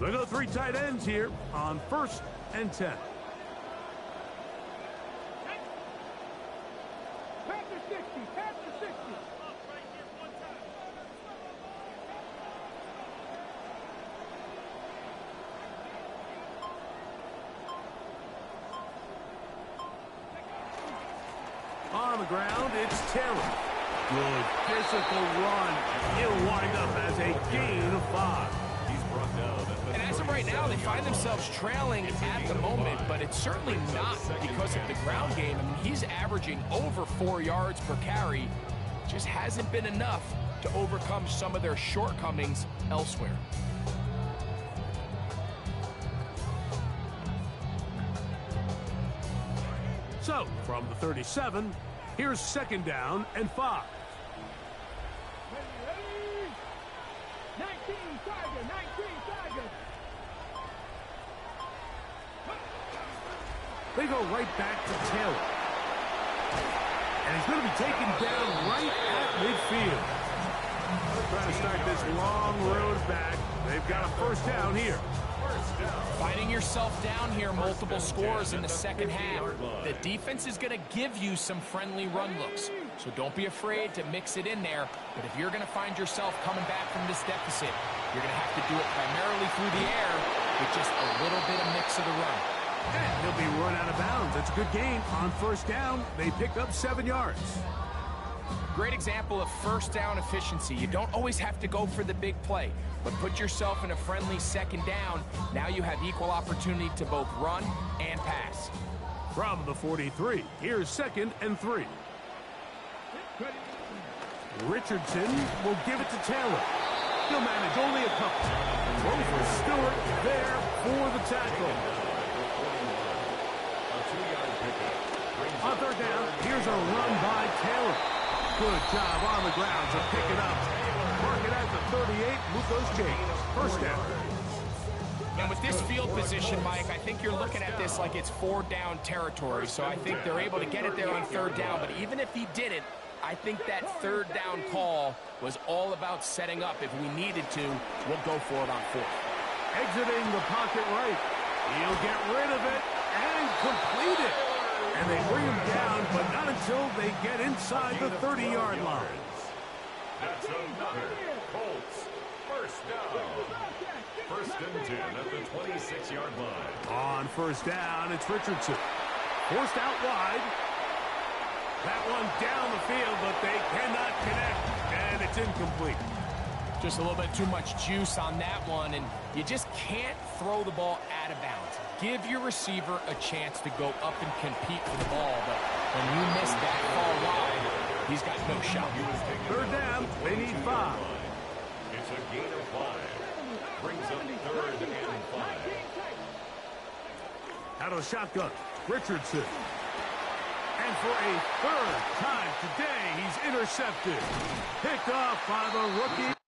They go three tight ends here on 1st and 10. On the ground, it's Taylor. Good physical run. He'll wind up as a gain of 5. He's brought down. And as of right now, they find themselves trailing at the moment, but it's certainly not because of the ground game. I mean, he's averaging over 4 yards per carry. Just hasn't been enough to overcome some of their shortcomings elsewhere. So, from the 37, here's 2nd down and 5. They go right back to Taylor. And he's going to be taken down right at midfield. Trying to start this long road back. They've got a 1st down here. Finding yourself down here, multiple scores in the second half. The defense is going to give you some friendly run looks. So don't be afraid to mix it in there. But if you're going to find yourself coming back from this deficit, you're going to have to do it primarily through the air with just a little bit of mix of the run. And he'll be run out of bounds. That's a good gain. On 1st down, they pick up 7 yards. Great example of 1st down efficiency. You don't always have to go for the big play, but put yourself in a friendly 2nd down. Now you have equal opportunity to both run and pass. From the 43, here's 2nd and 3. Richardson will give it to Taylor. He'll manage only a couple. Go for Stewart there for the tackle. On 3rd down, here's a run by Taylor. Good job on the ground to pick it up. Mark it at the 38, move those chains. 1st down. And with this field position, Mike, I think you're looking at this like it's 4th down territory. So I think they're able to get it there on 3rd down. But even if he didn't, I think that 3rd down call was all about setting up. If we needed to, we'll go for it on 4th. Exiting the pocket right. He'll get rid of it and complete it. And they bring him down, but not until they get inside the 30-yard line. That's another Colts 1st down. 1st and 10 at the 26-yard line. On 1st down, it's Richardson. Forced out wide. That one down the field, but they cannot connect, and it's incomplete. Just a little bit too much juice on that one, and you just can't throw the ball out of bounds. Give your receiver a chance to go up and compete for the ball, but when you miss that far wide, he's got no shot. 3rd down, they need 5. It's a gain of 5. Brings up 3rd and 5. Out of the shotgun, Richardson. And for a 3rd time today, he's intercepted. Picked off by the rookie.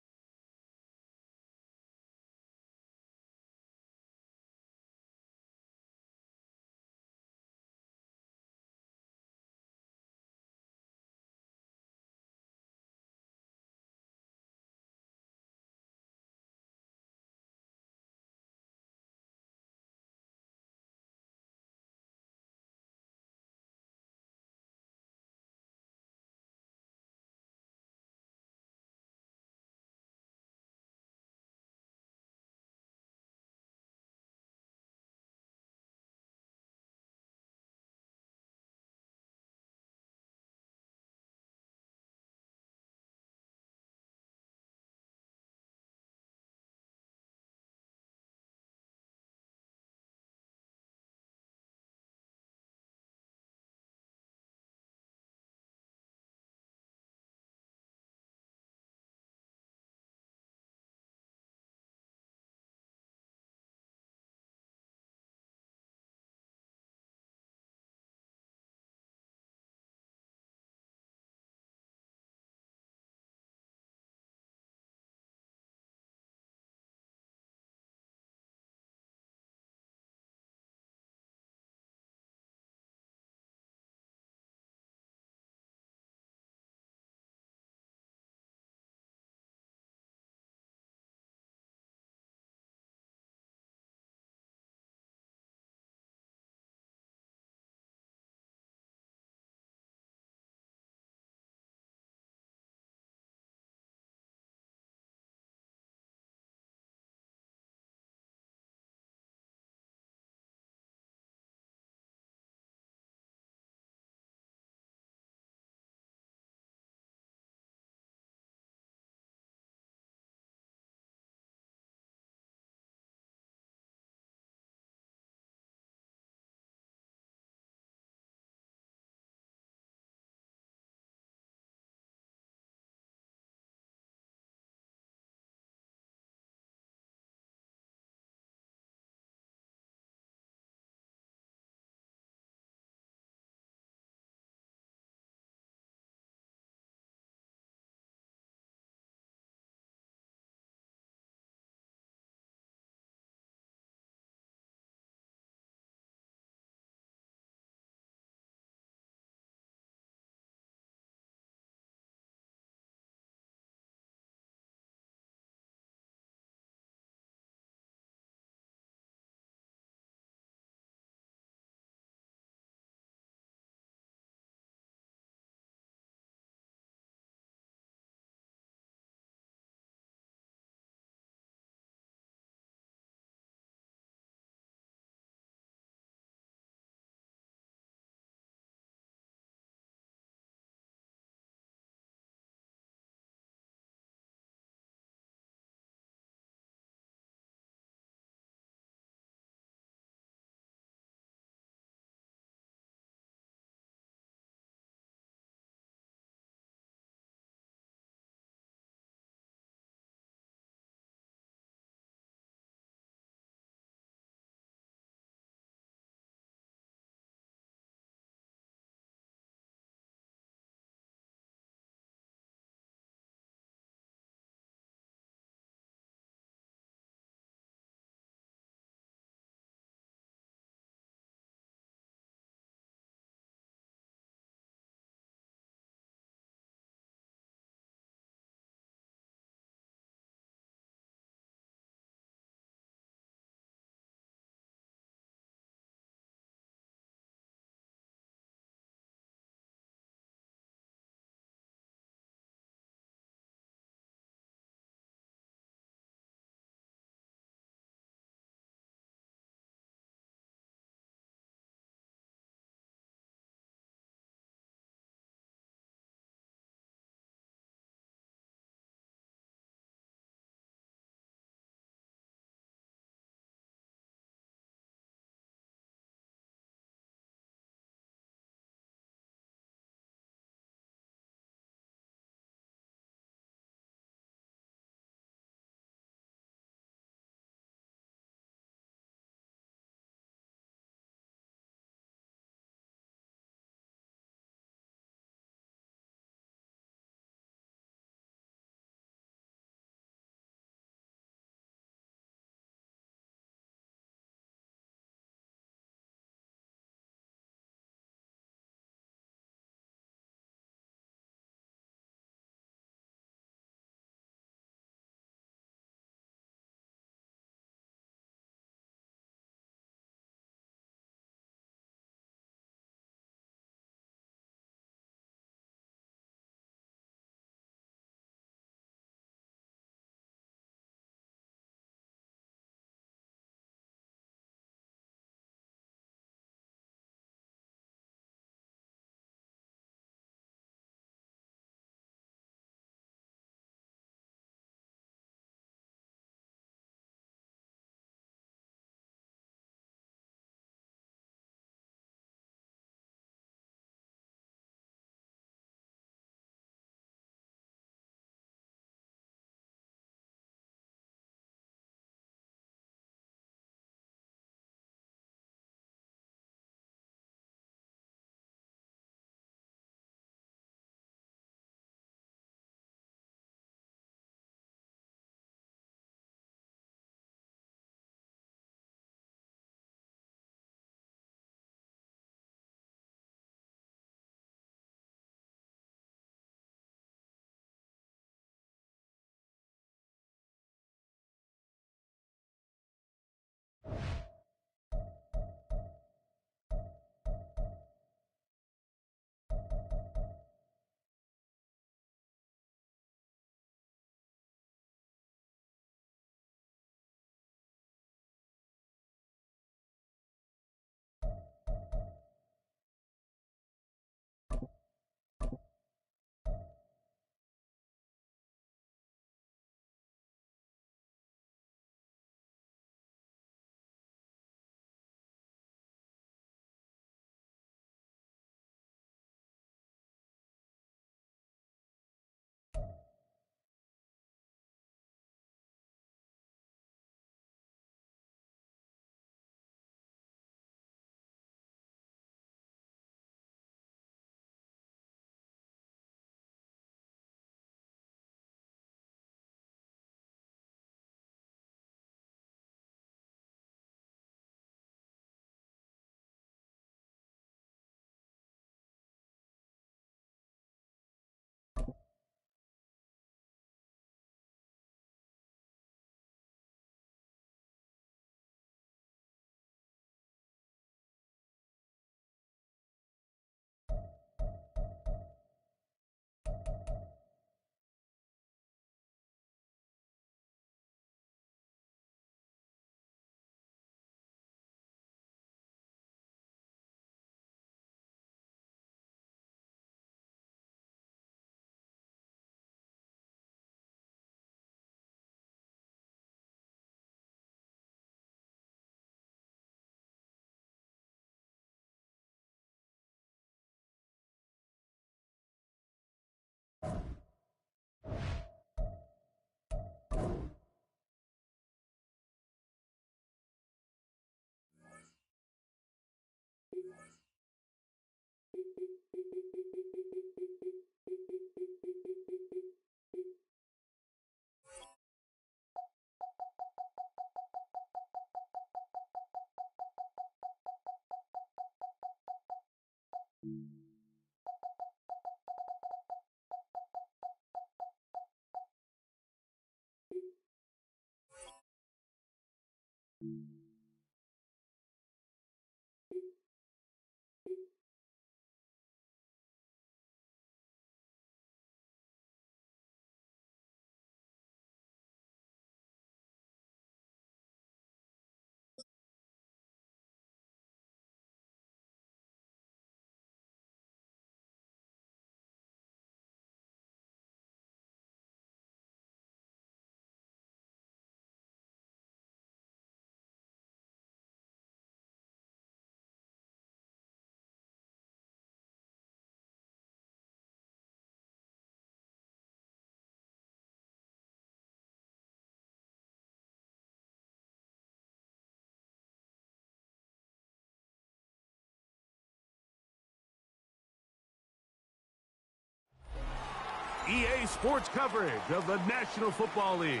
EA Sports coverage of the National Football League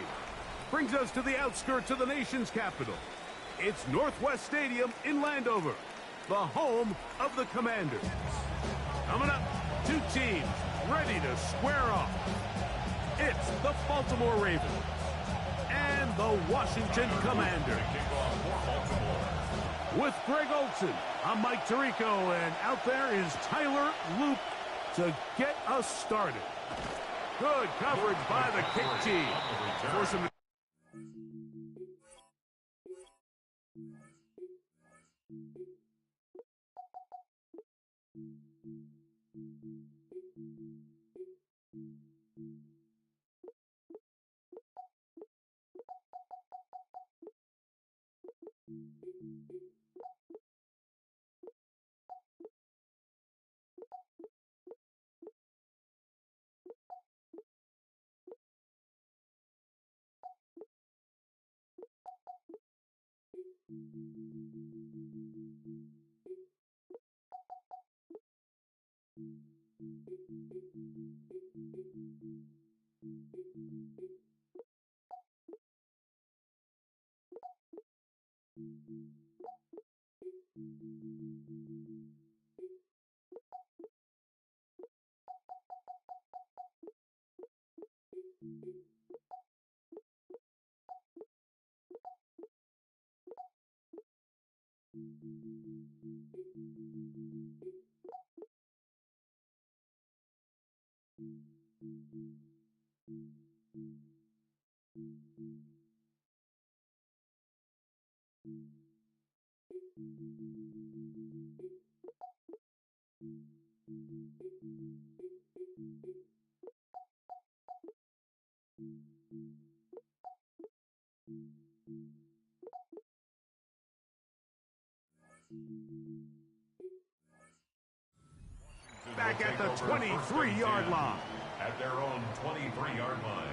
brings us to the outskirts of the nation's capital. It's Northwest Stadium in Landover, the home of the Commanders. Coming up, two teams ready to square off. It's the Baltimore Ravens and the Washington Commanders. With Greg Olson, I'm Mike Tirico, and out there is Tyler Loop to get us started. Good coverage by the kick team. For some back at the 23-yard line. At their own 23-yard line.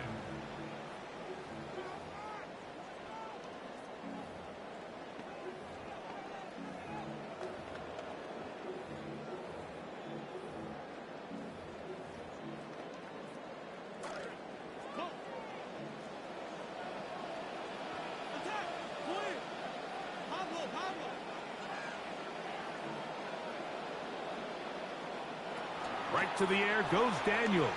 Right to the air goes Daniels.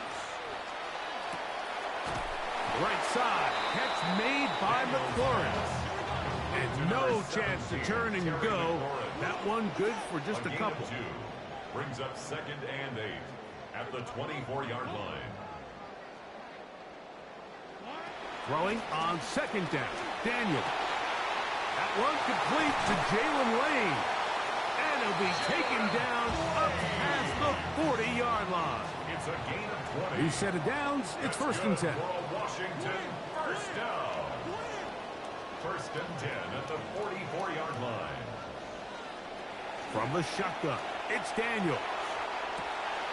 Right side, catch made by McLaurin. And no chance to turn and go. That one good for just a couple. Brings up 2nd and 8 at the 24-yard line. Throwing on 2nd down, Daniels. That one complete to Jalen Lane. And he'll be taken down up past the 40-yard line. It's a gain of 20. New set of downs. It's 1st and 10. Washington, first down. 1st and 10 at the 44-yard line. From the shotgun, it's Daniels.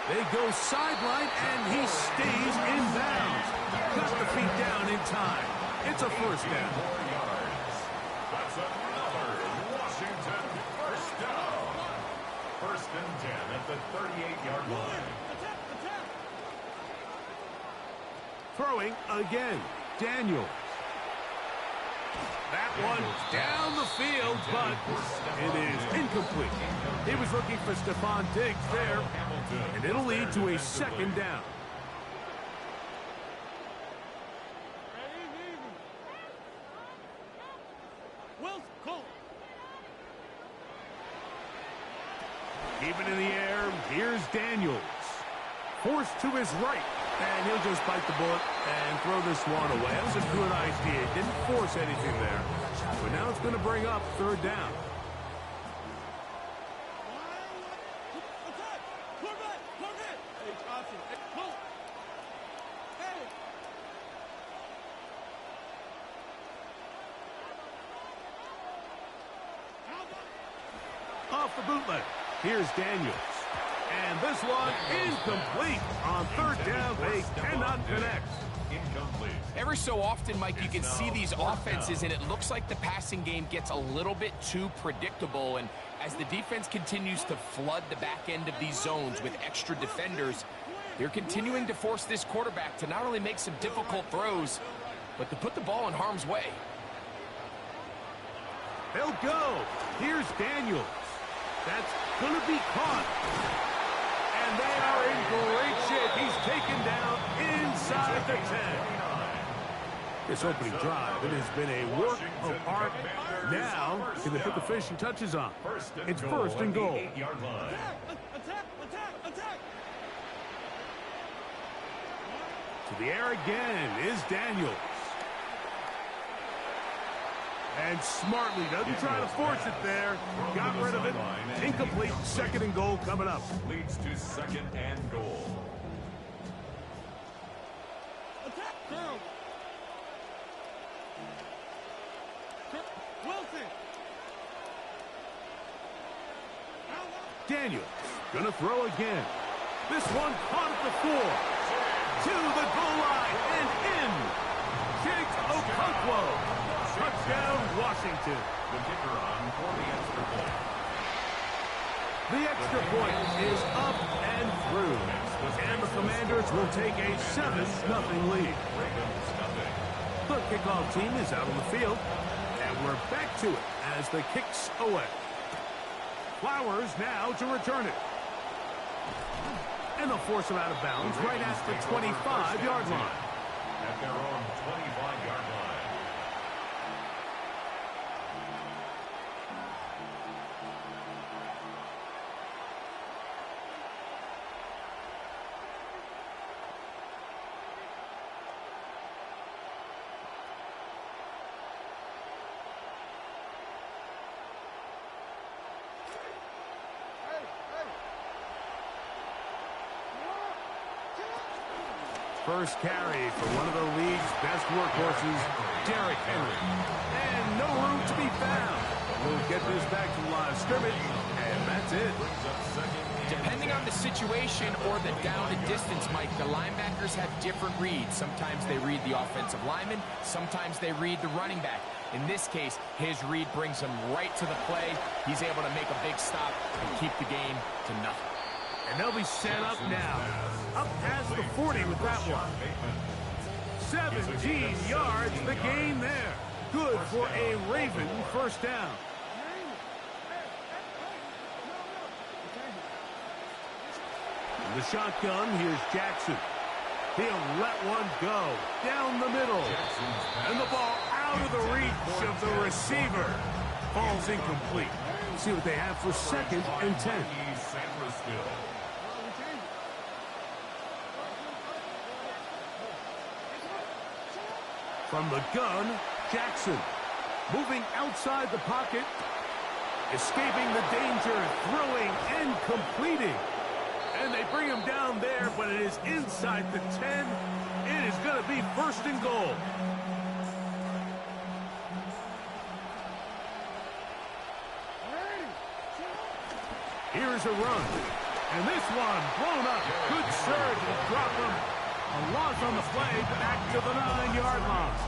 They go sideline, and he stays in bounds. Got the feet down in time. It's a 1st down. 4 yards. That's another Washington first down. 1st and 10 at the 38-yard line. Throwing again, Daniels. That one down the field, but it is incomplete. He was looking for Stephon Diggs there, and it'll lead to a 2nd down. Keeping in the air, here's Daniels. Forced to his right, and he'll just bite the bullet and throw this one away. That was a good idea. Didn't force anything there. But now it's going to bring up 3rd down. Off the bootleg. Here's Daniels. And this one incomplete. On 3rd down, they cannot connect. Incomplete. Every so often, Mike, you can see these offenses, and it looks like the passing game gets a little bit too predictable. And as the defense continues to flood the back end of these zones with extra defenders, They're continuing to force this quarterback to not only make some difficult throws, but to put the ball in harm's way. They'll go. Here's Daniels. That's going to be caught. And they are in great shape. He's taken down inside the 10. This opening drive, it has been a work of art. Now, can they put the finishing touches on? It's first and goal. To the air again is Daniels. And smartly doesn't try to force it there. Got rid of it. Incomplete. Second and goal coming up. Leads to second and goal. Daniels gonna throw again. This one caught at the 4. To the goal line and in. Jake Okonkwo. Touchdown, Washington. The kicker on for the extra point. The extra point is up and through. And the Commanders will take a 7-0 lead. The kickoff team is out on the field. And we're back to it as the kick's away. Flowers now to return it. And they'll force him out of bounds right at the 25-yard line. At their own 25-yard line. First carry for one of the league's best workhorses, Derrick Henry. And no room to be found. We'll get this back to live scrimmage, and that's it. Depending on the situation or the down and distance, Mike, the linebackers have different reads. Sometimes they read the offensive lineman. Sometimes they read the running back. In this case, his read brings him right to the play. He's able to make a big stop and keep the game to nothing. And they'll be set up now. Up past the 40 with that one. 17 yards, the gain there. Good for a Raven first down. In the shotgun, here's Jackson. He'll let one go down the middle. And the ball out of the reach of the receiver. Falls incomplete. See what they have for second and 10. From the gun, Jackson. Moving outside the pocket. Escaping the danger, throwing and completing. And they bring him down there, but it is inside the 10. It is going to be first and goal. Here's a run. And this one blown up. Good surge will drop him. A loss on the play, back to the 9-yard line.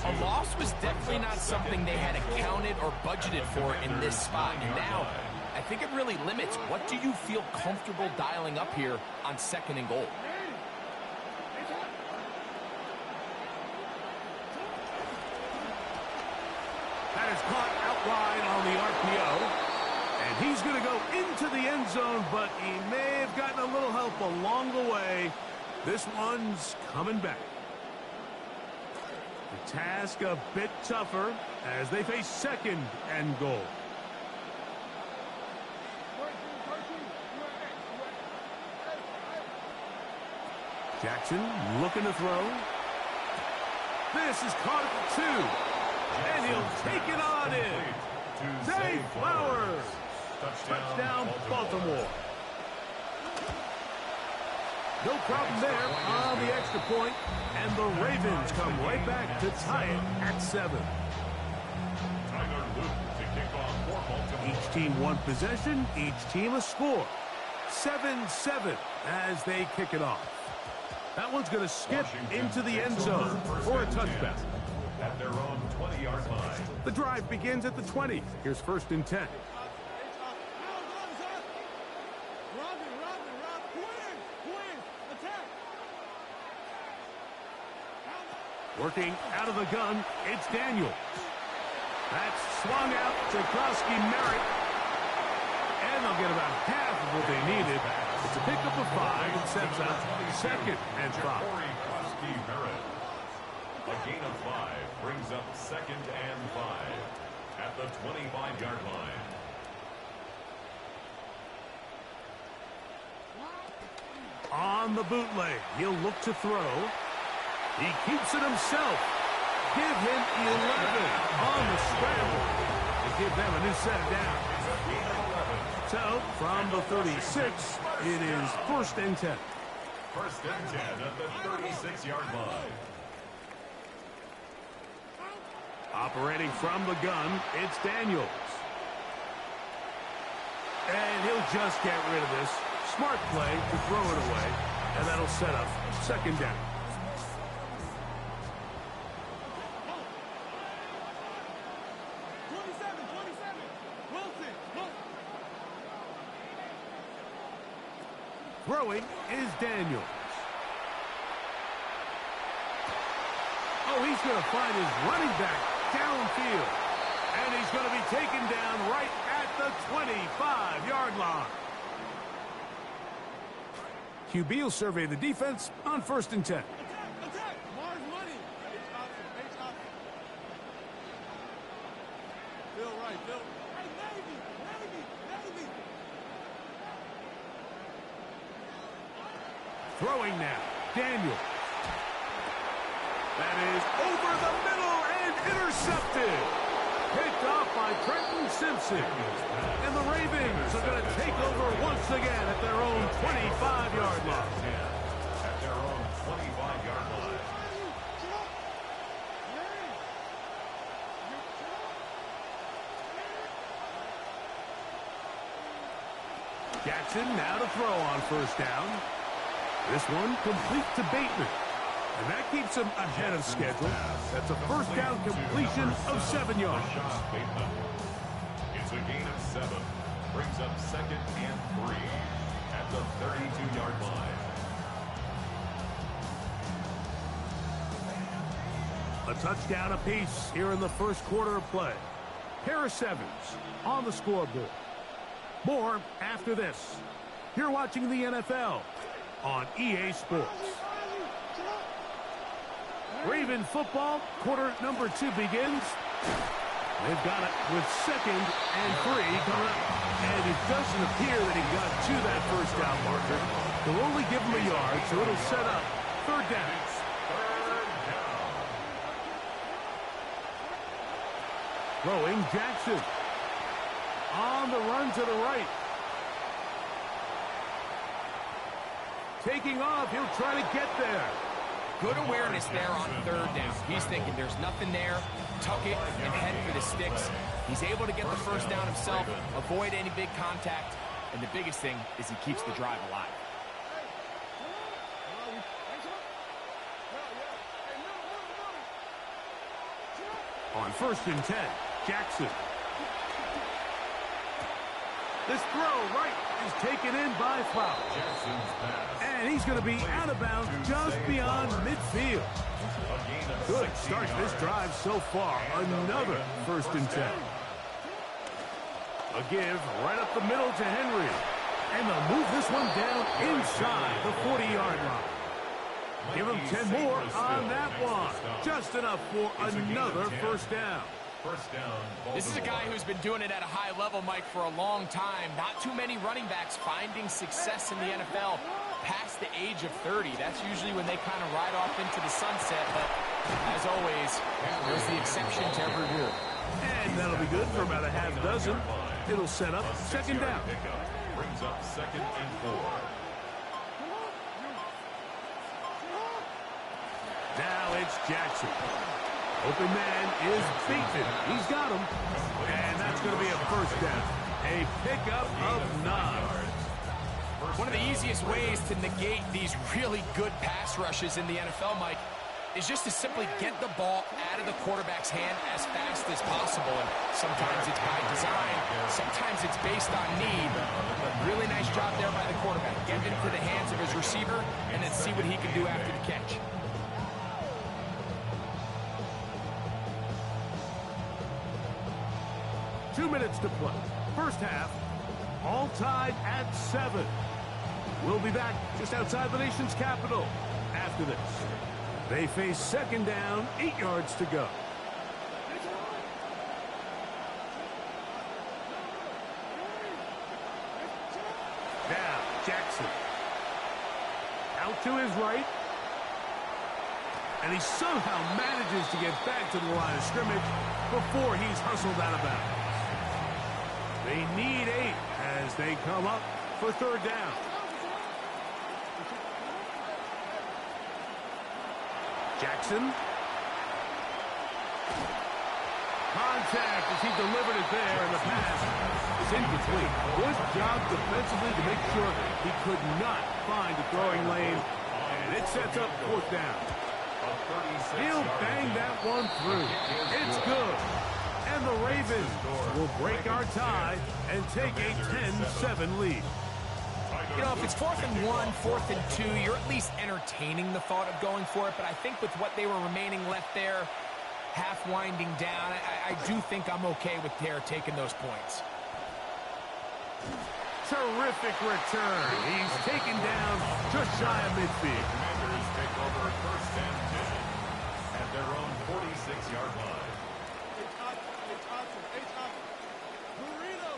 A loss was definitely not something they had accounted or budgeted for in this spot. And now, I think it really limits what do you feel comfortable dialing up here on second and goal. That is caught outline on the RPO. And he's going to go into the end zone, but he may have gotten a little help along the way. This one's coming back. The task a bit tougher as they face second and goal. Jackson looking to throw. This is caught at the 2. And he'll take it on in. Zay Flowers. Touchdown, Baltimore. No problem there on the extra point, and the Ravens come right back to tie it at 7. Each team one possession, each team a score. 7-7 as they kick it off. That one's going to skip into the end zone for a touchdown. At their own 20-yard line. The drive begins at the 20. Here's first and 10. Working out of the gun, it's Daniels. That's swung out to Gronkowski Merritt. And they'll get about half of what they needed. It's a pickup of 5 and sets up 2nd and 5. A gain of 5 brings up 2nd and 5 at the 25-yard line. On the bootleg, he'll look to throw. He keeps it himself. Give him 11 on the scramble. And give them a new set down. So, from the 36, it is 1st and 10. 1st and 10 at the 36-yard line. Operating from the gun, it's Daniels. And he'll just get rid of this. Smart play to throw it away, and that'll set up 2nd down. Throwing is Daniels. Oh, he's going to find his running back downfield. And he's going to be taken down right at the 25-yard line. QB will survey the defense on 1st and 10. Attack! Mars money! H option. Phil right, Phil. Hey, Navy! Throwing now, Daniels. That is over the middle and intercepted. Picked off by Trenton Simpson. And the Ravens are going to take over once again at their own 25-yard line. At their own 25-yard line. Jackson now to throw on 1st down. This one complete to Bateman. And that keeps him ahead of schedule. That's a 1st down completion of 7 yards. It's a gain of 7. Brings up 2nd and 3 at the 32-yard line. A touchdown apiece here in the 1st quarter of play. Harris Evans on the scoreboard. More after this. You're watching the NFL on EA Sports. Raven football, quarter number 2 begins. They've got it with 2nd and 3 coming up. And it doesn't appear that he got to that 1st down marker. They'll only give him a yard, so it'll set up 3rd down. Throwing Jackson. On the run to the right. Taking off, he'll try to get there. Good awareness there on 3rd down. He's thinking there's nothing there. Tuck it and head for the sticks. He's able to get the 1st down himself, avoid any big contact, and the biggest thing is he keeps the drive alive. On 1st and 10, Jackson. This throw right is taken in by Flowers. And he's going to be out of bounds just beyond midfield. Good start this drive so far. Another 1st and 10. A give right up the middle to Henry. And they'll move this one down inside the 40-yard line. Give him 10 more on that one. Just enough for another 1st down. This is a guy who's been doing it at a high level, Mike, for a long time. Not too many running backs finding success in the NFL past the age of 30. That's usually when they kind of ride off into the sunset. But as always, there's the exception to every rule. And that'll be good for about a half dozen. It'll set up 2nd down. Brings up 2nd and 4. Now it's Jackson. Open man is Bateman. He's got him. And that's going to be a 1st down. A pickup of 9. One of the easiest ways to negate these really good pass rushes in the NFL, Mike, is just to simply get the ball out of the quarterback's hand as fast as possible. And sometimes it's by design. Sometimes it's based on need. But really nice job there by the quarterback. Get it into the hands of his receiver and then see what he can do after the catch. 2 minutes to play. First half, all tied at 7. We'll be back just outside the nation's capital after this. They face second down, 8 yards to go. Now, Jackson. Out to his right. And he somehow manages to get back to the line of scrimmage before he's hustled out of bounds. They need 8 as they come up for third down. Jackson. Contact as he delivered it there, and the pass is incomplete. Good job defensively to make sure he could not find the throwing lane, and it sets up fourth down. He'll bang that one through. It's good. And the Ravens will break our tie and take a 10-7 lead. You know, if it's 4th and 1, 4th and 2, you're at least entertaining the thought of going for it. But I think with what they were remaining left there, half winding down, I do think I'm okay with their taking those points. Terrific return. He's taken down just shy of midfield. Commanders take over 1st and 10 at their own 46-yard line. Burrito,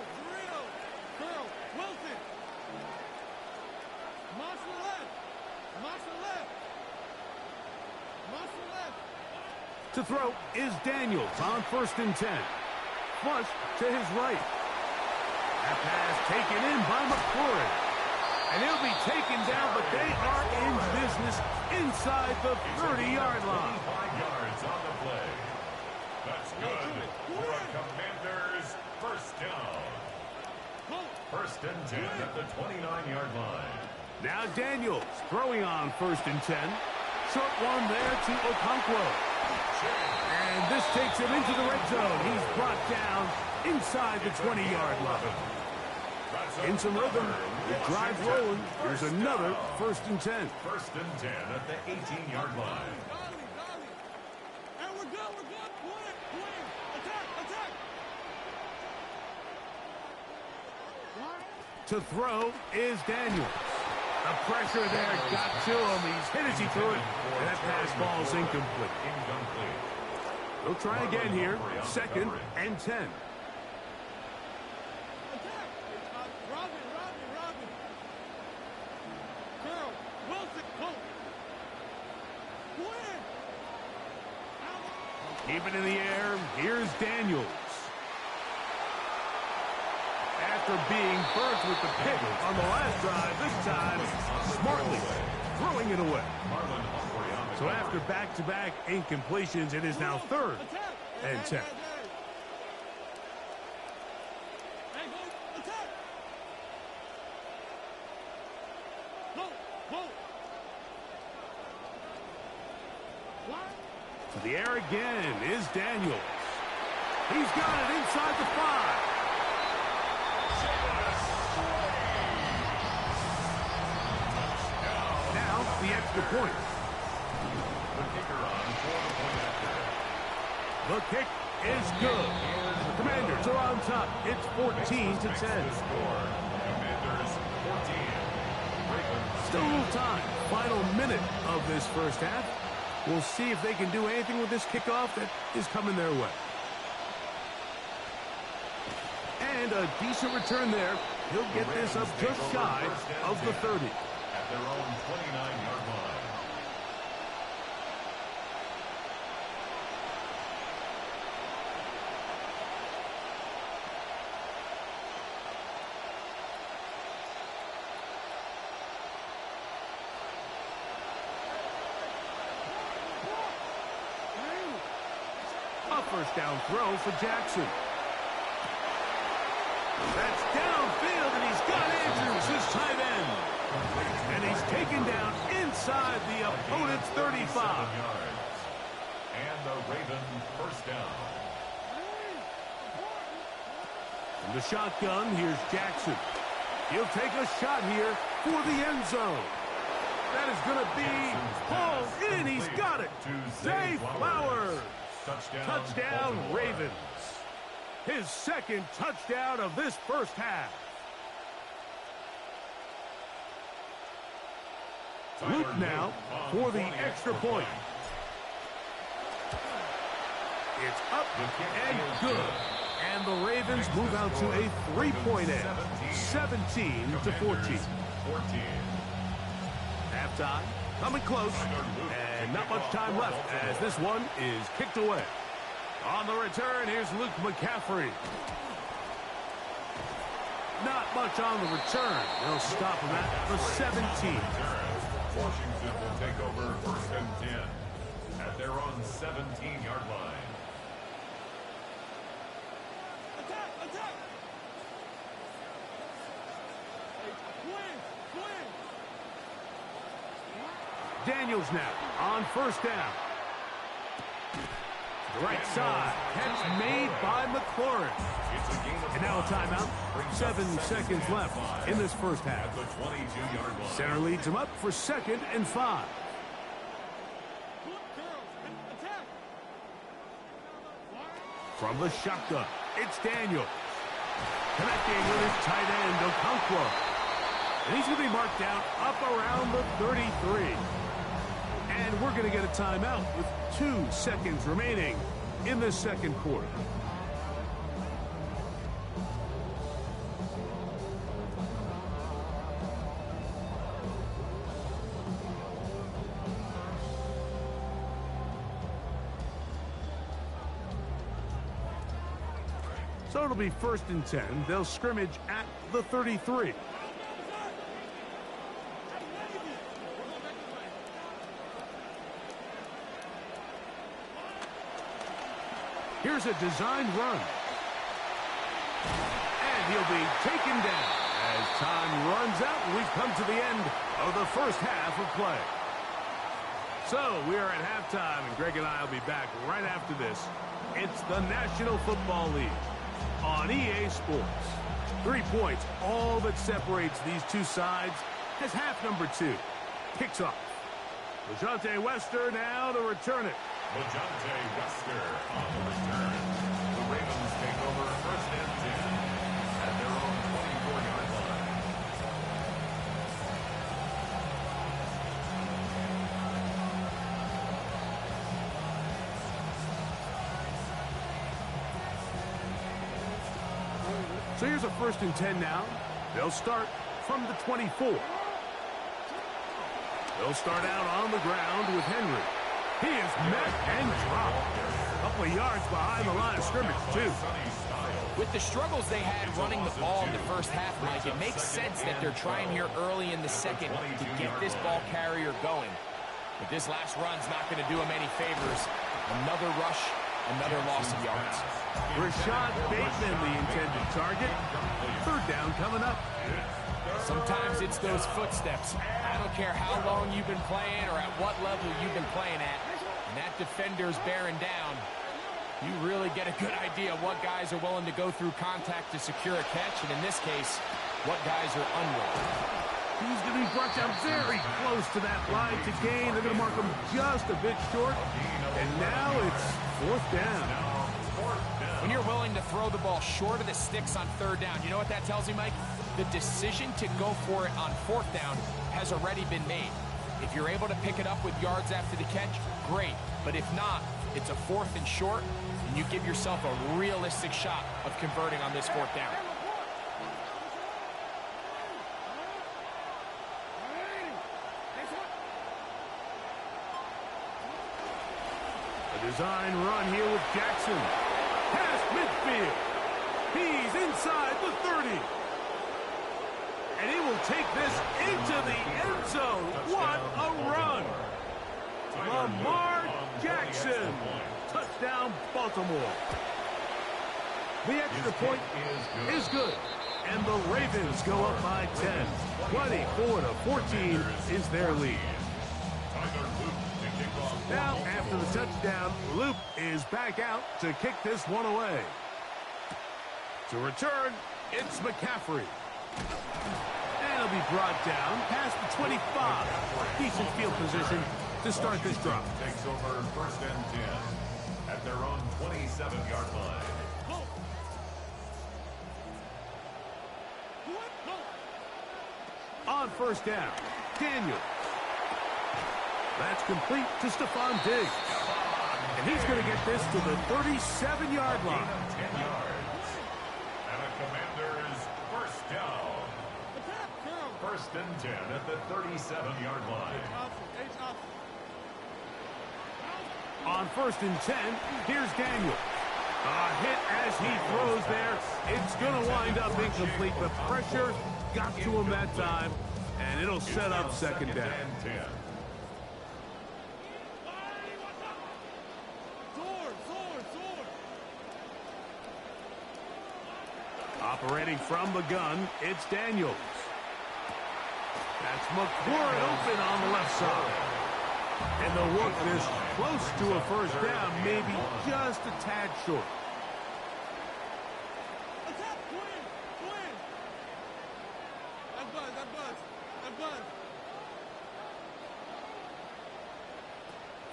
Curl, Wilson. Marshall left. To throw is Daniels on 1st and 10. Flush to his right. That pass taken in by McCoy. And he'll be taken down, but they are in business inside the 30-yard line. 5 yards on the play. That's good for a Commanders first down. 1st and 10 at the 29-yard line. Now Daniels throwing on 1st and 10. Short one there to Okonkwo. And this takes him into the red zone. He's brought down inside the 20-yard line. In some rhythm, the drive rolling. Here's another 1st and 10. 1st and 10 at the 18-yard line. And we're good. Point. Attack. To throw is Daniels. The pressure there got to him. He's hit as he threw it, and that pass falls incomplete. They'll try again here. 2nd and 10. Attack. Robin. Curl, Wilson, Colt. Win. Keep it in the air. Here's Daniels. After being burnt with the pick on the last drive, this time smartly throwing it away. So after back-to-back incompletions, it is now 3rd and 10. To the air again is Daniels. He's got it inside the 5. Now the extra point. The kick is good. The Commanders are on top. It's 14-10. Still a little time. Final minute of this first half. We'll see if they can do anything with this kickoff that is coming their way. And a decent return there. He'll get this up just shy of the 30. At their own 29-yard line. A first down throw for Jackson. That's downfield, and he's got Andrews, his tight end. And he's taken down inside the opponent's 35. And the Ravens first down. From the shotgun, here's Jackson. He'll take a shot here for the end zone. That is going to be pulled in. He's got it. Zay Flowers. Touchdown, Ravens. his second touchdown of this first half. Luke now for the extra point. It's up and good. And the Ravens move out to a 3-point edge, 17-14. Halftime, coming close, and not much time left as this one is kicked away. On the return, here's Luke McCaffrey. Not much on the return. They'll stop him at the 17. Washington will take over 1st and 10 at their own 17-yard line. Attack! Attack! Swing! Daniels now on 1st down. The right side, catch made by McLaurin. And now a timeout. 7 seconds left in this first half. Center leads him up for 2nd and 5. From the shotgun, it's Daniels. Connecting with his tight end, Okonkwo. And he's going to be marked down up around the 33. And we're going to get a timeout with 2 seconds remaining in the second quarter. So it'll be 1st and 10. They'll scrimmage at the 33. Here's a designed run. And he'll be taken down as time runs out and we've come to the end of the first half of play. So we are at halftime and Greg and I will be back right after this. It's the National Football League on EA Sports. 3 points, all that separates these two sides as half number 2 kicks off. LeJohntay Wester now to return it. LeJohntay Wester on the return. The Ravens take over 1st and 10 at their own 24-yard line. So here's a 1st and 10 now. They'll start from the 24. They'll start out on the ground with Henry. He is met and dropped. A couple of yards behind the line of scrimmage, too. With the struggles they had running the ball in the first half, Mike, it makes sense that they're trying here early in the second to get this ball carrier going. But this last run's not going to do him any favors. Another rush, another loss of yards. Rashad Bateman, the intended target. 3rd down coming up. Sometimes it's those footsteps. I don't care how long you've been playing or at what level you've been playing at. And that defender's bearing down. You really get a good idea of what guys are willing to go through contact to secure a catch. And in this case, what guys are unwilling. He's going to be brought down very close to that line to gain. They're going to mark him just a bit short. And now it's 4th down. When you're willing to throw the ball short of the sticks on 3rd down, you know what that tells me, Mike? The decision to go for it on 4th down has already been made. If you're able to pick it up with yards after the catch, great. But if not, it's a 4th and short, and you give yourself a realistic shot of converting on this 4th down. A design run here with Jackson. Past midfield. He's inside the 30. And he will take this into the end zone. What a run. Lamar Jackson. Touchdown, Baltimore. The extra point is good. And the Ravens go up by 10. 24-14 is their lead. Now, after the touchdown, Luke is back out to kick this one away. To return, it's McCaffrey. And he'll be brought down past the 25. Decent field position to start this drive. Takes over 1st and 10 at their own 27-yard line. On first down, Daniel. That's complete to Stephon Diggs. And he's going to get this to the 37-yard line. 10 yards. And the Commanders first down. First and 10 at the 37-yard line. On first and 10, here's Daniel. A hit as he throws there. It's going to wind up incomplete. The pressure got to him that time, and it'll set up second down. And 10. Operating from the gun, it's Daniels. That's McLaurin open on the left side. And they'll work this close to a first down, maybe just a tad short.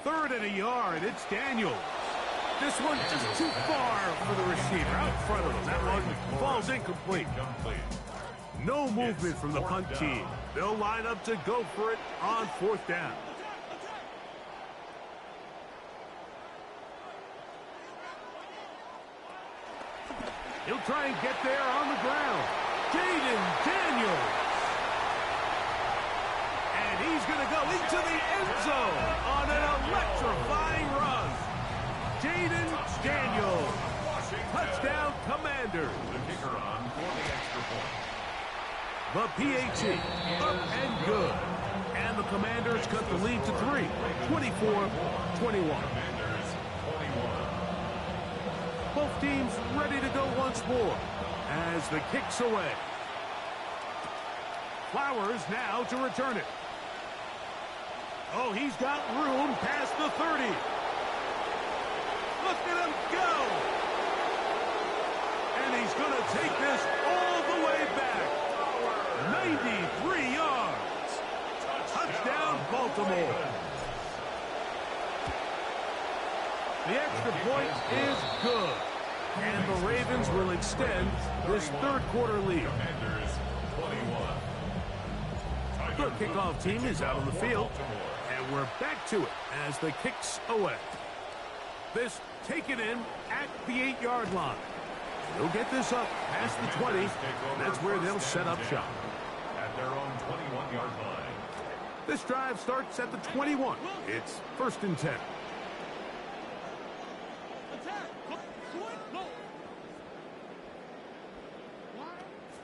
Third and a yard, it's Daniels. This one just too far for the receiver. Out in front of him. That one falls incomplete. No movement from the punt team. They'll line up to go for it on fourth down. He'll try and get there on the ground. Jayden Daniels. And he's going to go into the end zone on an electrifying run. Jayden Daniels. Touchdown, Commanders. The kicker on for the extra point. The PAT, up and good. And the Commanders cut the lead to 3, 24-21. Commanders 21. Both teams ready to go once more as the kick's away. Flowers now to return it. Oh, he's got room past the 30. Look at him go. And he's going to take this all the way back. 93 yards. Touchdown, Baltimore. The extra point is good. And the Ravens will extend this third quarter lead. Commanders 21. The kickoff team is out on the field. And we're back to it as the kick's away. This taken in at the 8-yard line. They'll get this up past the 20. That's where they'll set up shop. At their own 21-yard line. This drive starts at the 21. It's first and 10.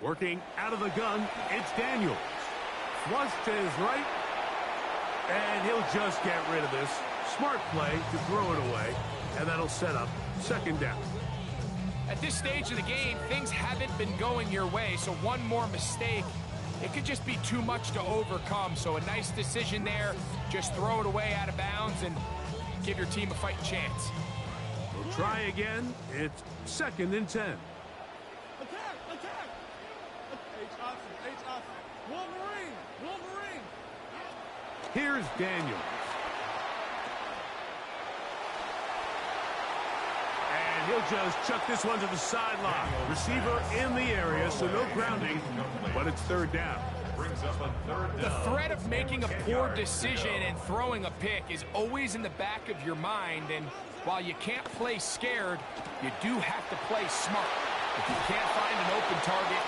Working out of the gun, it's Daniels. Flush to his right. And he'll just get rid of this. Smart play to throw it away. And that'll set up second down. At this stage of the game, things haven't been going your way, so one more mistake, it could just be too much to overcome. So a nice decision there. Just throw it away out of bounds and give your team a fighting chance. We'll try again. It's second and 10. Here's Daniels. And he'll just chuck this one to the sideline. Receiver in the area, so no grounding, but it's third down. Brings up a third down. The threat of making a poor decision and throwing a pick is always in the back of your mind, and while you can't play scared, you do have to play smart. If you can't find an open target,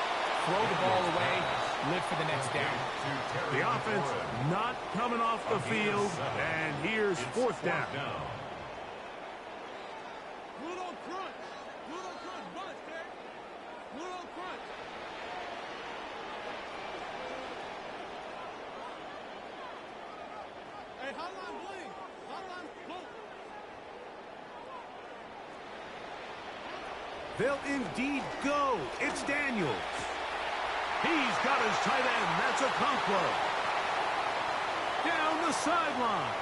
throw the ball away, live for the next down. The offense not coming off the field, and here's fourth down. They'll indeed go. It's Daniels. He's got his tight end. That's Okonkwo. Down the sideline.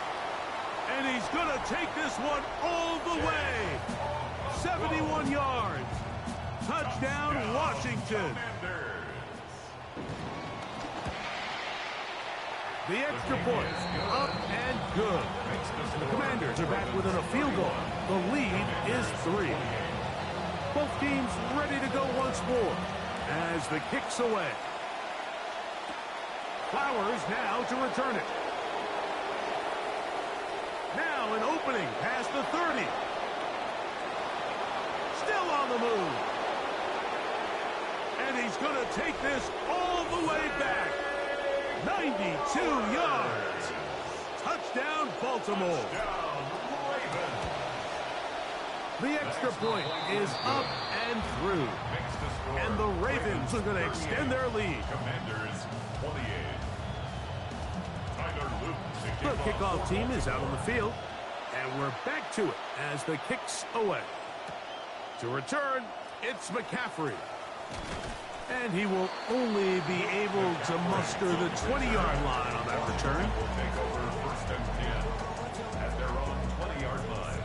And he's going to take this one all the way. 71 yards. Touchdown, Washington. The extra point, up and good. The Commanders are back within a field goal. The lead is 3. Both teams ready to go once more as the kick's away. Flowers now to return it. Now an opening past the 30. Still on the move. And he's going to take this all the way back. 92 yards. Touchdown, Baltimore. The extra point is up and through. And the Ravens are going to extend their lead. Commanders 28. Tyler Luke. The kickoff team is out on the field. And we're back to it as the kick's away. To return, it's McCaffrey. And he will only be able to muster the 20-yard line on that return. Will take over first and 10 at their own 20-yard line.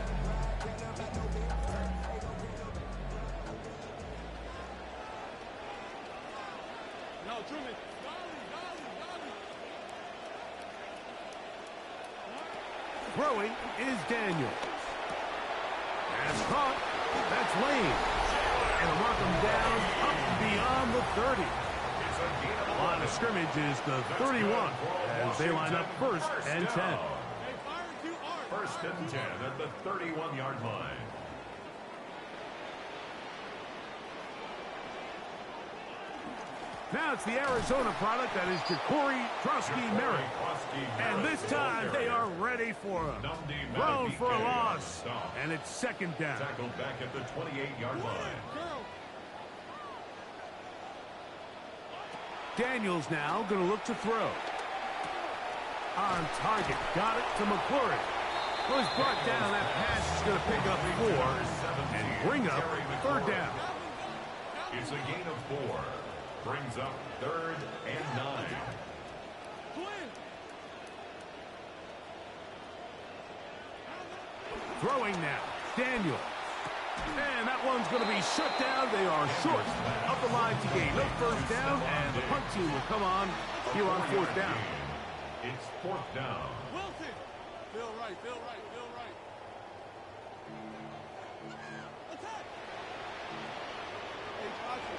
No, Truman. Dolly. Throwing is Daniel. As caught, that's Lane. And mark him down up beyond the 30. The line of scrimmage is the 31 as they line up first and 10. Hey, fire too hard. First and 10 at the 31-yard line. Now it's the Arizona product that is Ja'Cory Trosky-Merritt. And this time they are ready for him. Thrown for a loss. And it's second down. Tackled back at the 28-yard line. Daniels now going to look to throw. On target. Got it to McClurry. Was brought down. That pass is going to pick up 4 and bring up third down. It's a gain of 4. Brings up third and 9. Throwing now. Daniel. And that one's going to be shut down. They are short of the line to gain. No first down, and the punt team will come on here on fourth down. It's fourth down. Wilson. Feel right. Attack. Hey, Johnson.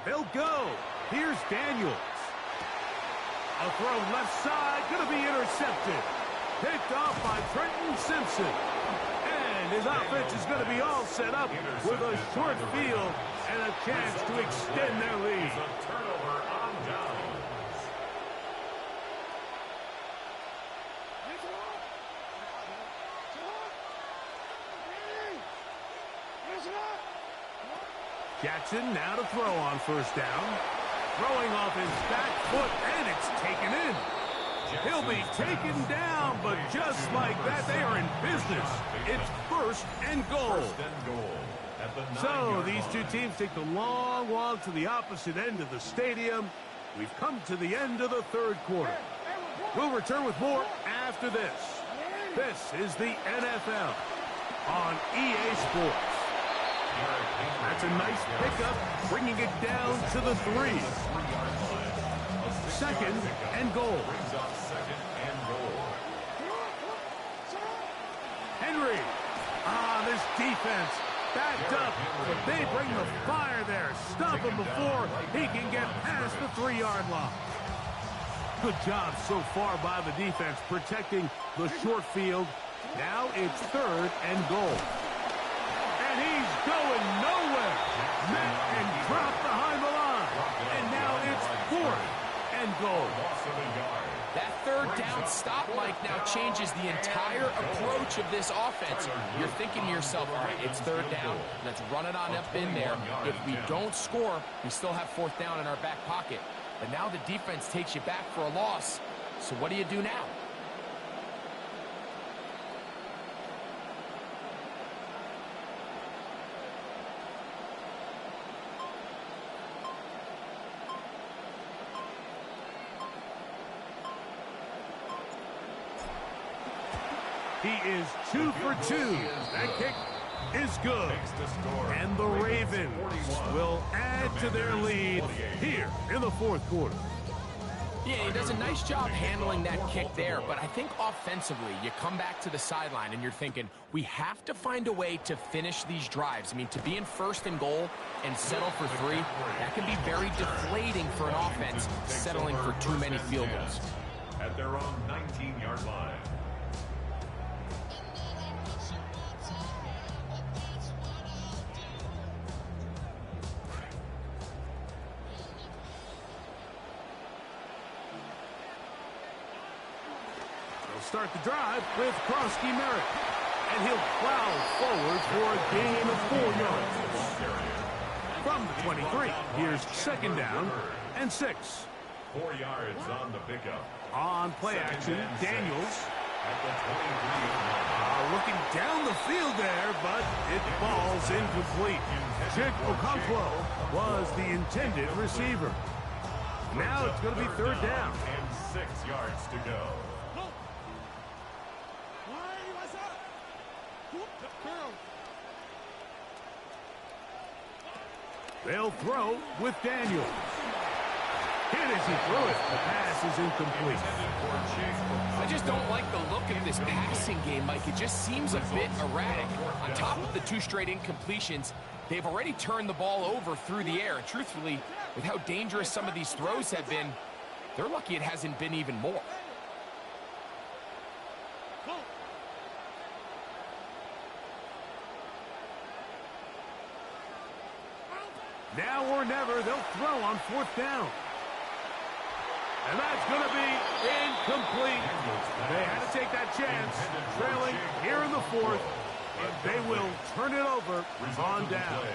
They'll go. Here's Daniels. A throw left side, going to be intercepted. Picked off by Trenton Simpson. And his offense is going to be all set up with a short field and a chance to extend their lead. It's a turnover on downs. Jackson now to throw on first down. Throwing off his back foot, and it's taken in. He'll be taken down, but just like that, they are in business. It's first and goal. So these two teams take the long walk to the opposite end of the stadium. We've come to the end of the third quarter. We'll return with more after this. This is the NFL on EA Sports. That's a nice pickup, bringing it down to the 3. Second and goal. Henry. This defense backed up, but they bring the fire there. Stop him before he can get past the 3-yard line. Good job so far by the defense protecting the short field. Now it's third and goal. And he's going nowhere. Met and dropped behind the line. And now it's fourth and goal. That third down stop, Mike, now changes the entire approach of this offense. You're thinking to yourself, all right, it's third down. Let's run it on up in there. If we don't score, we still have fourth down in our back pocket. But now the defense takes you back for a loss. So what do you do now? He is 2 for 2. That kick is good. And the Ravens will add to their lead here in the fourth quarter. Yeah, he does a nice job handling that kick there, but I think offensively, you come back to the sideline and you're thinking, we have to find a way to finish these drives. I mean, to be in first and goal and settle for 3, that can be very deflating for an offense settling for too many field goals. At their own 19-yard line. Start the drive with Krosky Merritt. And he'll plow forward for a gain of 4 yards. From the 23, here's second down and 6. 4 yards on the pickup. On play action, Daniels. At the 23. Looking down the field there, but it falls incomplete. Chig Okonkwo was the intended receiver. Now it's going to be third down. And 6 yards to go. They'll throw with Daniels. Hit as he threw it. The pass is incomplete. I just don't like the look of this passing game, Mike. It just seems a bit erratic. On top of the 2 straight incompletions, they've already turned the ball over through the air. And truthfully, with how dangerous some of these throws have been, they're lucky it hasn't been even more. Now or never, they'll throw on 4th down. And that's going to be incomplete. They had to take that chance, trailing here in the 4th, and they will turn it over on down.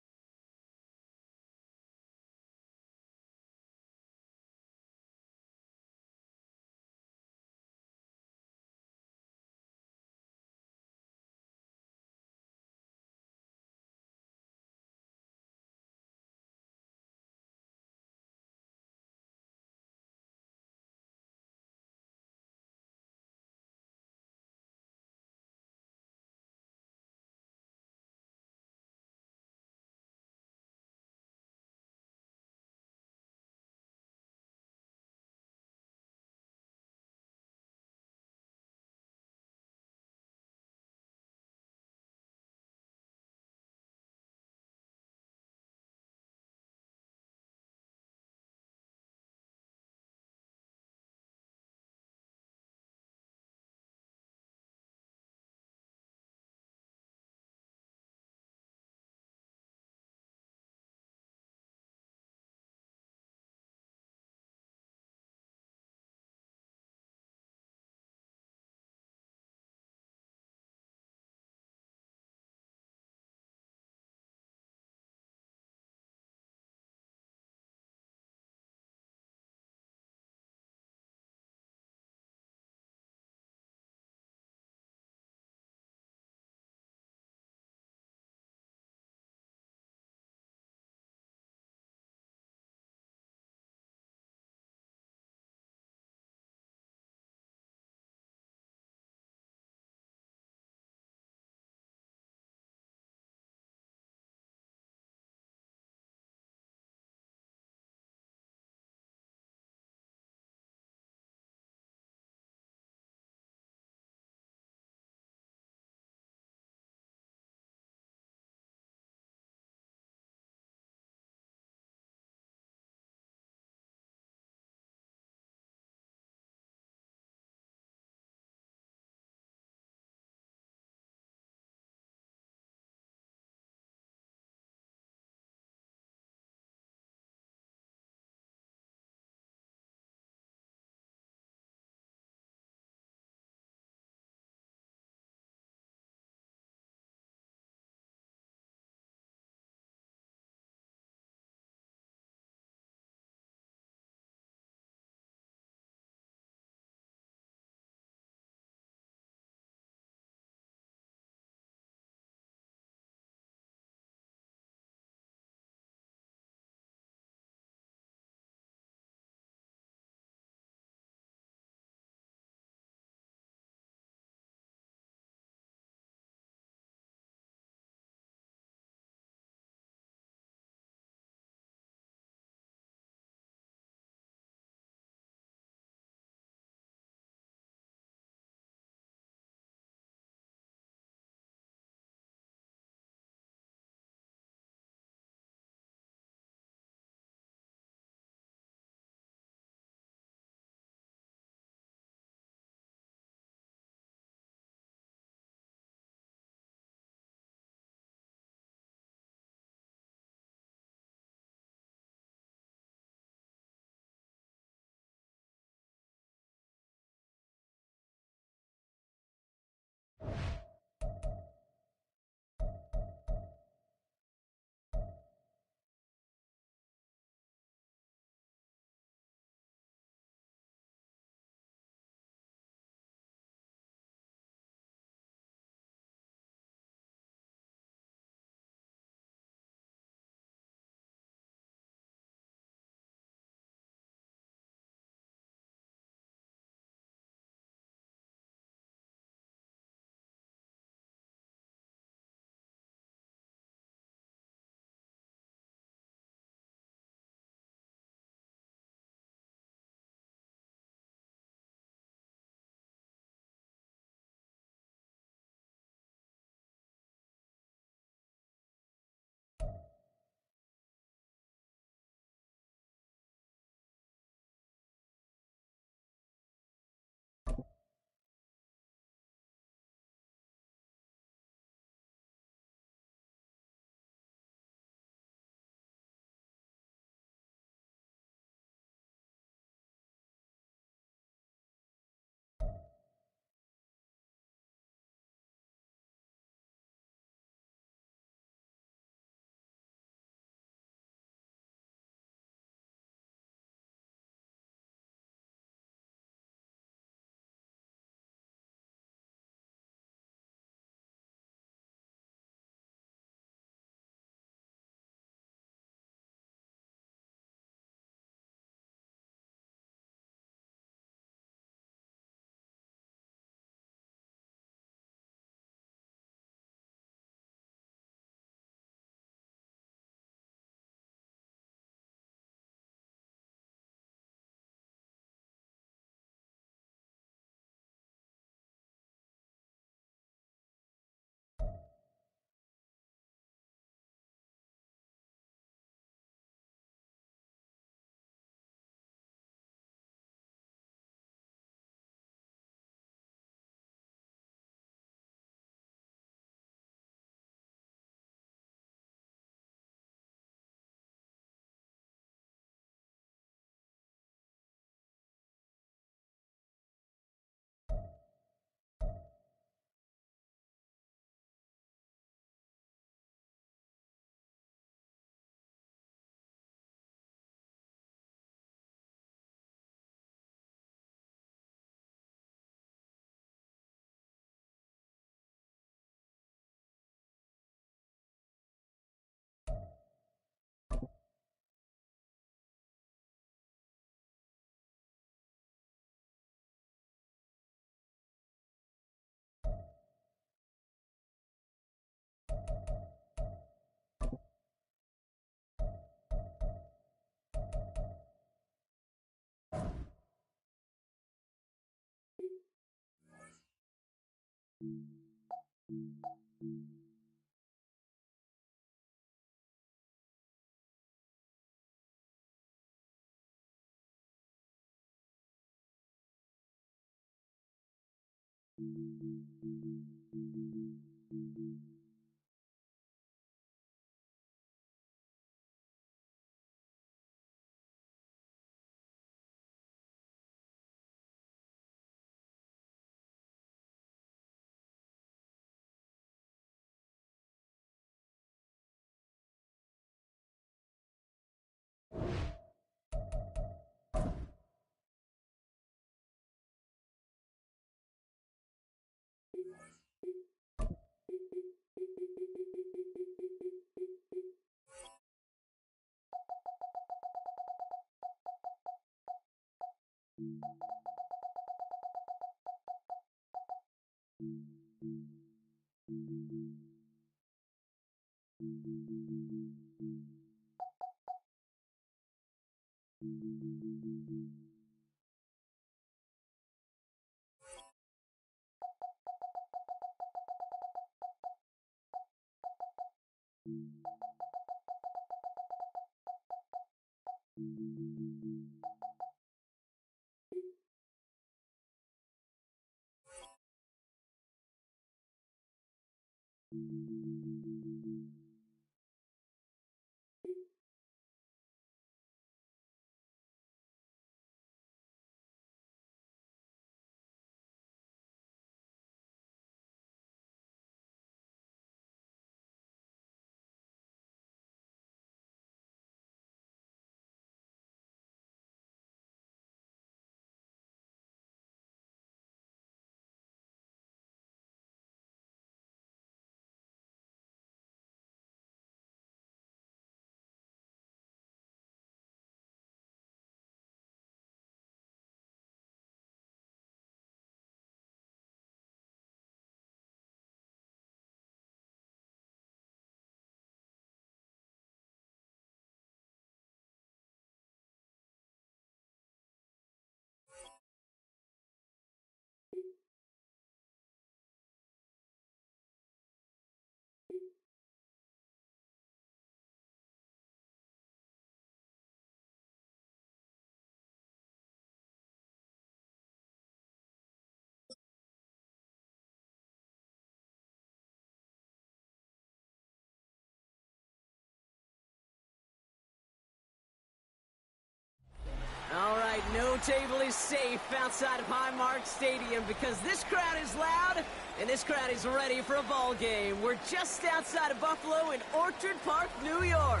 All right, no table is safe outside of Highmark Stadium because this crowd is loud and this crowd is ready for a ball game. We're just outside of Buffalo in Orchard Park, New York.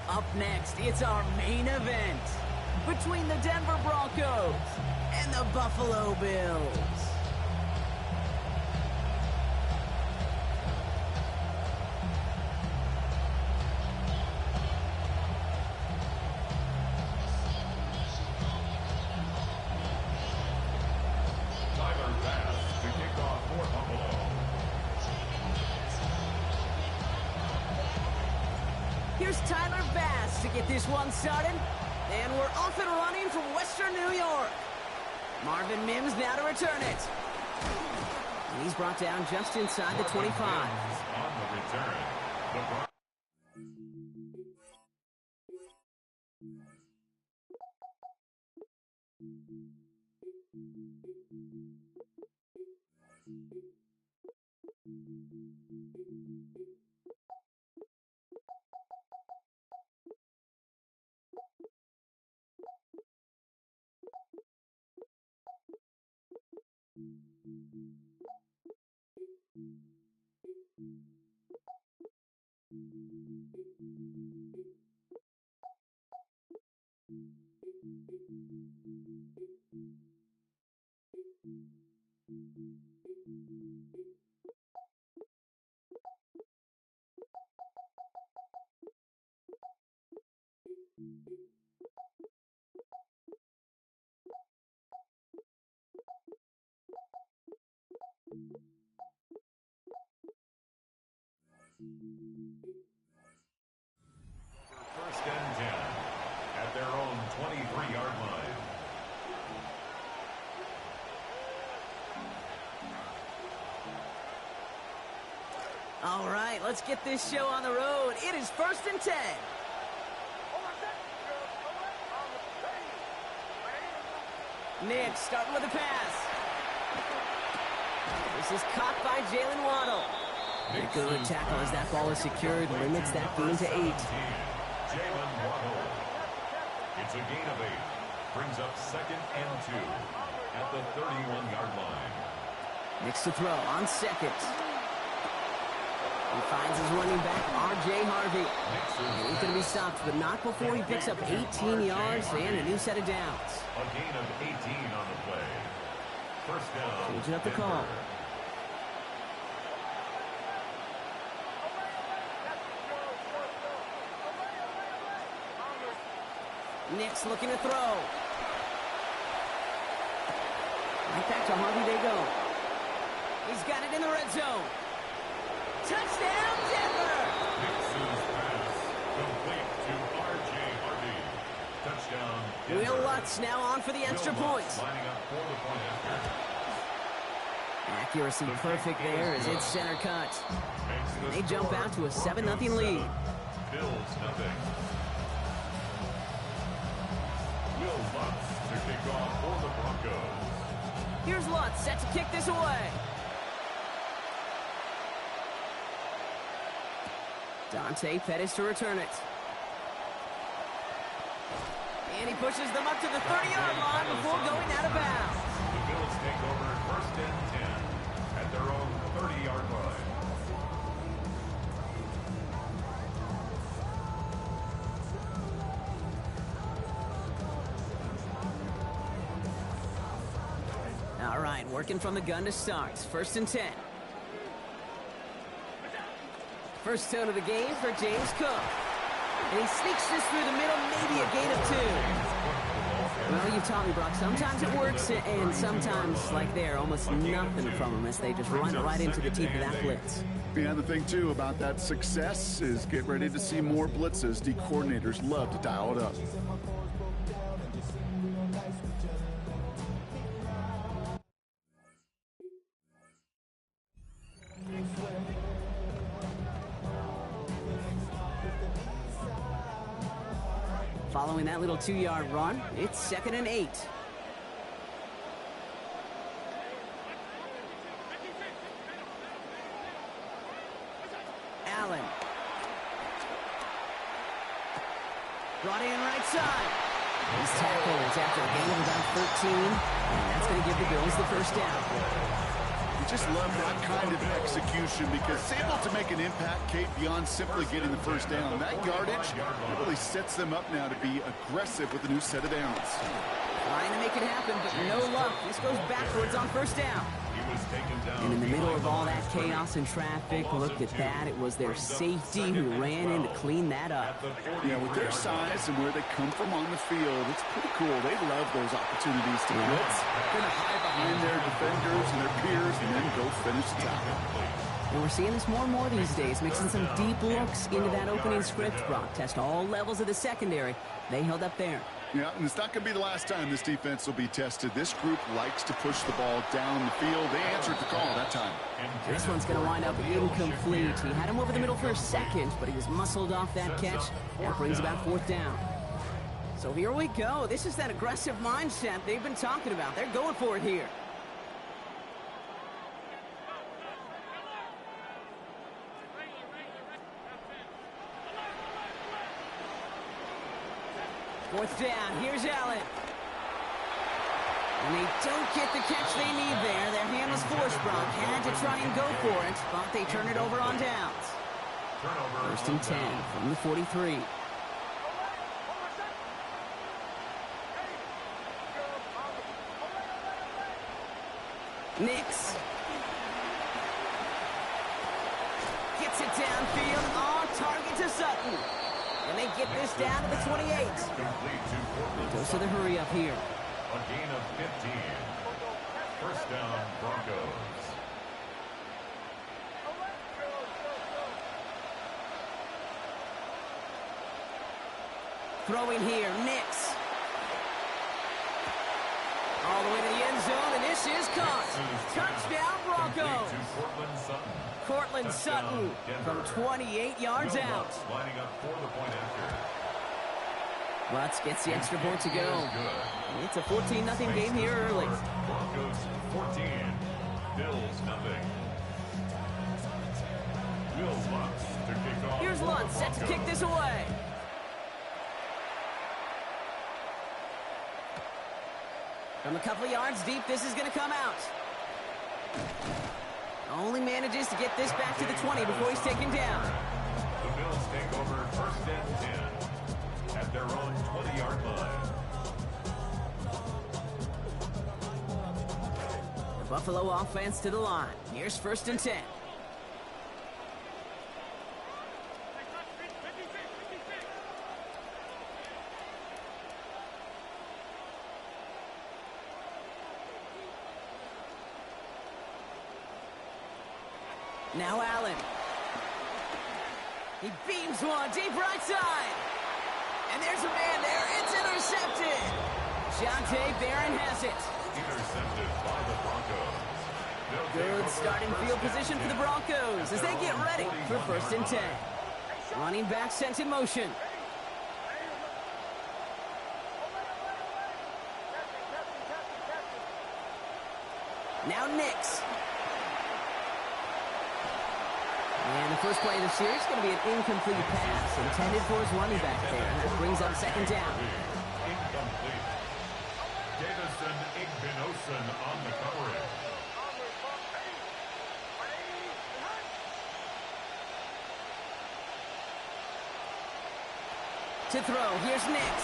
Up next, it's our main event between the Denver Broncos and the Buffalo Bills. Here's Tyler Bass to get this one started. And we're off and running from Western New York. Marvin Mims now to return it. And he's brought down just inside the 25. On the return, the let's get this show on the road. It is 1st and 10. Nick starting with a pass. This is caught by Jalen Waddle. A good tackle as that ball is secured, limits that gain to 8. Jalen Waddle. It's a gain of 8. Brings up 2nd and 2 at the 31-yard line. Nick's to throw on 2nd. He finds his running back, R.J. Harvey. And he's going to be stopped, but not before he picks up 18 yards and a new set of downs. A gain of 18 on the play. First down. Changing up the call. Nick's looking to throw. Right back to Harvey they go. He's got it in the red zone. Touchdown, Denver! Nixon's pass complete to R.J. Harvey. Touchdown, Denver. Will Lutz now on for the extra point. Lining up for the point after. Accuracy perfect there as it's center cut. They jump out to a 7-0 lead. Bills nothing. Will Lutz to kick off for the Broncos. Here's Lutz set to kick this away. Dante Pettis to return it. And he pushes them up to the 30-yard line before going out of bounds. The Bills take over 1st and 10 at their own 30-yard line. All right, working from the gun to start. 1st and 10. First tone of the game for James Cook. And he sneaks this through the middle, maybe a gain of 2. Well, you've taught me, Brock, sometimes it works, and sometimes, like there, almost nothing from them as they just run right into the teeth of that blitz. Yeah, the thing, too, about that success is get ready to see more blitzes. D coordinators love to dial it up. Following that little 2-yard run, it's 2nd and 8. Allen. Brought in right side. This tackle is after a gain of about 13, and that's going to give the Bills the first down. You just love that kind of execution because it's able to make an impact, Kate, beyond simply getting the first down. That yardage really sets them up now to be aggressive with a new set of downs. Trying to make it happen, but no luck. This goes backwards on first down. And in the middle of all that chaos and traffic, look at that. It was their safety who ran in to clean that up. Yeah, with their size and where they come from on the field, it's pretty cool. They love those opportunities to blitz. Going to hide behind their defenders and their peers and then go finish the tackle. And we're seeing this more and more these days, mixing some deep looks into that opening script. Brock test all levels of the secondary. They held up there. Yeah, and it's not going to be the last time this defense will be tested. This group likes to push the ball down the field. They answered the call that time. This one's going to wind up incomplete. He had him over the middle for a second, but he was muscled off that catch. That brings about 4th down. So here we go. This is that aggressive mindset they've been talking about. They're going for it here. Fourth down, here's Allen. And they don't get the catch they need there. Their hand was forced, Brock. Had to try and go for it, but they turn it over on downs. 1st and 10 from the 43. Nix. Gets it downfield on target to Sutton. And they get this down to the 28. Goes to the hurry up here. A gain of 15. First down, Broncos. Throwing here, Nix. All the way to the end zone, and this is caught. Touchdown, Broncos. To Portland Sutton. Cortland Sutton from 28 yards out. Lining up for the point after. Lutz gets the extra point to go. It's a 14-0 game here early. Broncos 14, Bills nothing. Will Lutz to kick off. Here's Lutz set to kick this away. From a couple of yards deep, this is going to come out. Only manages to get this back to the 20 before he's taken down. The Bills take over first and 10 at their own 20-yard line. The Buffalo offense to the line. Here's first and 10. Now Allen. He beams one deep right side. And there's a man there. It's intercepted. Jonte Barron has it. Intercepted by the Broncos. Good starting field position for the Broncos as they get ready for first and 10. Running back sent in motion. Now Nix. And the first play of the series is going to be an incomplete pass intended for his running back there. And that brings up second down. Incomplete. Davison Igbinosun on the coverage. To throw, here's Nix.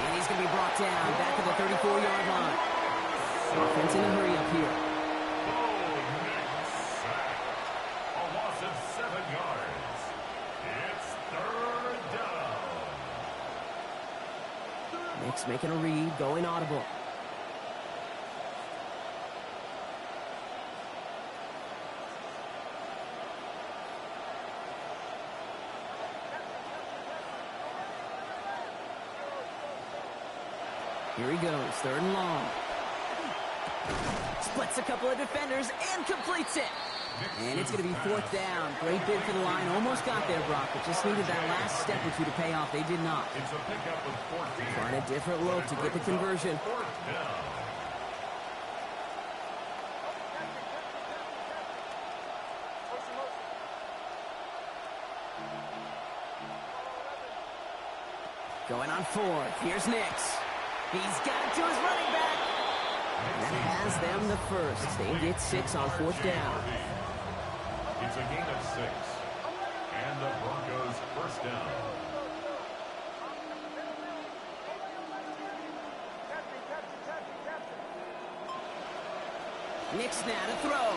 And he's going to be brought down back at the 34-yard line. Offense in a hurry up here. Nix making a read, going audible. Here he goes, third and long. Splits a couple of defenders and completes it. And it's going to be fourth down. Great bid for the line. Almost got there, Brock, but just needed that last step or two to pay off. They did not. It's a pickup of 14. Find a different look to get the conversion. Fourth down. Going on fourth. Here's Nix. He's got it to his running back. That has them the first. They get 6 on fourth down. It's a gain of 6. And the Broncos first down. Nix now to throw.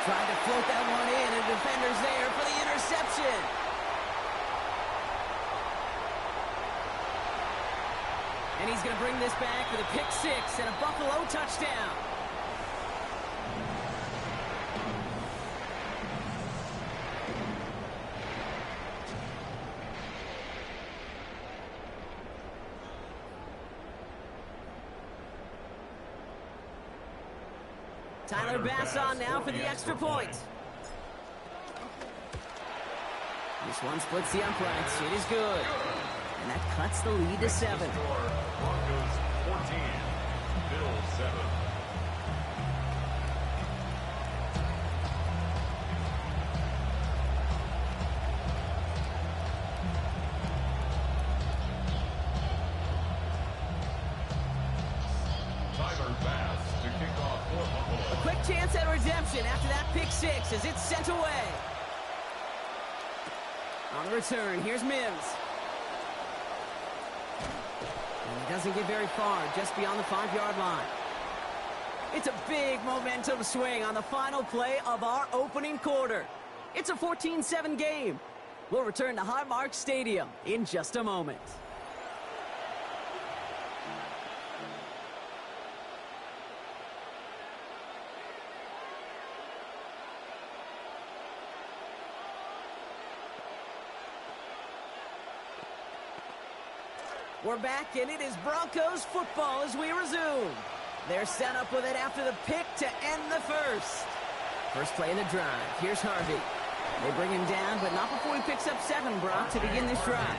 Trying to float that one in, and the defender's there for the interception. And he's going to bring this back with a pick 6 and a Buffalo touchdown. Tyler Bass on now for the extra point. This one splits the uprights. It is good. And that cuts the lead to 7. Broncos 14, Bills 7. Tyler Bass to kick off for Buffalo. A quick chance at redemption after that pick 6 as it's sent away. On the return, here's Mims. He doesn't get very far, just beyond the 5-yard line. It's a big momentum swing on the final play of our opening quarter. It's a 14-7 game. We'll return to Highmark Stadium in just a moment. We're back, and it is Broncos football as we resume. They're set up with it after the pick to end the first. First play of the drive. Here's Harvey. They bring him down, but not before he picks up 7, Brock, to begin this drive.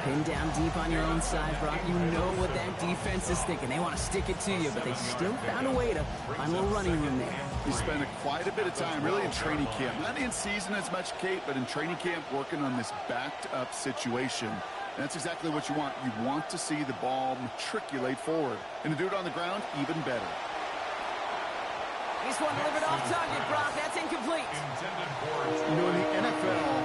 Pinned down deep on your own side, Brock. You know what that defense is thinking. They want to stick it to you, but they still found a way to find a little running room there. He spent quite a bit of time, really, in training camp. Not in season as much, Kate, but in training camp working on this backed-up situation. And that's exactly what you want. You want to see the ball matriculate forward. And to do it on the ground, even better. This one delivered off target, Brock. That's incomplete. You know, in the NFL,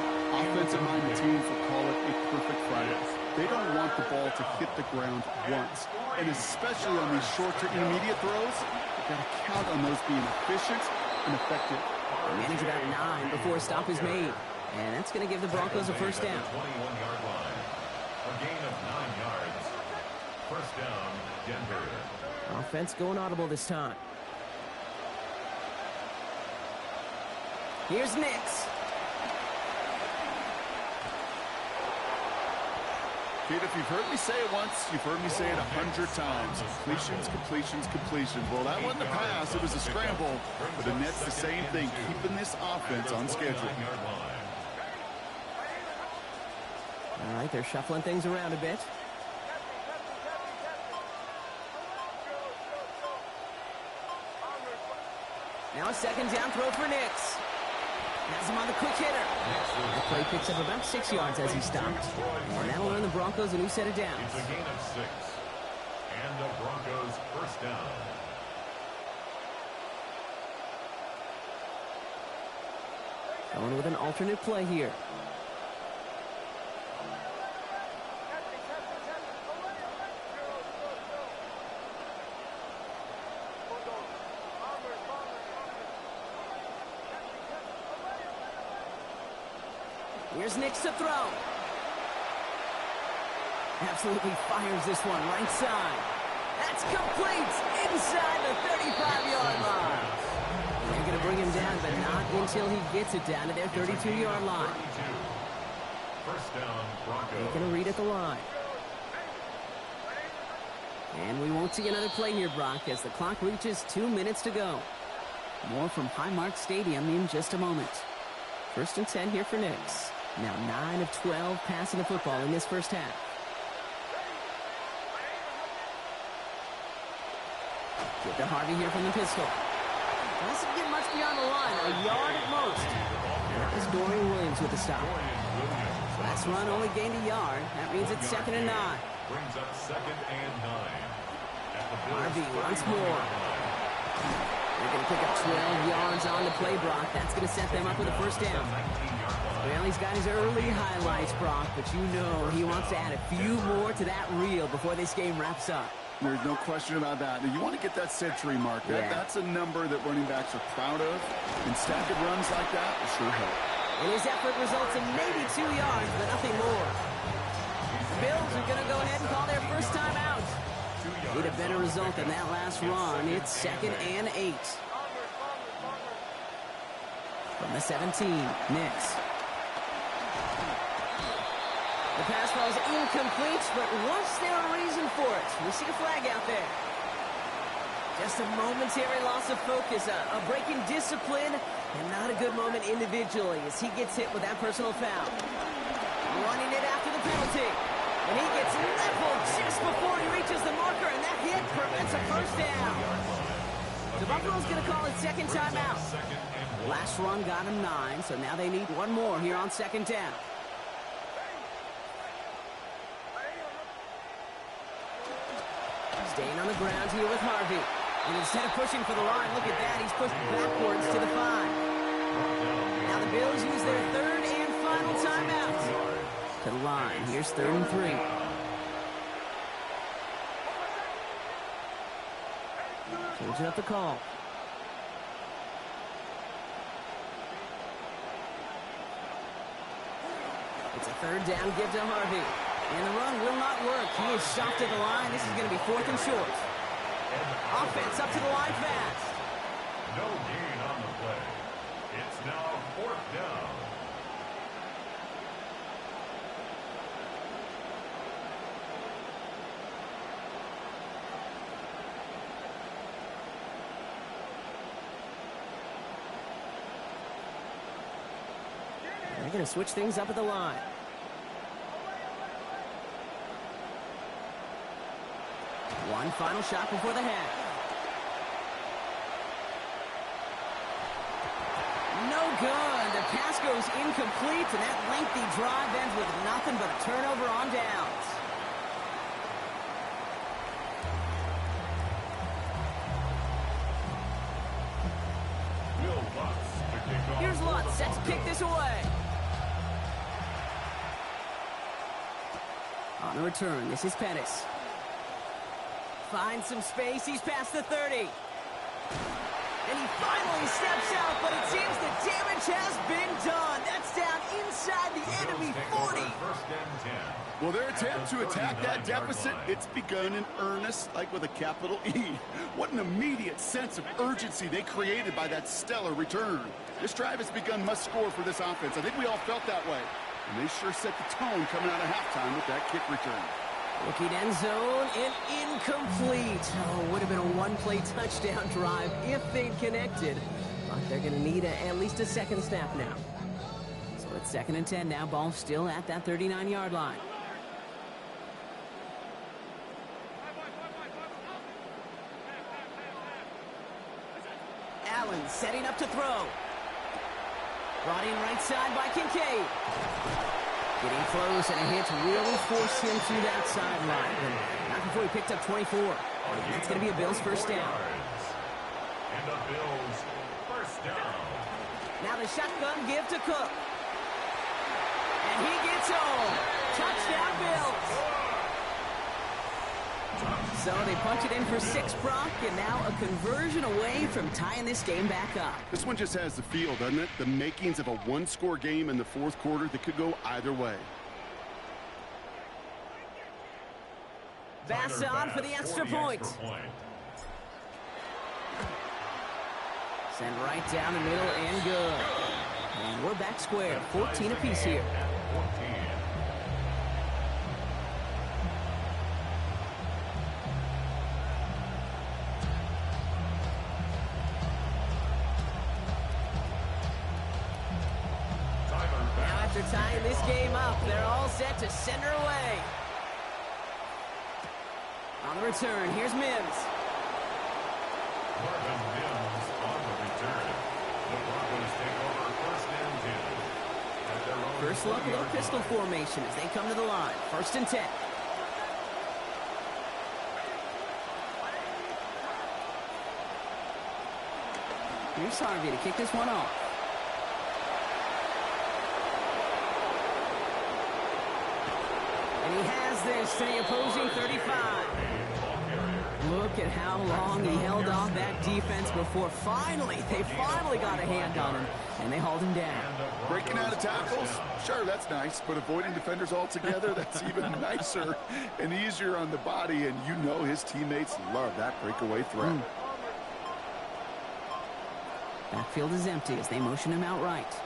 offensive-minded teams will call it a perfect Friday. They don't want the ball to hit the ground once. And especially on these short to intermediate throws, you've got to count on those being efficient and effective. They manage about 9 before a stop is made. And that's going to give the Broncos a first down. 21-yard line. A gain of 9 yards. First down, Denver. Offense going audible this time. Here's Nix. Kate, if you've heard me say it once, you've heard me say it 100 times. Completions, completions, completions. Well, that wasn't a pass. It was a scramble. But the Nets, the same thing, keeping this offense on schedule. All right, they're shuffling things around a bit. Now a second down throw for Nix. Has him on the quick hitter. The play picks up about 6 yards as he stopped. And that'll earn the Broncos a new set of downs. It's a gain of 6. And the Broncos first down. Going with an alternate play here. Here's Nix to throw. Absolutely fires this one right side. That's complete inside the 35-yard line. They're going to bring him down, but not until he gets it down to their 32-yard line. First down, Broncos. They're going to read at the line. And we won't see another play here, Brock, as the clock reaches 2 minutes to go. More from Highmark Stadium in just a moment. First and 10 here for Nix. Now 9 of 12 passing the football in this first half. Get to Harvey here from the pistol. Doesn't get much beyond the line, a yard at most. That was Dorian Williams with the stop. Last run only gained a yard. That means it's 2nd and 9. Brings up 2nd and 9. Harvey once more. They're going to pick up 12 yards on the play, Brock. That's going to set them up with a first down. Well, he's got his early highlights, Brock, but you know he wants to add a few more to that reel before this game wraps up. There's no question about that. Now, you want to get that century mark. Yeah. That's a number that running backs are proud of. And stacking runs like that will sure help. And his effort results in maybe 2 yards, but nothing more. The Bills are going to go ahead and call their first time out. Need a better result than that last run. It's 2nd and 8. From the 17, Nix. The pass ball is incomplete, but was there a reason for it? We see a flag out there. Just a momentary loss of focus, a break in discipline, and not a good moment individually as he gets hit with that personal foul. Running it after the penalty. And he gets leveled just before he reaches the marker, and that hit prevents a first down. So Buffalo's going to call it second timeout. Last run got him 9, so now they need one more here on second down. Staying on the ground here with Harvey. And instead of pushing for the line, look at that, he's pushed backwards to the 5. Now the Bills use their 3rd and final timeout. To the line, here's 3rd and 3. Changing up the call. It's a 3rd down give to Harvey. And the run will not work. He is shot to the line. This is going to be 4th and short. Offense up to the line fast. No gain on the play. It's now 4th down. going to switch things up at the line. One final shot before the half. No good. The pass goes incomplete, and that lengthy drive ends with nothing but a turnover on downs. Here's Lutz, set to kick this away. On the return, this is Pettis. Finds some space, he's past the 30. And he finally steps out, but it seems the damage has been done. That's down inside the enemy 40. Well, their attempt to attack that deficit, it's begun in earnest, like with a capital E. What an immediate sense of urgency they created by that stellar return. This drive has begun must score for this offense. I think we all felt that way. And they sure set the tone coming out of halftime with that kick return. Looking end zone and incomplete. Oh, would have been a one-play touchdown drive if they'd connected. But they're going to need at least a second snap now. So it's 2nd and 10 now. Ball still at that 39-yard line. Allen setting up to throw. Brought in right side by Kincaid. Getting close, and a hit really forced him to that sideline. And not before he picked up 24. That's going to be a Bills first down. And the Bills first down. Now the shotgun give to Cook. And he gets home. Touchdown Bills. So they punch it in for 6, Brock, and now a conversion away from tying this game back up. This one just has the feel, doesn't it? The makings of a one-score game in the fourth quarter that could go either way. Bass on for the extra point. Send right down the middle and good. And we're back square. 14 apiece here. After tying this game up, they're all set to send her away. On the return, here's Mims. Marvin Mims on the return. The Broncos take over 1st and 10. At their own First look at the pistol formation as they come to the line. 1st and 10. Here's Harvey to kick this one off. And he has this to the opposing 35. Look at how long he held off that defense before they finally got a hand on him, and they hauled him down. Breaking out of tackles, sure, that's nice, but avoiding defenders altogether, that's even nicer and easier on the body, and you know his teammates love that breakaway threat. Backfield is empty as they motion him out right.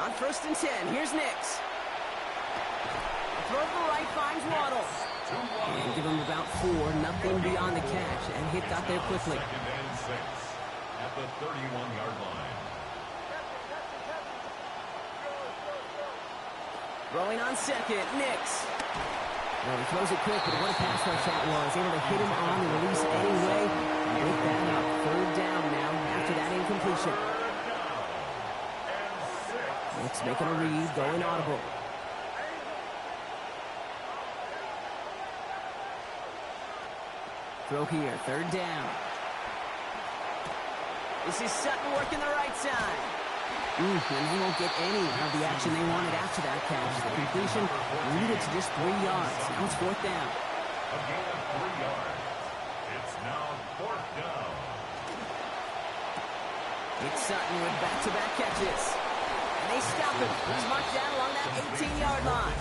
On 1st and 10, here's Nix. Throw to the right, finds Waddle. And give him about 4, nothing beyond the catch, and hit got there quickly. 2nd and 6 at the 31-yard line. Throwing on 2nd, Nix. Well, he throws it quick, but what a pass rush that was. Able to hit him on the release anyway. And with that up, 3rd down now after that incompletion. Nix making a read, going audible. Throw here, 3rd down. This is Sutton working the right side. And he won't get any of the action they wanted after that catch. The completion limited to just 3 yards. Now it's 4th down. A gain of 3 yards. It's now 4th down. It's Sutton with back-to-back catches. And they stop him. He's marked down along that 18-yard line.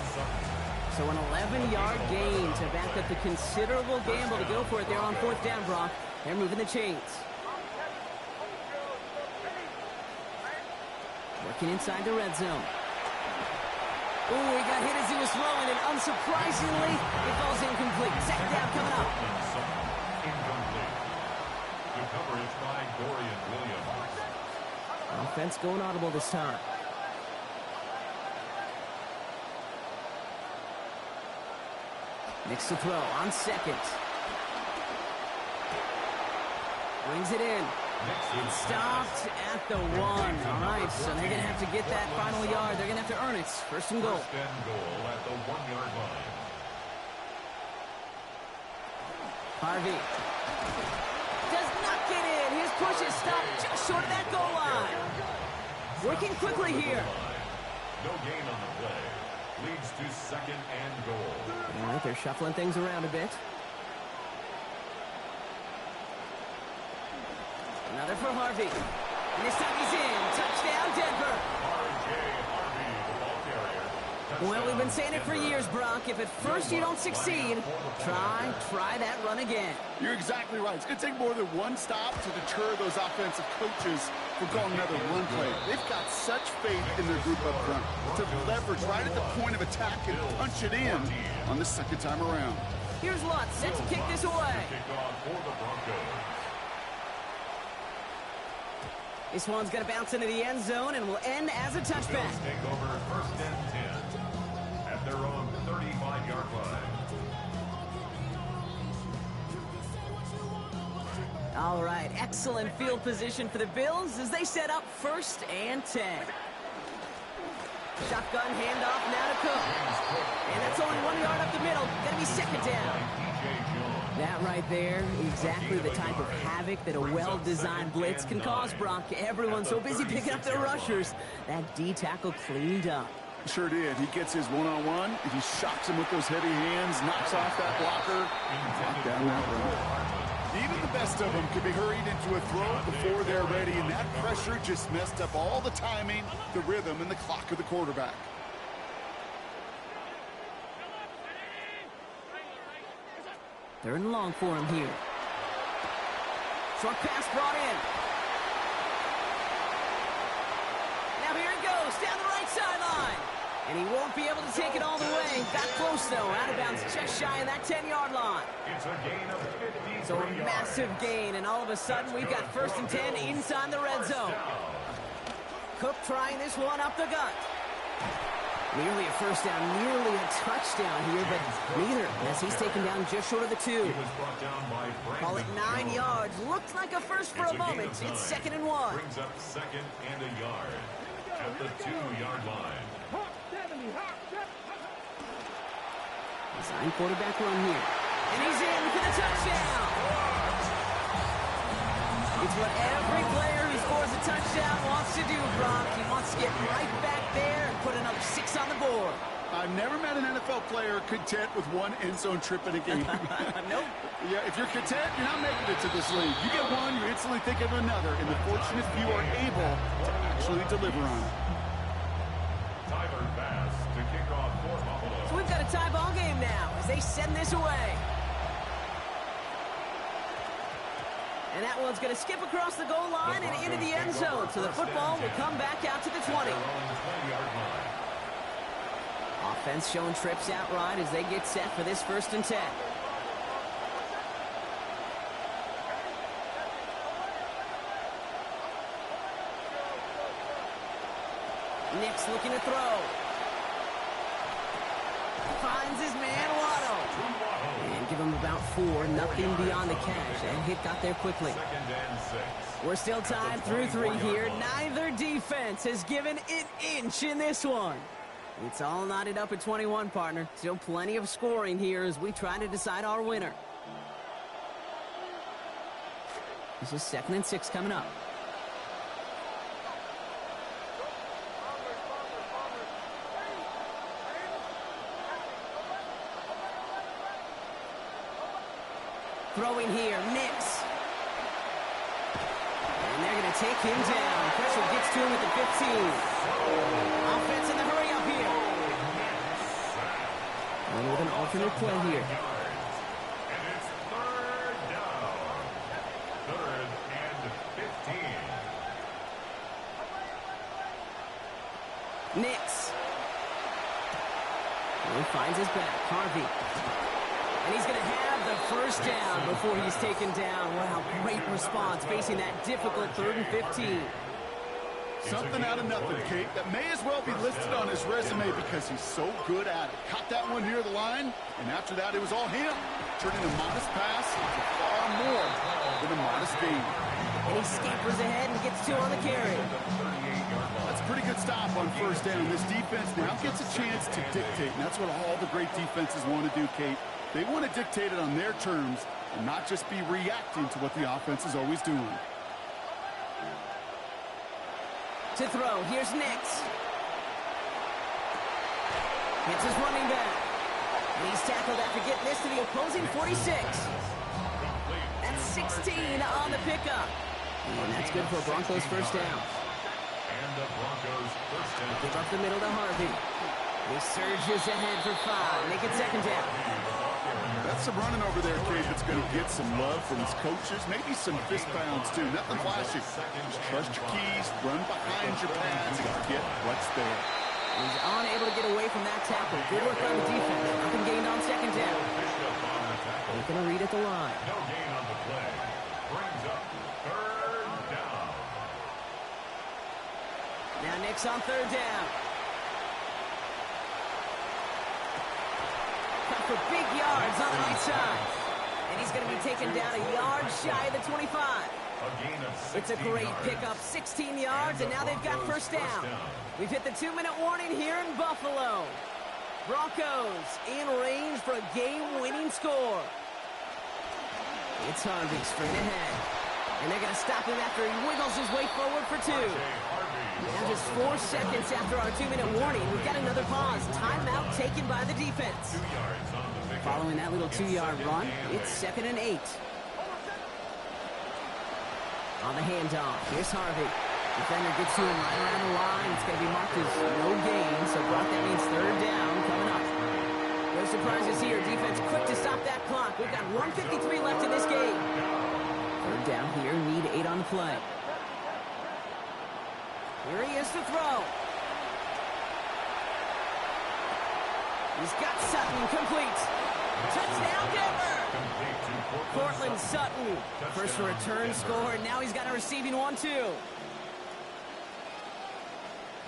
So an 11-yard gain to back up the considerable gamble to go for it there on 4th down, Brock. They're moving the chains. Working inside the red zone. Oh, he got hit as he was throwing, and unsurprisingly, it falls incomplete. 2nd down coming up. Incomplete. Good coverage by Dorian Williams. Offense going audible this time. Next to throw on second. Brings it in. It's stopped at the 1. All right, so they're going to have to get that final yard. They're going to have to earn it. First and goal. First and goal at the 1-yard line. Harvey does not get in. His push is stopped just short of that goal line. Working quickly here. No gain on the play. Leads to second and goal. All right, they're shuffling things around a bit. Another for Harvey. And this time he's in. Touchdown, Denver. R.J. Harvey, the ball carrier. Well, we've been saying it for years, Brock. If at first you don't succeed, try that run again. You're exactly right. It's going to take more than one stop to deter those offensive coaches from calling another run play. They've got such faith in their group up front to leverage right at the point of attack and punch it in on the second time around. Here's Lutz, set to kick this away. Kickoff for the Broncos. This one's going to bounce into the end zone and will end as a touchback. Bills take over first and 10 at their own 35-yard line. All right, excellent field position for the Bills as they set up first and 10. Shotgun handoff now to Cook. And that's only 1 yard up the middle. Going to be second down. That right there, exactly the type of havoc that a well-designed blitz can cause, Brock. Everyone's so busy picking up their rushers. That D tackle cleaned up. Sure did. He gets his one-on-one. He shocks him with those heavy hands, knocks off that blocker, knock down that run. Even the best of them could be hurried into a throw before they're ready, and that pressure just messed up all the timing, the rhythm, and the clock of the quarterback. Third and long for him here. Short pass brought in. Now here he goes, down the right sideline. And he won't be able to take it all the way. Got close, though. Out of bounds just shy of that 10-yard line. It's a gain of 53 So a massive gain, and all of a sudden we've got first and 10 inside the red zone. Cook trying this one up the gut. Nearly a first down, nearly a touchdown here, but neither, as he's taken down just short of the 2. He was brought down by Call it 9 yards. Looked like a first for a moment. It's second and 1. Brings up second and a yard at the 2-yard line. Design quarterback run here. And he's in for the touchdown. It's what every player who scores a touchdown wants to do, Brock. He wants to get right back there and put another 6 on the board. I've never met an NFL player content with one end zone trip in a game. Nope. Yeah, if you're content, you're not making it to this league. You get one, you instantly think of another, and the fortunate few are able to actually deliver on it. Tyler Bass to kick off for Buffalo. So we've got a tie ball game now as they send this away. And that one's going to skip across the goal line and into the end zone. So the football will come back out to the 20. Offense showing trips out right as they get set for this first and 10. Nix looking to throw. Finds his man Waddle. And give him about 4. Nothing beyond the catch. That hit got there quickly. Second and 6. We're still tied through 3 here. Neither defense has given an inch in this one. It's all knotted up at 21, partner. Still plenty of scoring here as we try to decide our winner. This is second and 6 coming up. Throwing here, Nix. And they're going to take him down. Pressure gets to him at the 15. Offense in the hurry up here. And with an alternate play here. And it's third down. Third and 15. Nix. And he finds his back. Harvey. And he's going to have the first down before he's taken down. Wow, great response facing that difficult 3rd and 15. Something out of nothing, Kate. That may as well be listed on his resume because he's so good at it. Caught that one near the line, and after that, it was all him. Turning a modest pass into far more than a modest gain. And he scampers ahead and gets 2 on the carry. That's a pretty good stop on first down. This defense now gets a chance to dictate, and that's what all the great defenses want to do, Kate. They want to dictate it on their terms and not just be reacting to what the offense is always doing. To throw, here's Nix. It's his running back. And he's tackled after getting this to the opposing 46. That's 16 on the pickup. And that's good for a Broncos first down. And the Broncos first down. Give up the middle to Harvey. He surges ahead for 5. Make it second down. That's some running over there, Kate, that's going to get some love from his coaches. Maybe some fist pounds, too. Nothing flashy. Just trust your keys, run behind your pads, and get what's there. He's unable to get away from that tackle. Good work on the defense. Nothing gained on second down. Taking a read at the line. No gain on the play. Brings up third down. Now Nix on third down. Cut for big yards on the right side. And he's going to be taken down a yard shy of the 25. A gain of 16 It's a great yards. pickup, 16 yards, and now they've got first down. We've hit the 2-minute warning here in Buffalo. Broncos in range for a game-winning score. It's Harvey straight ahead. And they're going to stop him after he wiggles his way forward for 2. Now just 4 seconds after our 2-minute warning, we've got another pause. Timeout taken by the defense. 2 yards on the pickup. Following that little 2-yard run, it's 2nd and 8. On the handoff, here's Harvey. Defender gets to him right around the line. It's going to be marked as no gain, so Brock, that means third down coming up. No surprises here. Defense quick to stop that clock. We've got 1:53 left in this game. Third down here, need 8 on the play. Here he is to throw. He's got Sutton complete. Touchdown, Denver! Cortland Sutton, first return score, and now he's got a receiving one, too.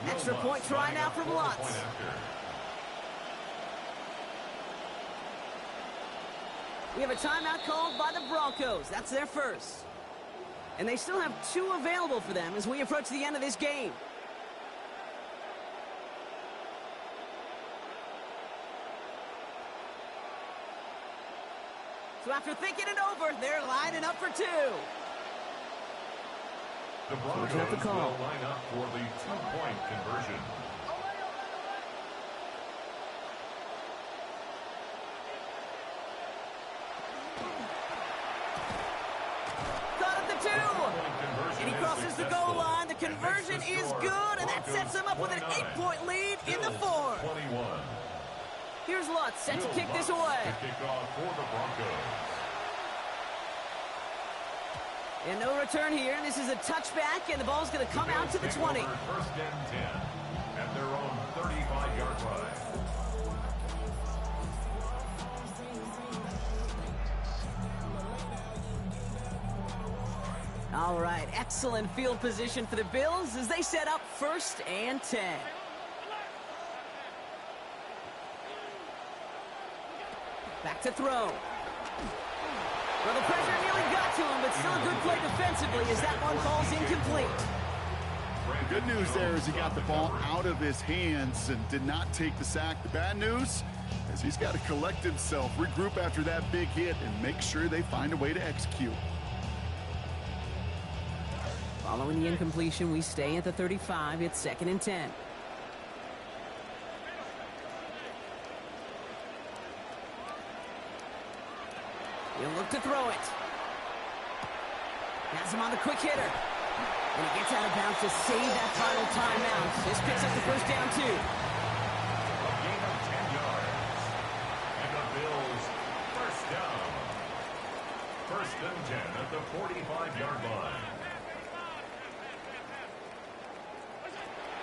Extra point try now from Lutz. We have a timeout called by the Broncos. That's their first. And they still have 2 available for them as we approach the end of this game. So after thinking it over, they're lining up for 2. The Broncos the call. will line up for the 2-point conversion. Caught at the 2. And he crosses the goal line. The conversion is good, and that sets him up with an 8-point lead in the 4th. 21. Here's Lutz, set to kick this away. To kick off for the Broncos. And no return here. This is a touchback, and the ball's going to come out to the 20. First and 10 at their own 35-yard line. All right, excellent field position for the Bills as they set up 1st and 10. Back to throw. Well, the pressure nearly got to him, but still a good play defensively as that one falls incomplete. The good news there is he got the ball out of his hands and did not take the sack. The bad news is he's got to collect himself, regroup after that big hit, and make sure they find a way to execute. Following the incompletion, we stay at the 35. It's 2nd and 10. He'll look to throw it. Has him on the quick hitter. And he gets out of bounds to save that final timeout. This picks up the first down, too. A gain of 10 yards. And the Bills first down. 1st and 10 at the 45-yard line.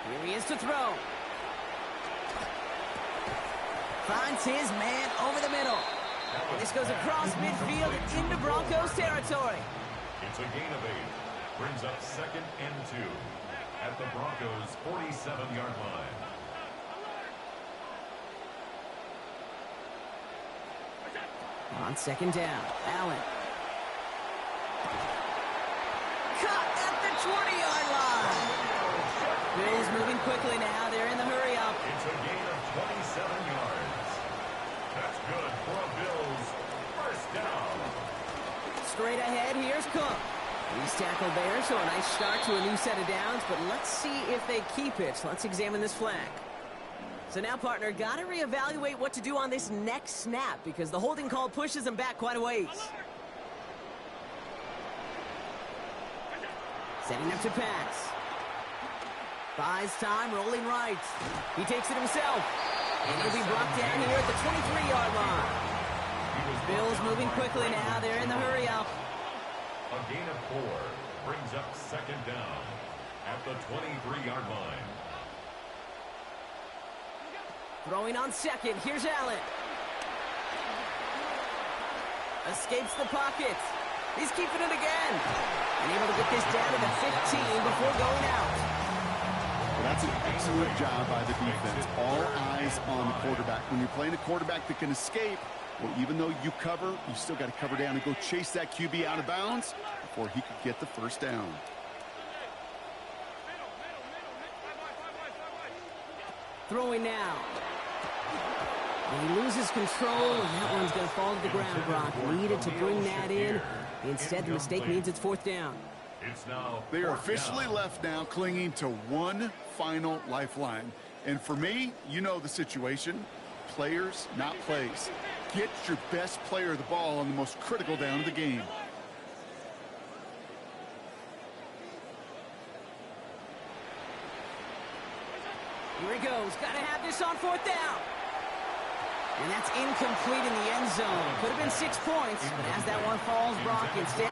Here he is to throw. Finds his man over the middle. And this goes across midfield and into Broncos territory. It's a gain of 8. Brings up 2nd and 2 at the Broncos' 47-yard line. On second down, Allen. Caught at the 20-yard line. Bills moving quickly now. They're in the hurry-up. It's a gain of 27 yards. That's good for a Bills first down. Straight ahead, here's Cook. He's tackled there, so a nice start to a new set of downs, but let's see if they keep it. So let's examine this flag. So now, partner, got to reevaluate what to do on this next snap because the holding call pushes him back quite a ways. Setting up to pass. Buys time, rolling right. He takes it himself. And he'll be brought down here at the 23-yard line. Bills moving quickly now. They're in the hurry-up. A gain of 4 brings up second down at the 23-yard line. Throwing on second. Here's Allen. Escapes the pocket. He's keeping it again. And able to get this down to the 15 before going out. Well, that's an excellent job by the defense. All eyes on the quarterback. When you're playing a quarterback that can escape, well, even though you cover, you still got to cover down and go chase that QB out of bounds before he could get the first down. Throwing now. And he loses control, and that one's going to fall to the ground, Brock. Needed to bring that in. Instead, the mistake means it's fourth down. They are officially left now clinging to one final lifeline. And for me, you know the situation. Players, not plays. Get your best player the ball on the most critical down of the game. Here he goes. Got to have this on fourth down. And that's incomplete in the end zone. Could have been 6 points, but as that one falls, Brock, instead.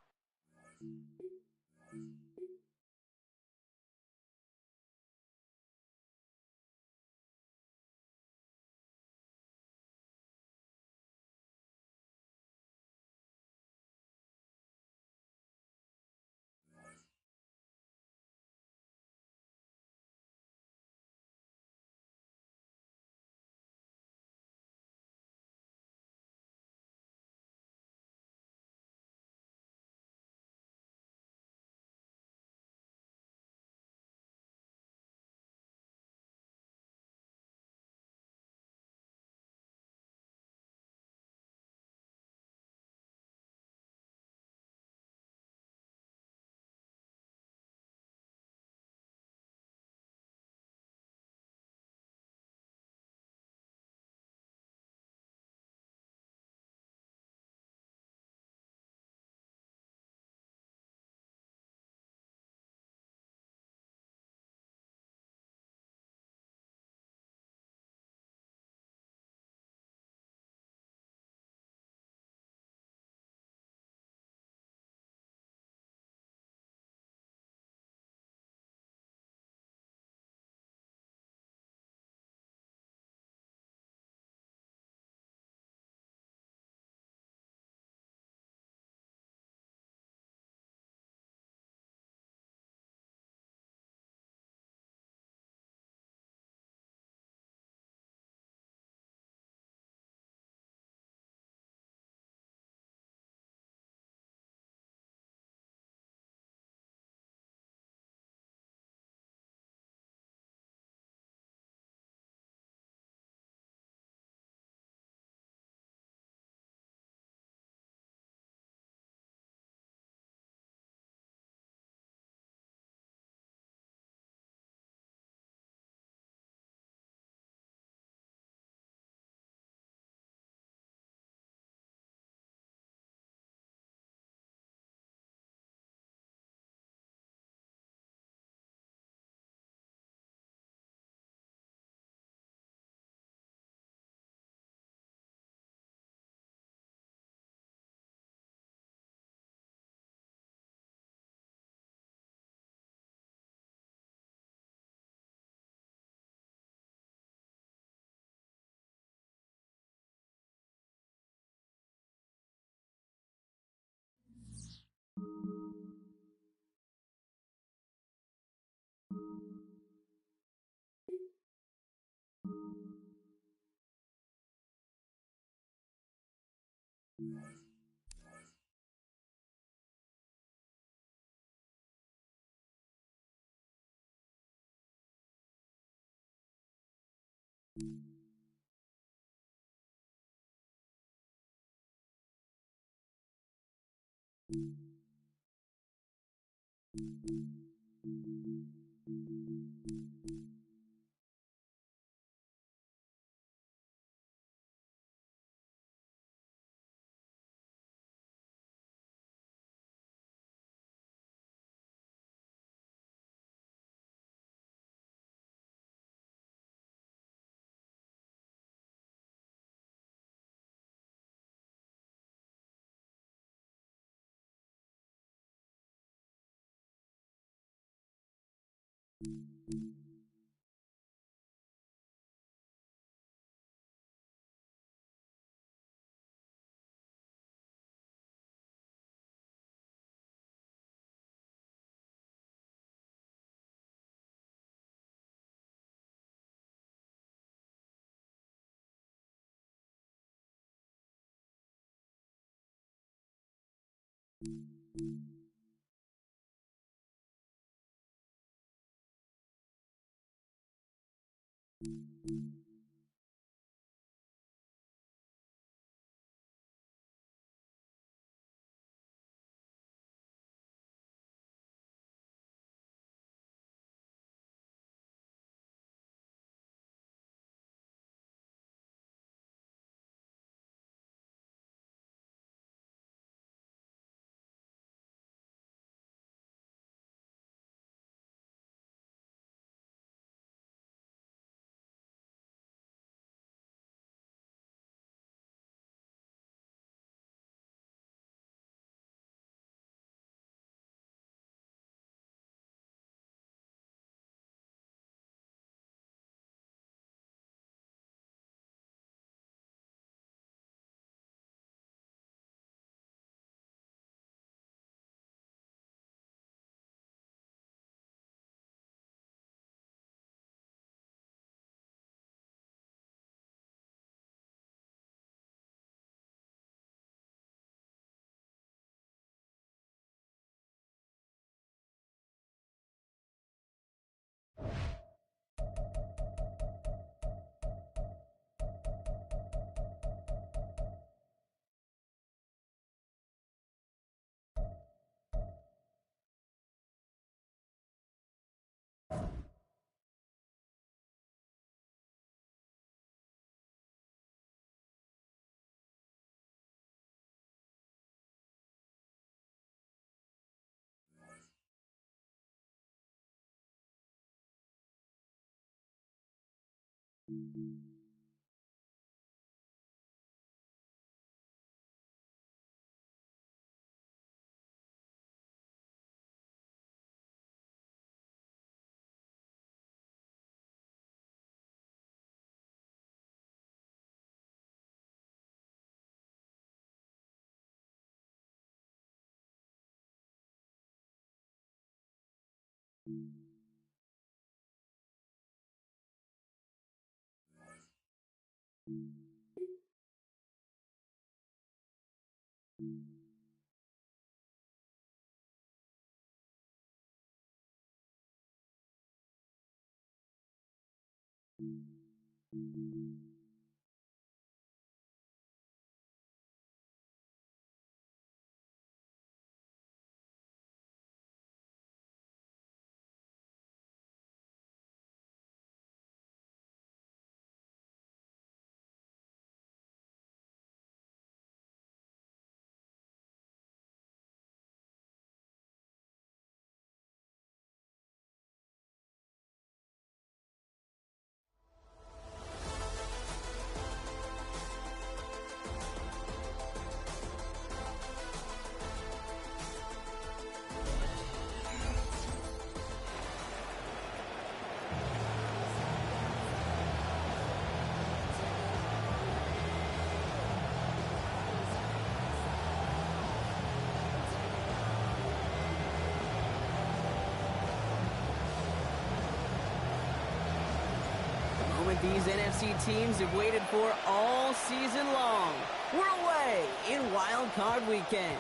These NFC teams have waited for all season long. We're away in Wild Card Weekend.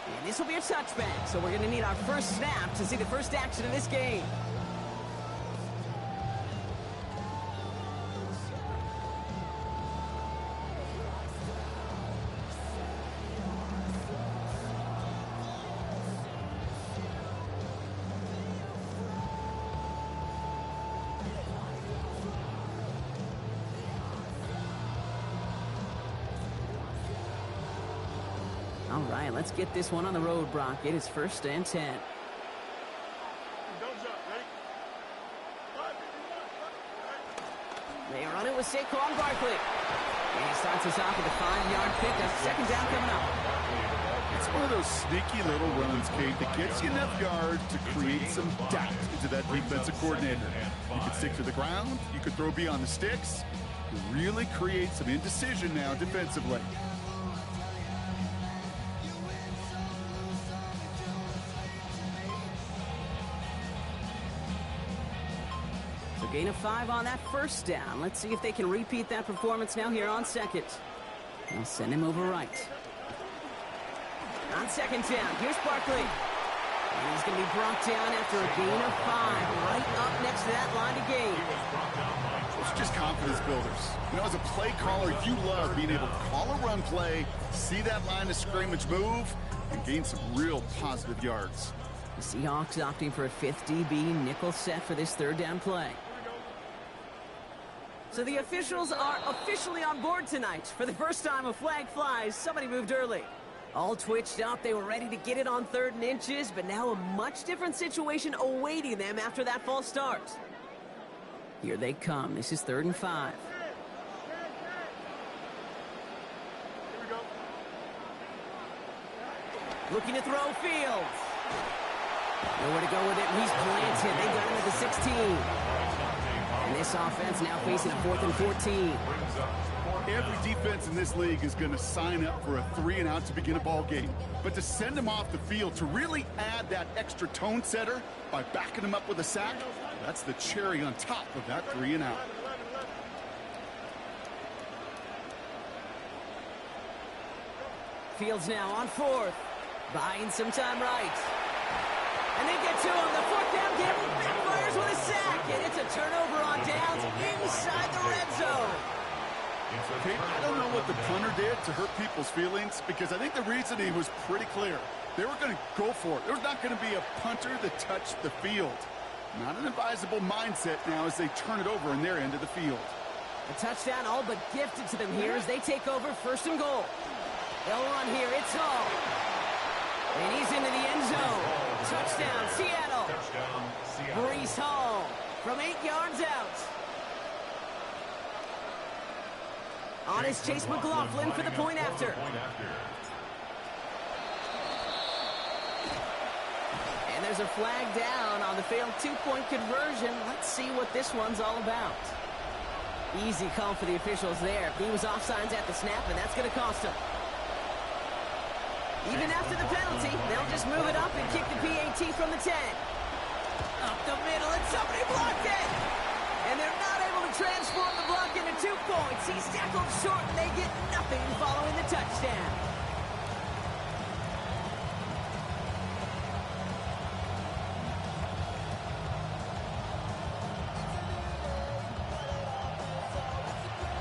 And this will be a touchback, so we're going to need our first snap to see the first action of this game. Right, let's get this one on the road, Brock. It is 1st and 10. They run it with Saquon Barkley. And he starts us off with a 5-yard pickup. 2nd down coming up. It's one of those sneaky little runs, Kate, that gets you enough yards to create some doubt into that defensive coordinator. You can stick to the ground. You can throw beyond the sticks. You really create some indecision now defensively. So gain of 5 on that 1st down. Let's see if they can repeat that performance now here on 2nd. They'll send him over right. On 2nd down, here's Barkley. And he's going to be brought down after a gain of 5. Right up next to that line to gain. It's just confidence builders. You know, as a play caller, you love being able to call a run play, see that line of scrimmage move, and gain some real positive yards. The Seahawks opting for a 5th DB nickel set for this 3rd down play. So the officials are officially on board tonight. For the first time, a flag flies. Somebody moved early. All twitched up, they were ready to get it on 3rd and inches, but now a much different situation awaiting them after that false start. Here they come. This is 3rd and 5. Looking to throw Fields. Nowhere to go with it, and he's planted. They got him at the 16. And this offense now facing a 4th and 14. Every defense in this league is going to sign up for a 3-and-out to begin a ball game. But to send them off the field, to really add that extra tone setter by backing them up with a sack, that's the cherry on top of that 3-and-out. Fields now on 4th. Buying some time right. And they get to him. The 4th down gamble backfires with a sack. And it's a turnover on downs inside the red zone. Okay, I don't know what the punter did to hurt people's feelings, because I think the reasoning was pretty clear. They were going to go for it. There's not going to be a punter that touched the field. Not an advisable mindset now as they turn it over in their end of the field. A touchdown all but gifted to them here as they take over 1st and goal. They'll run here. It's Hall. And he's into the end zone. Touchdown, Seattle. Breece Hall from 8 yards out. On is Chase McLaughlin for the point after. And there's a flag down on the failed 2-point conversion. Let's see what this one's all about. Easy call for the officials there. He was offsides at the snap, and that's going to cost him. Even after the penalty, they'll just move it up and kick the PAT from the 10. Up the middle, and somebody blocked it! And they're not able to transform the block into 2 points. He's tackled short, and they get nothing following the touchdown.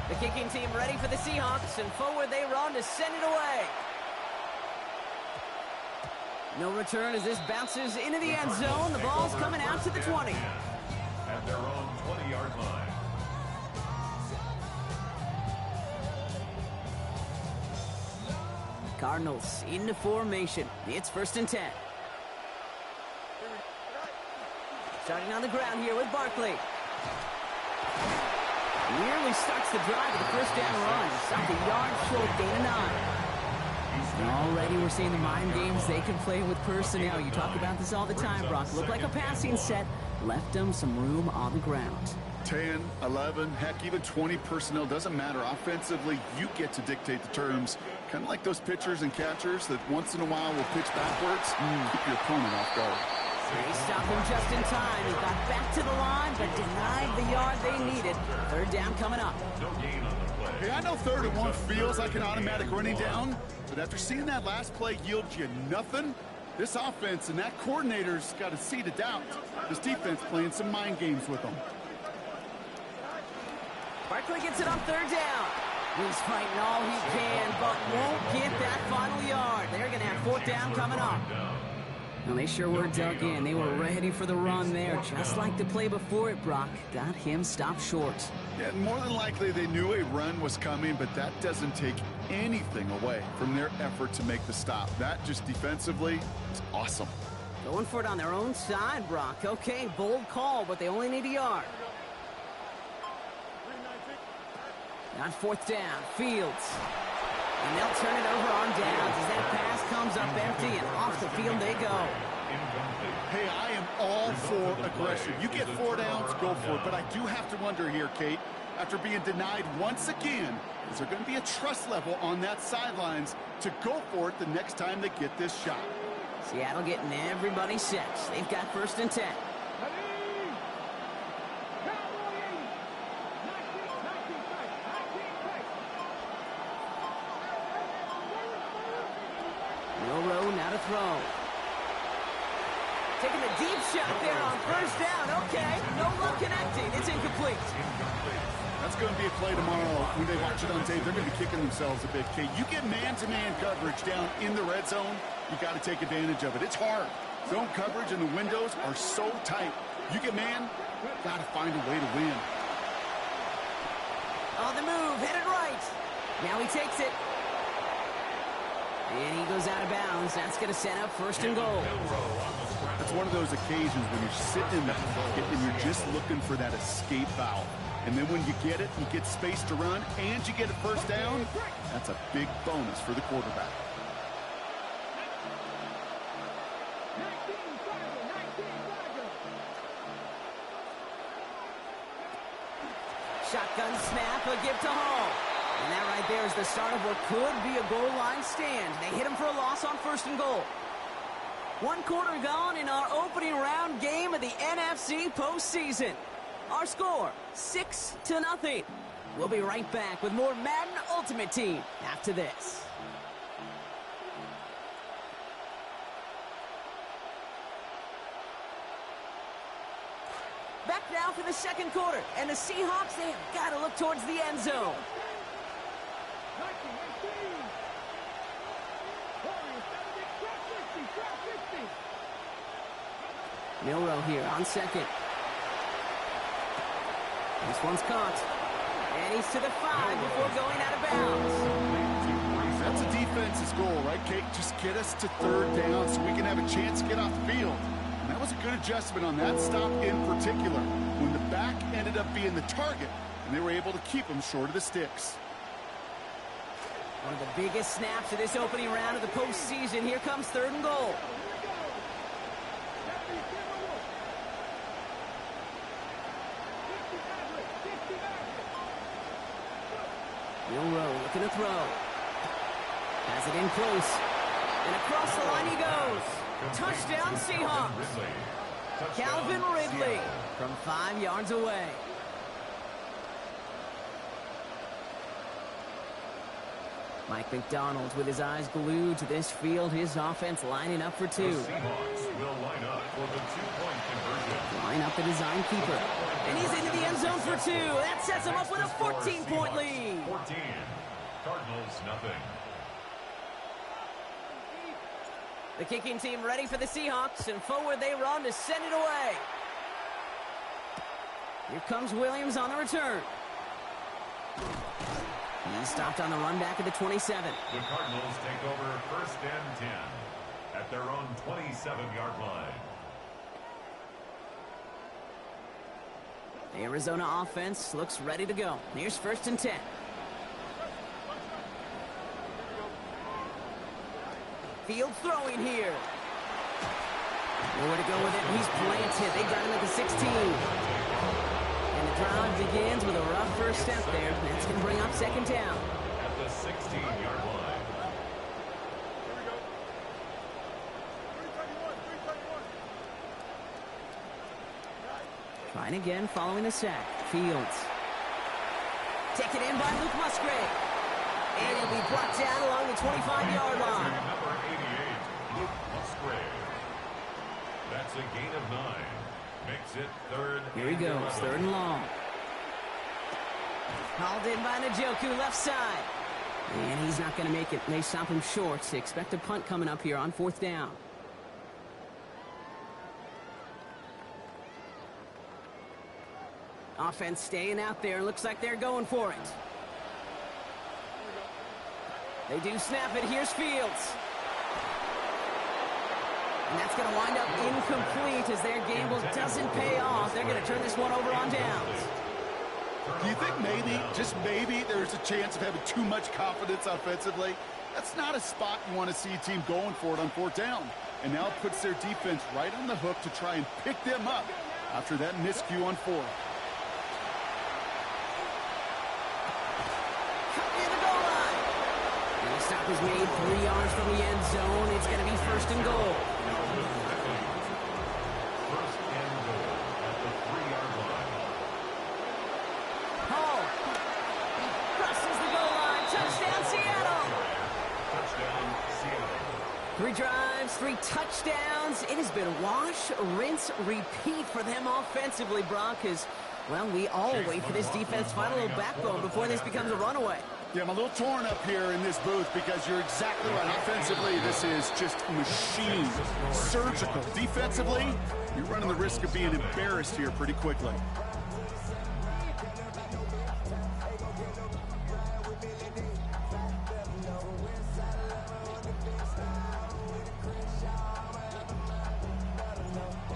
The kicking team ready for the Seahawks, and forward they run to send it away. No return as this bounces into the end zone. The ball's coming out to the 20. At their own 20-yard line. Cardinals into formation. It's 1st and 10. Starting on the ground here with Barkley. Nearly starts the drive with a 1st down run. Stopped a yard short, gain of 9. And already we're seeing the mind games they can play with personnel. You talk about this all the time, Brock. Looked like a passing set. Left them some room on the ground. 10, 11, heck, even 20 personnel, doesn't matter. Offensively, you get to dictate the terms. Kind of like those pitchers and catchers that once in a while will pitch backwards. Keep your opponent off guard. They stopped him just in time. He got back to the line, but denied the yard they needed. 3rd down coming up. No gain on the play. Okay, I know 3rd and 1 feels like an automatic running down, but after seeing that last play yield you nothing, this offense and that coordinator's got a seed of doubt. This defense playing some mind games with them. Barkley gets it on 3rd down. He's fighting all he can, but won't get that final yard. They're going to have 4th down coming up. Well, they sure were dug in. They were ready for the run there, just like the play before it, Brock. Got him stopped short. Yeah, more than likely they knew a run was coming, but that doesn't take anything away from their effort to make the stop. That just defensively is awesome. Going for it on their own side, Brock. Okay, bold call, but they only need a yard. On fourth down, Fields. And they'll turn it over on downs as that pass comes up empty, and off the field they go. Hey, I am all for aggression. You get 4 downs, go for it. But I do have to wonder here, Kate, after being denied once again, is there going to be a trust level on that sidelines to go for it the next time they get this shot? Seattle getting everybody set. They've got 1st and 10. Milroe now to throw. Taking a deep shot there on 1st down. Okay, no luck connecting. It's incomplete. That's going to be a play tomorrow. When they watch it on tape, they're going to be kicking themselves a bit, Kate. You get man-to-man coverage down in the red zone, you got to take advantage of it. It's hard. Zone coverage and the windows are so tight. You get man, got to find a way to win. On the move, headed right. Now he takes it. And he goes out of bounds. That's going to set up 1st and goal. That's one of those occasions when you're sitting in the pocket and you're just looking for that escape valve. And then when you get it, you get space to run, and you get a 1st down, that's a big bonus for the quarterback. Shotgun snap, a give to Hall. And that right there is the start of what could be a goal line stand. They hit him for a loss on 1st and goal. 1 quarter gone in our opening round game of the NFC postseason. Our score, 6-0. We'll be right back with more Madden Ultimate Team after this. Back now for the 2nd quarter, and the Seahawks, they have got to look towards the end zone. Milroe here on 2nd. This one's caught. And he's to the 5 before going out of bounds. That's a defense's goal, right, Kate? Just get us to 3rd down so we can have a chance to get off the field. And that was a good adjustment on that stop in particular, when the back ended up being the target, and they were able to keep him short of the sticks. One of the biggest snaps of this opening round of the postseason. Here comes 3rd and goal. Milroe looking to throw. Has it in close. And across the line he goes. Touchdown Seahawks. Calvin Ridley from 5 yards away. Mike McDonald with his eyes glued to this field. His offense lining up for 2. The Seahawks will line up for the 2-point conversion. Line up the design keeper. And he's into the end zone for 2. That sets him up with a 14-point lead. 14. Cardinals, nothing. The kicking team ready for the Seahawks, and forward they run to send it away. Here comes Williams on the return. He stopped on the run back at the 27. The Cardinals take over 1st and 10 at their own 27-yard line. The Arizona offense looks ready to go. Here's 1st and 10. Field throwing here. Nowhere to go with it. He's planted. They got him at the 16. And the drive begins with a rough first step there. That's going to bring up 2nd down. At the 16-yard line. Trying again following the sack. Fields. Taken in by Luke Musgrave. And he'll be brought down along the 25-yard line. Number 88, Luke Musgrave. That's a gain of 9. Makes it 3rd. Here he goes, 3rd and long. Hauled in by Njoku, left side. And he's not going to make it. They stop him short. They expect a punt coming up here on 4th down. Offense staying out there. Looks like they're going for it. They do snap it. Here's Fields. And that's going to wind up incomplete as their gamble doesn't pay off. They're going to turn this one over on downs. Do you think maybe, just maybe, there's a chance of having too much confidence offensively? That's not a spot you want to see a team going for it on 4th down. And now it puts their defense right on the hook to try and pick them up after that miscue on 4th. Cut near the goal line. And the stop is made 3 yards from the end zone. It's going to be 1st and goal. First and goal at the 3-yard line. Hall crosses the goal line. Touchdown, Seattle. Touchdown, Seattle. 3 drives, 3 touchdowns. It has been wash, rinse, repeat for them offensively, Brock, because, well, we all wait for this defense to find a little backbone before this becomes a runaway. Yeah, I'm a little torn up here in this booth because you're exactly right. Offensively, this is just machine, surgical. Defensively, you're running the risk of being embarrassed here pretty quickly.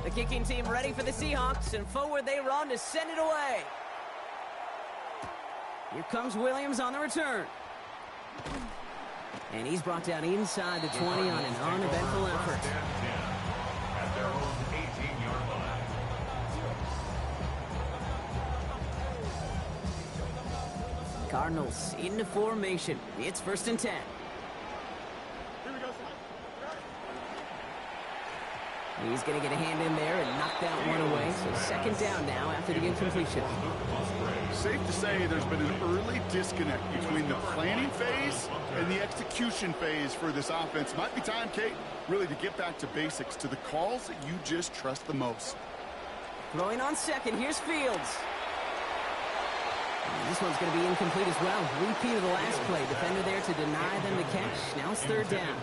The kicking team ready for the Seahawks, and forward they run to send it away. Here comes Williams on the return. And he's brought down inside the 20 on an uneventful effort. At their own 18-yard line. Cardinals into formation. It's 1st and 10. He's going to get a hand in there and knock that one away. So 2nd down now after the incompletion. Safe to say there's been an early disconnect between the planning phase and the execution phase for this offense. Might be time, Kate, really to get back to basics, to the calls that you just trust the most. Throwing on 2nd. Here's Fields. And this one's going to be incomplete as well. Repeat of the last play. Defender there to deny them the catch. Now it's 3rd down.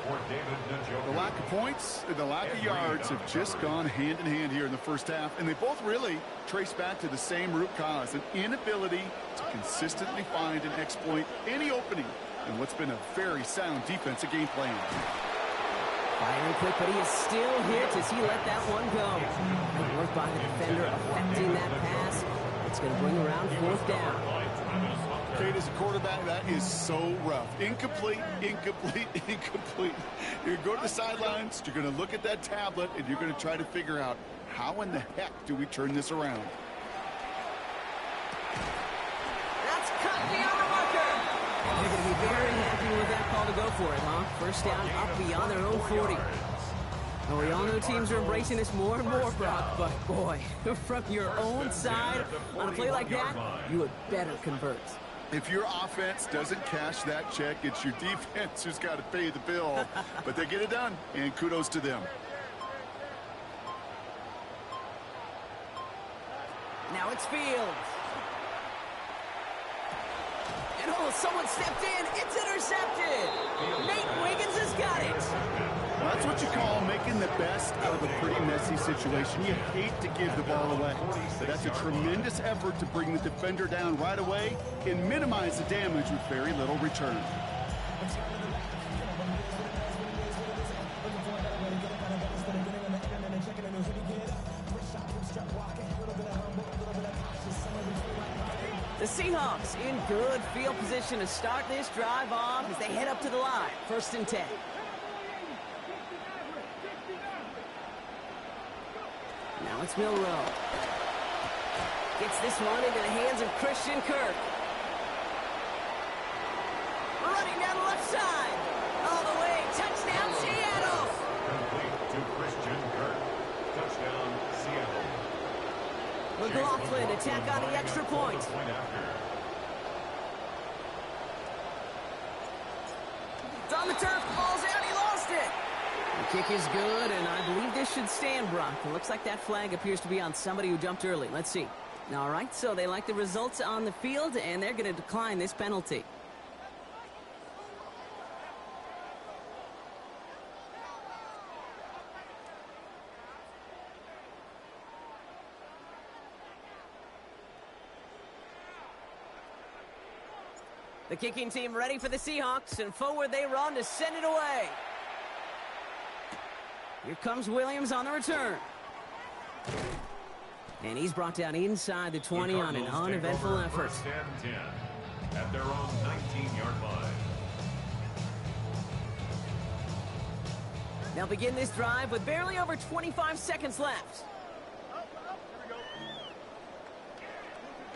The lack of points and the lack of yards have just gone hand in hand here in the 1st half, and they both really trace back to the same root cause, an inability to consistently find and exploit any opening in what's been a very sound defensive game plan. Firing quick, but he is still here. Does he let that one go? Good work by the defender affecting that pass. It's going to bring around 4th down. Kate, as a quarterback, that is so rough. Incomplete, incomplete, incomplete. You're going to go to the sidelines, you're going to look at that tablet, and you're going to try to figure out how in the heck do we turn this around. That's cut beyond the marker. They're going to be very happy with that call to go for it, huh? 1st down up beyond their own 40. Well, we all know teams are embracing this more and more, Brock, but boy, from your own side, on a play like that, you had better convert. If your offense doesn't cash that check, it's your defense who's got to pay the bill. But they get it done, and kudos to them. Now it's Fields. And oh, someone stepped in. It's intercepted. Nate Wiggins has got it. That's what you call making the best out of a pretty messy situation. You hate to give the ball away, but that's a tremendous effort to bring the defender down right away and minimize the damage with very little return. The Seahawks in good field position to start this drive off as they head up to the line. 1st and 10. Now it's Milroe. Gets this one into the hands of Christian Kirk. Running down the left side. All the way. Touchdown, Seattle. Complete to Christian Kirk. Touchdown, Seattle. McLaughlin to tack on the extra point. It's on the turf. Ball's out. He lost it. The kick is good, and I believe this should stand, Brock. It looks like that flag appears to be on somebody who jumped early. Let's see. All right, so they like the results on the field, and they're going to decline this penalty. The kicking team ready for the Seahawks, and forward they run to send it away. Here comes Williams on the return. And he's brought down inside the 20 on an uneventful effort. First and 10 at their own 19-yard line. They'll begin this drive with barely over 25 seconds left.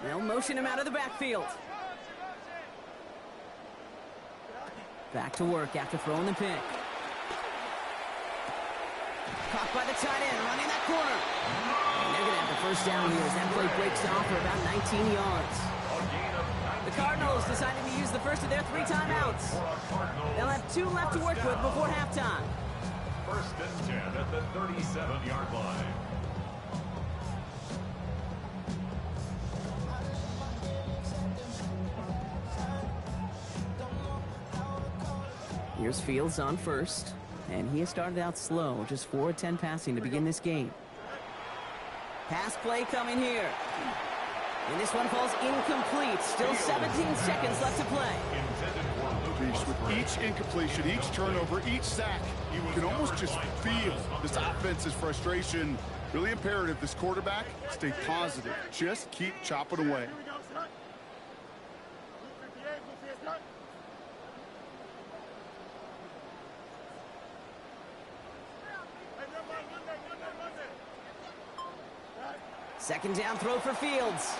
They'll motion him out of the backfield. Back to work after throwing the pick. Caught by the tight end, running that corner. And they're going to have the first down here as that play breaks off for about 19 yards. The Cardinals decided to use the first of their 3 timeouts. They'll have 2 left to work with before halftime. First and 10 at the 37-yard line. Here's Fields on first, and he has started out slow, just 4 of 10 passing to begin this game. Pass play coming here. And this one falls incomplete. Still 17 seconds left to play. With each incompletion, each turnover, each sack, you can almost just feel this offense's frustration. Really imperative, this quarterback, stay positive. Just keep chopping away. Second down throw for Fields.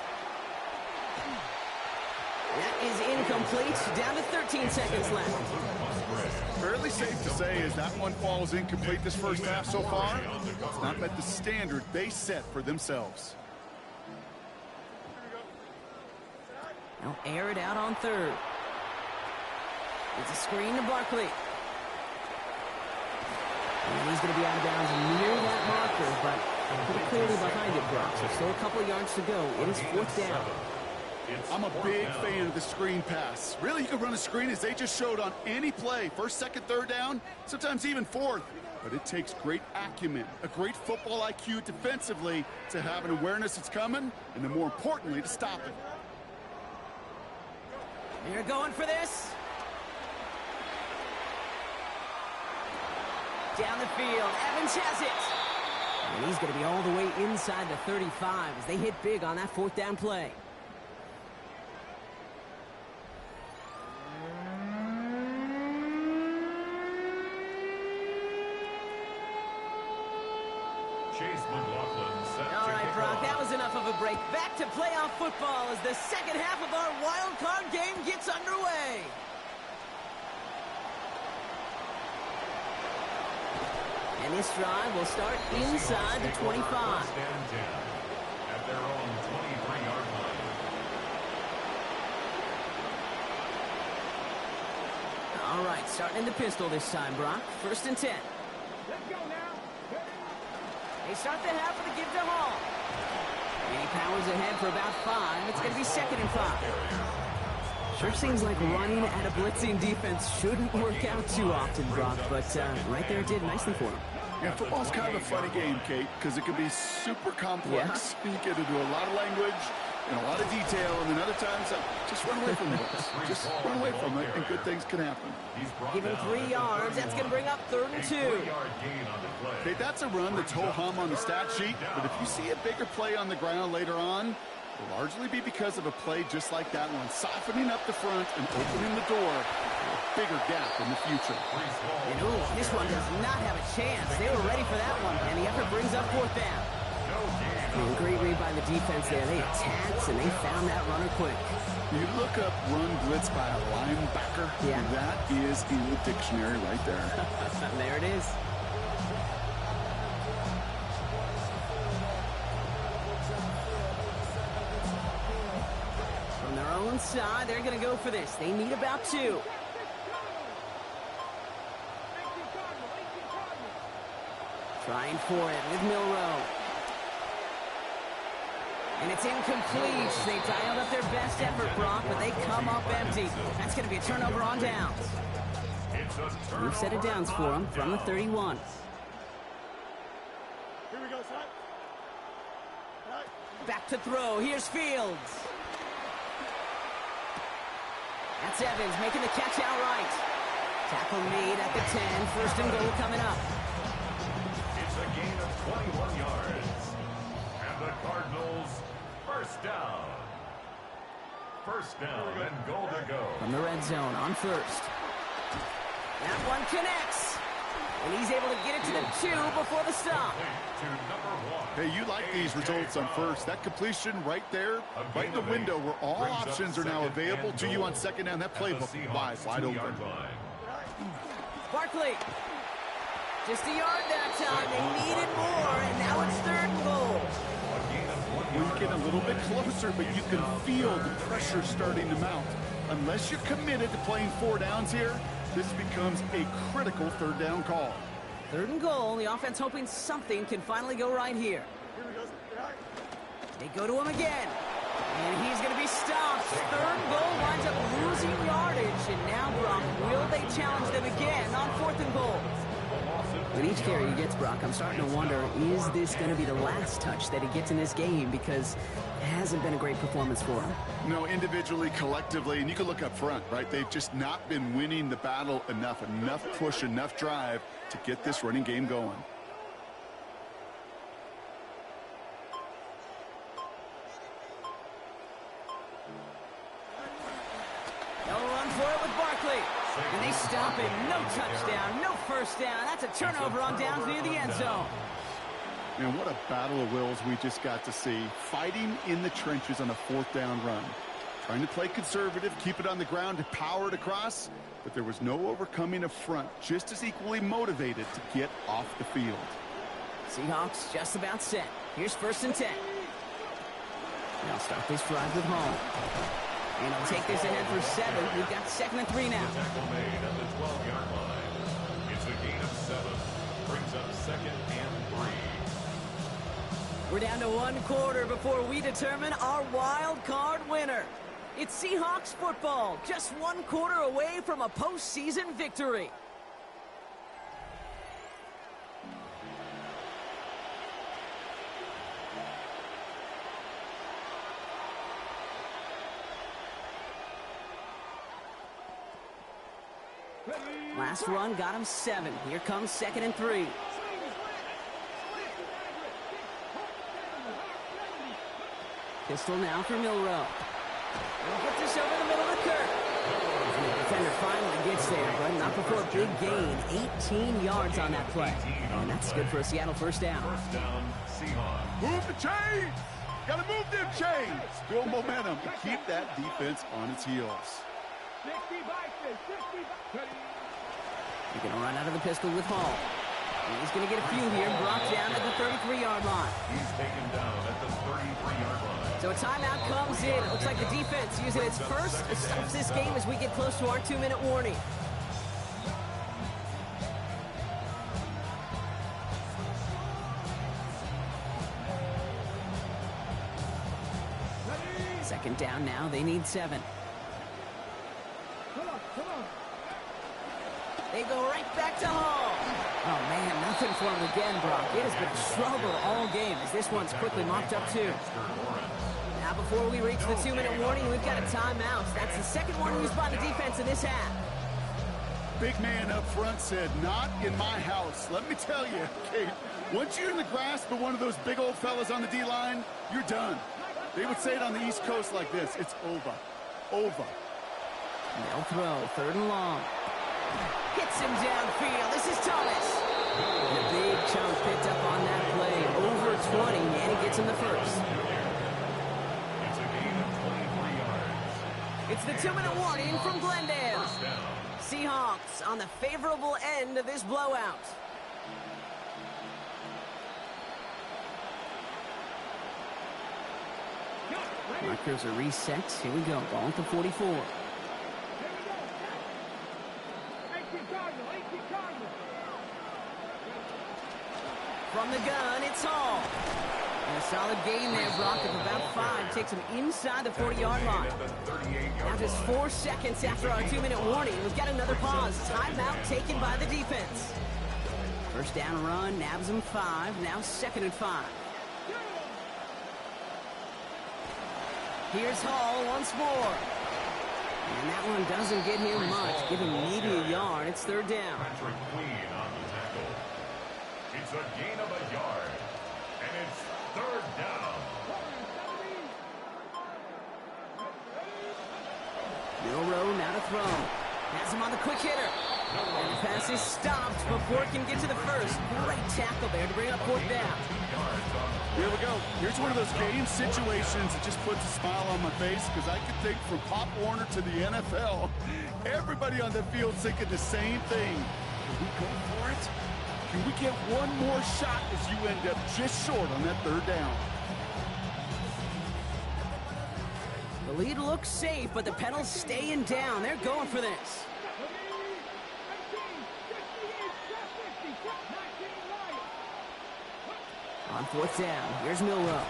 That is incomplete. Down to 13 seconds left. Fairly safe to say as that one falls incomplete this first half so far. It's not met the standard they set for themselves. They'll air it out on third. It's a screen to Barkley. And he's going to be out of bounds near that marker, but pretty clearly behind it, Brock. So still a couple of yards to go. It is 4th down. I'm a big fan of the screen pass. Really, you can run a screen as they just showed on any play. First, second, third down, sometimes even fourth. But it takes great acumen, a great football IQ defensively to have an awareness it's coming, and then more importantly, to stop it. They're going for this. Down the field, Evans has it. And he's going to be all the way inside the 35 as they hit big on that 4th down play. Chase McLaughlin set All to right, kick Brock, off. that was enough of a break. Back to playoff football as the second half of our wild card game gets underway. And this drive will start inside the 25. First and 10 at their own 23-yard line. All right, starting in the pistol this time, Brock. 1st and 10. Let's go now. They start the half with a give to Hall. And he powers ahead for about 5. It's going to be 2nd and 5. Sure seems like running at a blitzing defense shouldn't work out too often, Brock, but right there it did nicely for him. Yeah, football's kind of a funny game, Kate, because it can be super complex. Yeah. You get into a lot of language and a lot of detail, and then other times, just run away from the books. Just run away from it, and good things can happen. Give him 3 yards. That's going to bring up 3rd and 2. Kate, that's a run that's ho-hum on the stat sheet, but if you see a bigger play on the ground later on, it'll largely be because of a play just like that one, softening up the front and opening the door for a bigger gap in the future. And ooh, this one does not have a chance. They were ready for that one, and the effort brings up 4th down. And great read by the defense there. They attacked, and they found that runner quick. You look up run blitz by a linebacker, yeah. That is in the dictionary right there. There it is. From their own side, they're going to go for this. They need about 2. Trying for it with Milroe. And it's incomplete. They dialed up their best effort, Brock, but they come up empty. That's going to be a turnover on downs. We've set it downs for them from the 31. Here we go, son. Back to throw. Here's Fields. That's Evans making the catch outright. Tackle made at the 10. First and goal coming up. It's a gain of 21 yards. And the Cardinals, first down. First down and goal to go. From the red zone on first. That one connects. And he's able to get it to the 2 before the stop. To number 1. Hey, you like these results on first. That completion right there, right in the window where all options are now available to you on second down. That playbook wide open. Barkley. Just a yard that time. They needed more, and now it's third and goal. We're getting a little bit closer, but you can feel the pressure starting to mount. Unless you're committed to playing 4 downs here, this becomes a critical third down call. Third and goal. The offense hoping something can finally go right here. They go to him again. And he's going to be stopped. Third goal winds up losing yardage. And now, Brock, will they challenge them again on fourth and goal? With each carry he gets, Brock, I'm starting to wonder, is this going to be the last touch that he gets in this game? Because it hasn't been a great performance for him. No, individually, collectively, and you can look up front, right? They've just not been winning the battle enough push, enough drive to get this running game going. They'll run for it with Barkley. And they stop him. No touchdown, no first down. That's a turnover on downs near the end zone. And what a battle of wills we just got to see. Fighting in the trenches on a fourth down run. Trying to play conservative, keep it on the ground, to power it across. But there was no overcoming a front, just as equally motivated to get off the field. Seahawks just about set. Here's first and 10. They'll start this drive with Hall. And he'll take this ahead for 7. We've got second and 3 now. Tackle made at the 12-yard line. It's a gain of 7. Brings up second and 3. We're down to 1 quarter before we determine our wild card winner. It's Seahawks football, just 1 quarter away from a postseason victory. Last run got him 7. Here comes second and 3. Pistol now for Milroe. He'll get this over the middle of the curve. The defender finally gets there, but not before a big gain. 18 yards on that play. And that's good for a Seattle first down. First down, Seahawks. Move the chains! Gotta move them chains! Build momentum to keep that defense on its heels. He's going to run out of the pistol with Hall. And he's going to get a few here, brought down at the 33-yard line. He's taken down at the 33-yard line. So a timeout comes in. It looks like the defense using its first to stop this game as we get close to our 2-minute warning. Second down now. They need 7. They go right back to Hall. Oh, man, nothing for him again, Brock. It has been a struggle all game as this one's quickly mopped up, too. Now, before we reach the 2-minute warning, we've got a timeout. That's the second one used by the defense in this half. Big man up front said, not in my house. Let me tell you, Kate, once you're in the grasp of one of those big old fellas on the D-line, you're done. They would say it on the East Coast like this. It's over. Over. They'll throw. Third and long. Hits him downfield. This is Thomas. And a big chunk picked up on that play. Over 20, and he gets him the first. It's a gain of 23 yards. It's the 2-minute warning from Glendale. Seahawks on the favorable end of this blowout. Markers are reset. Here we go. Ball at the 44. From the gun, it's Hall. And a solid gain there, Brock, of about 5. Takes him inside the 40-yard line. Now just 4 seconds after our 2-minute warning. We've got another pause. Timeout taken by the defense. First down run, nabs him 5. Now second and 5. Here's Hall once more. And that one doesn't get him much, giving maybe a yard. It's third down. Patrick Queen on the tackle. It's a gain of a yard, and it's third down. Milroe now to throw. Has him on the quick hitter. And the pass is stopped before it can get to the first. Great tackle there to bring up fourth down. Here we go. Here's one of those game situations that just puts a smile on my face because I can think from Pop Warner to the NFL. Everybody on the field thinking the same thing. Can we go for it? Can we get one more shot as you end up just short on that third down? The lead looks safe, but the pedal's staying down. They're going for this. On fourth down, here's Milroe.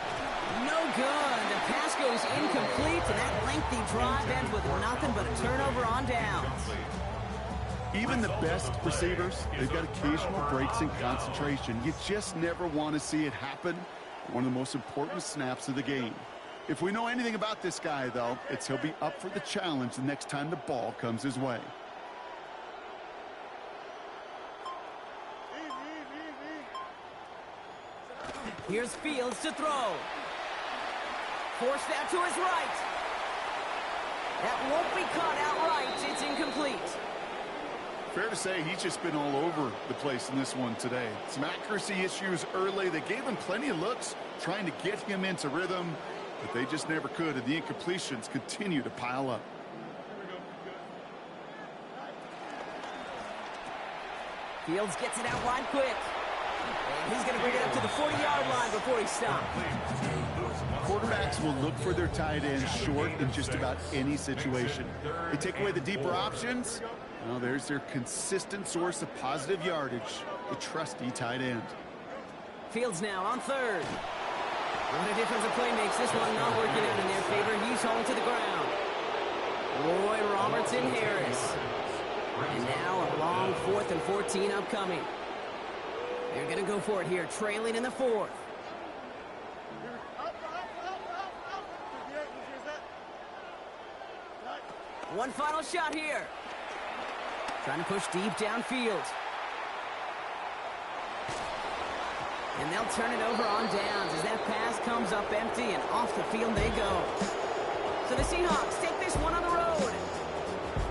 No good. The pass goes incomplete, and that lengthy drive ends with nothing but a turnover on downs. Even the best receivers, they've got occasional breaks in concentration. You just never want to see it happen. One of the most important snaps of the game. If we know anything about this guy, though, it's he'll be up for the challenge the next time the ball comes his way. Here's Fields to throw. Forced out to his right. That won't be caught outright. It's incomplete. Fair to say he's just been all over the place in this one today. Some accuracy issues early. They gave him plenty of looks trying to get him into rhythm, but they just never could, and the incompletions continue to pile up. Fields gets it out wide quick. And he's going to bring it up to the 40-yard line before he stops. Quarterbacks will look for their tight ends short in just about any situation. They take away the deeper options. Well, there's their consistent source of positive yardage, the trusty tight end. Fields now on third. What a difference a play makes. This one not working out in their favor. He's hauled to the ground. Roy Robertson Harris. And now a long 4th and 14 upcoming. They're going to go for it here, trailing in the fourth. One final shot here. Trying to push deep downfield. And they'll turn it over on downs as that pass comes up empty and off the field they go. So the Seahawks take this one on the road.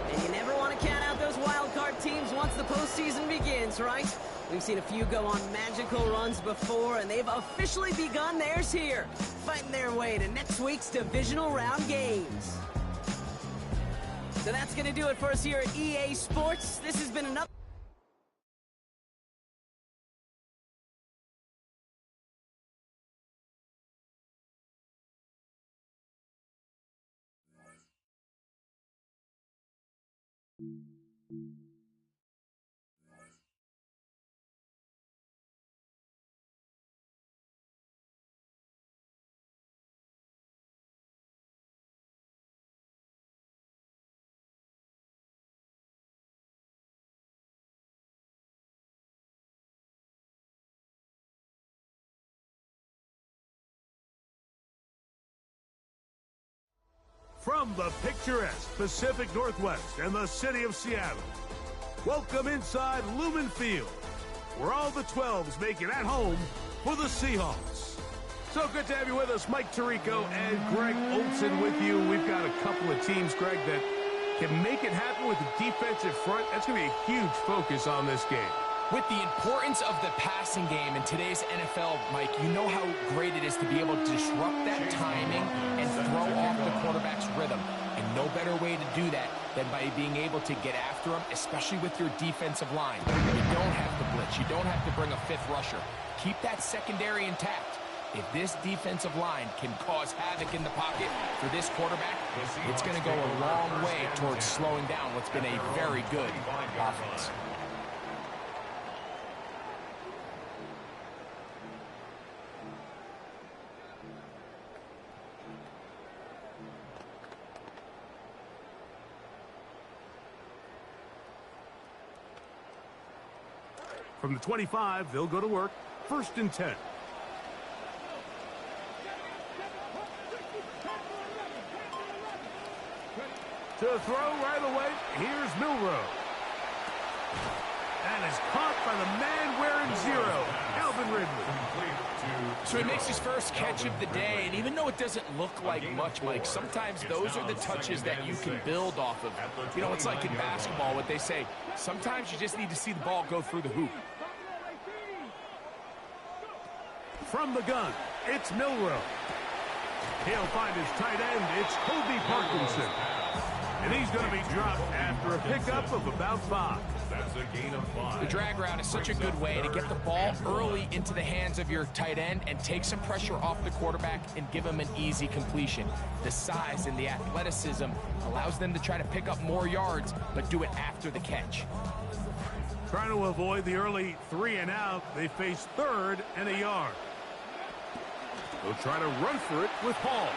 And you never want to count out those wild card teams once the postseason begins, right? We've seen a few go on magical runs before, and they've officially begun theirs here, fighting their way to next week's divisional round games. So that's going to do it for us here at EA Sports. This has been another... From the picturesque Pacific Northwest and the city of Seattle, welcome inside Lumen Field, where all the 12s make it at home for the Seahawks. So good to have you with us. Mike Tirico and Greg Olsen with you. We've got a couple of teams, Greg, that can make it happen with the defensive front. That's going to be a huge focus on this game. With the importance of the passing game in today's NFL, Mike, you know how great it is to be able to disrupt that timing and throw off the quarterback's rhythm. And no better way to do that than by being able to get after him, especially with your defensive line. You don't have to blitz. You don't have to bring a fifth rusher. Keep that secondary intact. If this defensive line can cause havoc in the pocket for this quarterback, it's going to go a long way towards slowing down what's been a very good offense. From the 25, they'll go to work. 1st and 10. To throw right away, here's Milroe. And is caught by the man wearing 0, Calvin Ridley. So he makes his first catch of the day, and even though it doesn't look like much, Mike, sometimes those are the touches that you can build off of. You know, it's like in basketball, what they say, sometimes you just need to see the ball go through the hoop. From the gun, it's Milroe. He'll find his tight end. It's Kobe Parkinson. And he's going to be dropped after a pickup of about 5. That's a gain of 5. The drag route is such a good way to get the ball early into the hands of your tight end and take some pressure off the quarterback and give him an easy completion. The size and the athleticism allows them to try to pick up more yards, but do it after the catch. Trying to avoid the early 3 and out, they face 3rd and a yard. They'll try to run for it with Hall.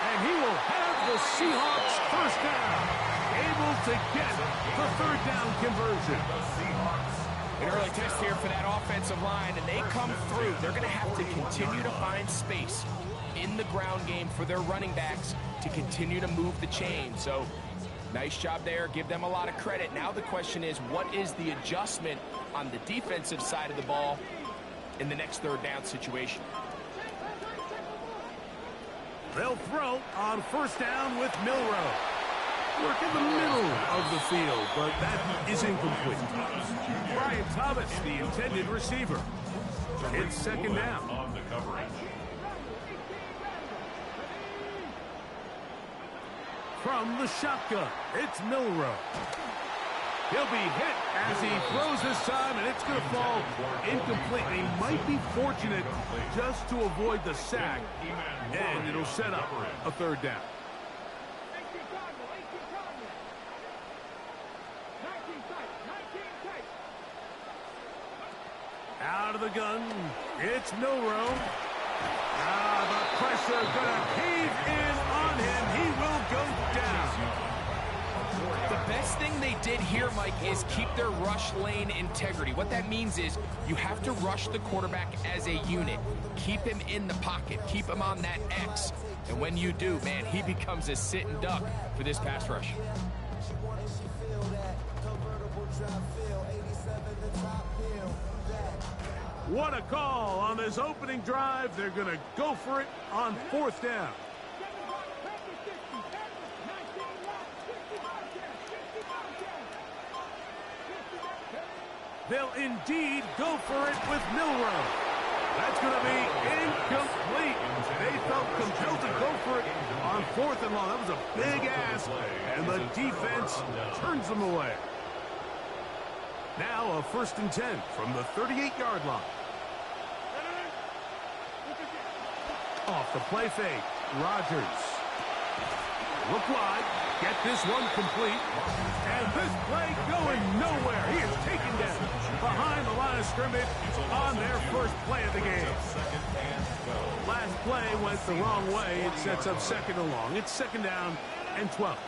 And he will have the Seahawks first down. Able to get the 3rd down conversion. An early test here for that offensive line, and they come through. They're going to have to continue to find space in the ground game for their running backs to continue to move the chain. So, nice job there. Give them a lot of credit. Now the question is, what is the adjustment on the defensive side of the ball in the next 3rd down situation? They'll throw on 1st down with Milroe. Work in the middle of the field, but that is incomplete. Brian Thomas, the intended receiver. It's 2nd down. On the coverage. From the shotgun, it's Milroe. He'll be hit as he throws this time, and it's going to fall incomplete. He might be fortunate just to avoid the sack, and it'll set up a 3rd down. Out of the gun, it's Milroe. The pressure going to cave in on him. He will go down. The best thing they did here, Mike, is keep their rush lane integrity. What that means is you have to rush the quarterback as a unit. Keep him in the pocket. Keep him on that X. And when you do, man, he becomes a sitting duck for this pass rush. What a call on this opening drive. They're going to go for it on 4th down. They'll indeed go for it with Milroe. That's going to be incomplete. They felt compelled to go for it on 4th and long. That was a big ask, and the defense turns them away. Now a 1st and 10 from the 38-yard line. Off the play fake, Rodgers. Look wide, get this one complete, and this play going nowhere. He is taken down behind the line of scrimmage on their first play of the game. Last play went the wrong way. It sets up 2nd and long. It's 2nd down and 12.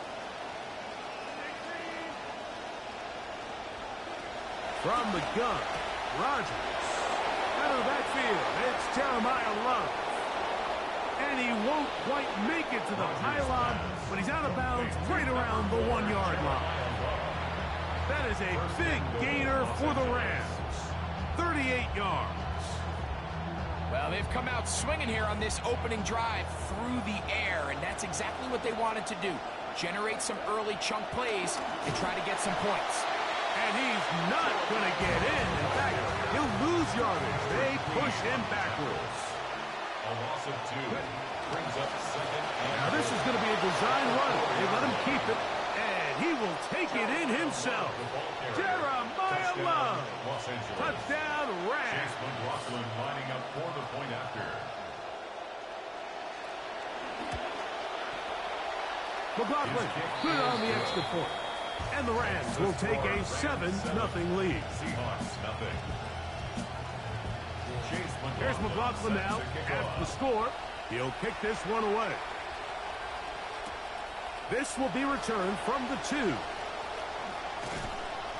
From the gun, Rodgers. Out of the backfield, it's Jeremiah Love. And he won't quite make it to the pylon, but he's out of bounds right around the 1-yard line. That is a big gainer for the Rams. 38 yards. Well, they've come out swinging here on this opening drive through the air, and that's exactly what they wanted to do. Generate some early chunk plays and try to get some points. And he's not going to get in. In fact, he'll lose yardage. They push him backwards. A loss of 2 brings up 2nd. Now this is going to be a design run. They let him keep it, and he will take it in himself. Jeremiah Love. Touchdown, Rams. Chase McLaughlin lining up for the point after. McLaughlin good on the extra point. And the Rams will take a 7-0 lead. Seahawks, nothing. Here's McLaughlin now at the score. He'll kick this one away. This will be returned from the 2.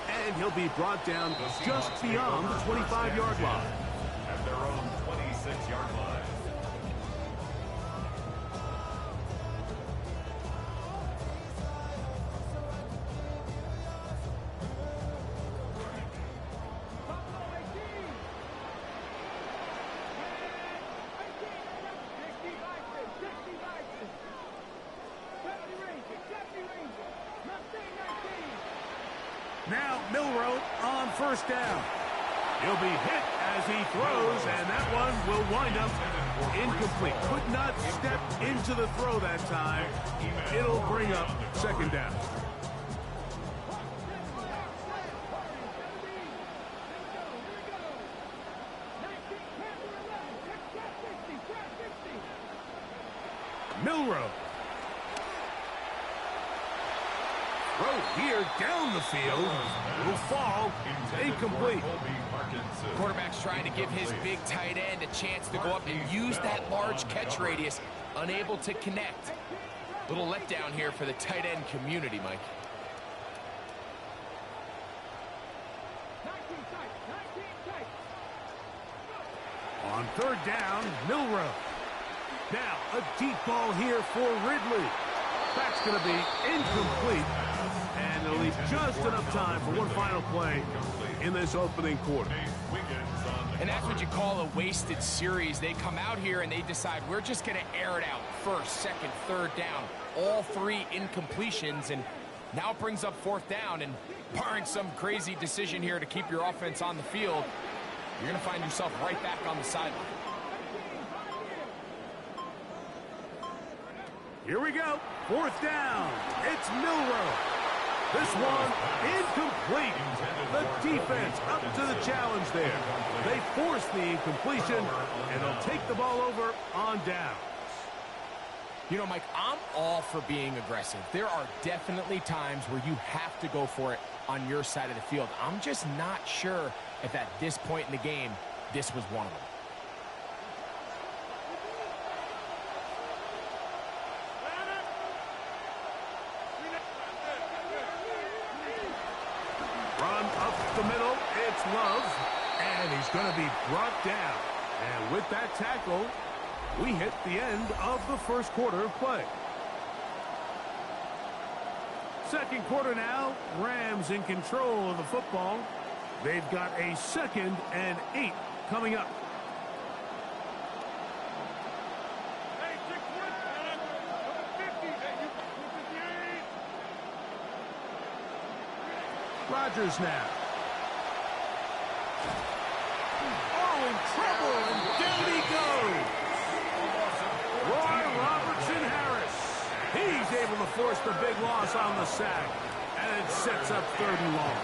And he'll be brought down just beyond the 25-yard line. At their own 26-yard line. Milroe on first down. He'll be hit as he throws, and that one will wind up incomplete. Could not step into the throw that time. It'll bring up second down. Milroe. Throw here down the field. Will fall incomplete. Quarterback's trying to give his big tight end a chance to go up and use that large catch radius. Unable to connect. Little letdown here for the tight end community, Mike. On third down, Milroe. Now, a deep ball here for Ridley. That's going to be incomplete. And they'll leave just enough time for one final play in this opening quarter. And that's what you call a wasted series. They come out here and they decide we're just going to air it out. First, second, third down. All three incompletions. And now it brings up fourth down. And barring some crazy decision here to keep your offense on the field, you're going to find yourself right back on the sideline. Here we go. Fourth down. It's Milroe. This one incomplete. The defense up to the challenge there. They force the incompletion, and they'll take the ball over on down. You know, Mike, I'm all for being aggressive. There are definitely times where you have to go for it on your side of the field. I'm just not sure if at this point in the game, this was one of them. Run up the middle, it's Love, and he's going to be brought down. And with that tackle, we hit the end of the first quarter of play. Second quarter now, Rams in control of the football. They've got a 2nd and 8 coming up. Rodgers now. Oh, in trouble, and down he goes. Roy Robertson-Harris. He's able to force the big loss on the sack, and it sets up 3rd and long.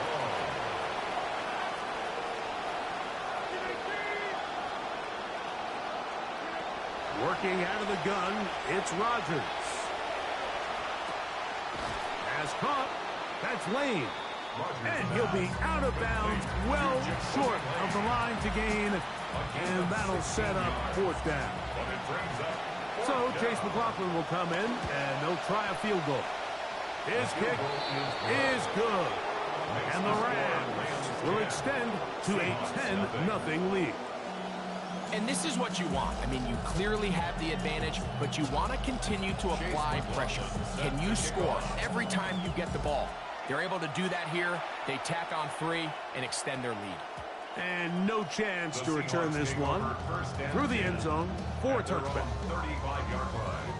Working out of the gun, it's Rodgers. Has caught. That's Lane. And he'll be out of bounds, well short of the line to gain, and that'll set up 4th down. So Chase McLaughlin will come in, and they'll try a field goal. His kick is good, and the Rams will extend to a 10-0 lead. And this is what you want. I mean, you clearly have the advantage, but you want to continue to apply pressure. Can you score every time you get the ball? They're able to do that here. They tack on 3 and extend their lead. And no chance to return this one through the end zone for a touchback. 35-yard line.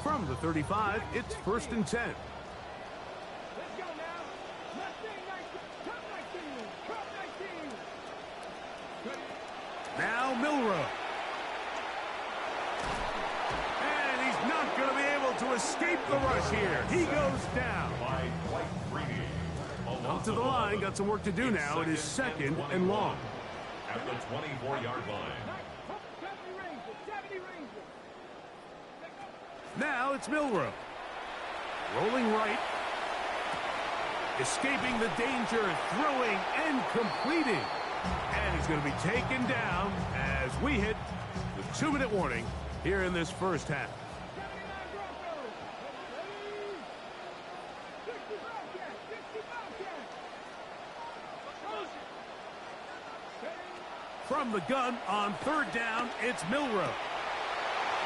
From the 35, it's 1st and 10. Now Milroe. And he's not going to be able to escape the rush here. He goes down. Up to the line, got some work to do now. It is 2nd and long. At the 24-yard line. Now it's Milroe. Rolling right. Escaping the danger, throwing and completing. And he's going to be taken down as we hit the 2-minute warning here in this first half. From the gun on 3rd down, it's Milroe.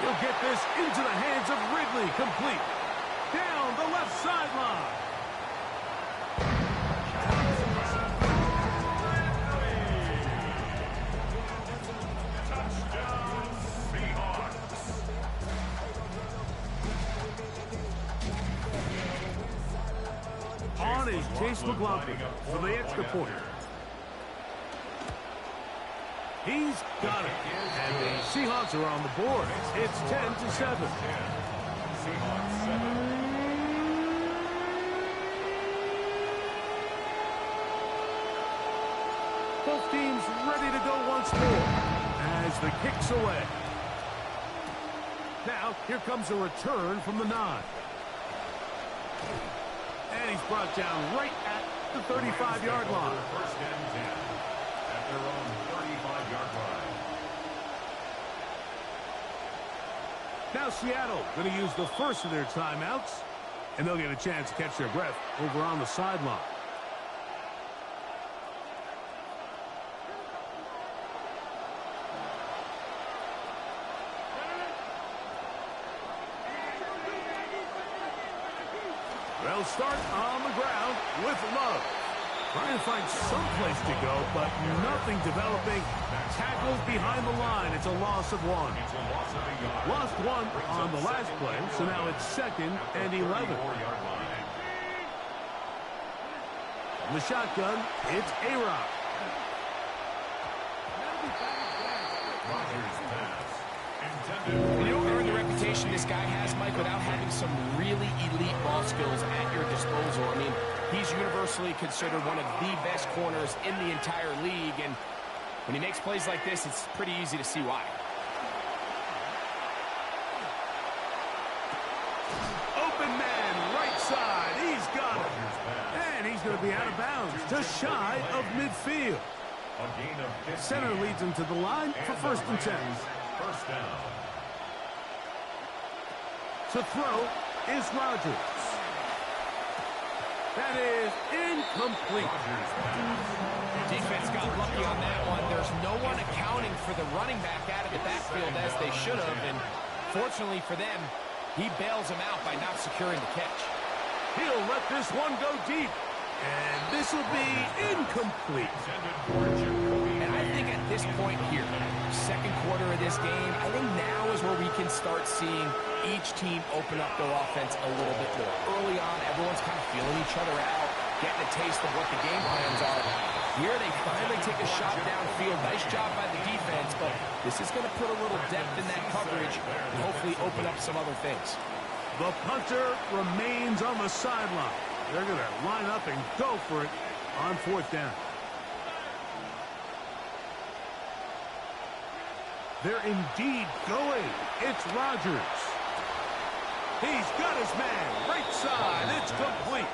He'll get this into the hands of Ridley, complete. Down the left sideline. on is Chase McLaughlin for the extra point. He's got it. And the Seahawks are on the board. It's 10-7. Seahawks 7. Both teams ready to go once more as the kick's away. Now, here comes a return from the 9. And he's brought down right at the 35-yard line. First and 10 at their own 35-yard line. Now Seattle going to use the first of their timeouts, and they'll get a chance to catch their breath over on the sideline. They'll start on the ground with Love. Trying to find some place to go, but nothing developing. Tackled behind the line. It's a loss of 1. It's a loss of a yard. Lost 1 on the last play, so now it's 2nd and 11. 34-yard line. From the shotgun, it's A-Rod. Rodgers pass. You Intended. don't earn the reputation this guy has, Mike, without having some really elite ball skills at your disposal. I mean, he's universally considered one of the best corners in the entire league, and when he makes plays like this, it's pretty easy to see why. Open man, right side. He's got it. And he's going to be out of bounds, just shy of midfield. A gain of 15. Center leads him to the line for first and 10. First down. To throw is Rodgers. That is incomplete. Defense got lucky on that one. There's no one accounting for the running back out of the backfield as they should have, and fortunately for them, he bails them out by not securing the catch. He'll let this one go deep. And this will be incomplete. Intended for Jacoby. And I think at this point here, second quarter of this game, I think now is where we can start seeing each team open up their offense a little bit more. Early on, everyone's kind of feeling each other out, getting a taste of what the game plans are. Here they finally take a shot downfield. Nice job by the defense, but this is going to put a little depth in that coverage and hopefully open up some other things. The punter remains on the sideline. They're going to line up and go for it on 4th down. They're indeed going. It's Rodgers. He's got his man. Right side. It's complete.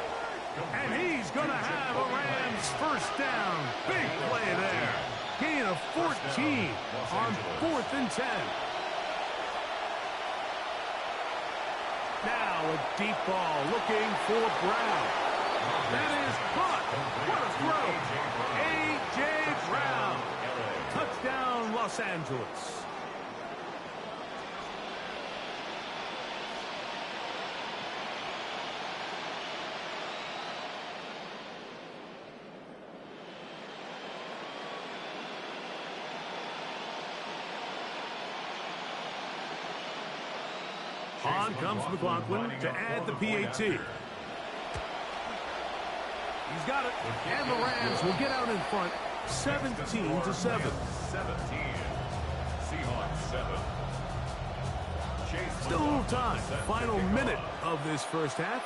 And he's going to have a Rams first down. Big play there. Gain of 14 on 4th and 10. Now a deep ball looking for Brown. That is caught. What a throw. A.J. Brown. Touchdown, Los Angeles. On comes McLaughlin to add the PAT. He's got it, and the Rams will get out in front, 17-7. 17. Seahawks 7. Chase Still a little time. Final minute of this first half.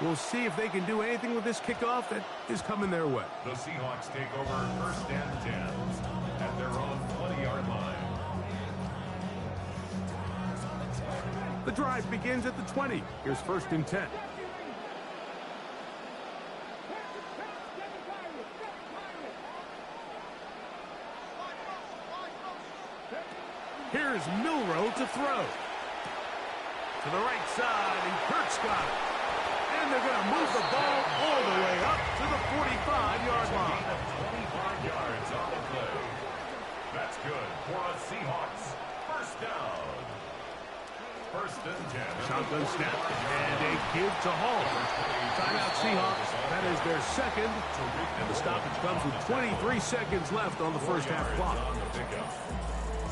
We'll see if they can do anything with this kickoff that is coming their way. The Seahawks take over first and 10 at their own 20-yard line. The drive begins at the 20. Here's first and 10. Here's Milroe to throw. To the right side, and Kurt's got it. And they're going to move the ball all the way up to the 45-yard line. 25 yards on the play. That's good for a Seahawks first down. First and 10. Shotgun snap, and a give to Hall. Timeout Seahawks. That is their second. And the stoppage comes with 23 seconds left on the first half clock.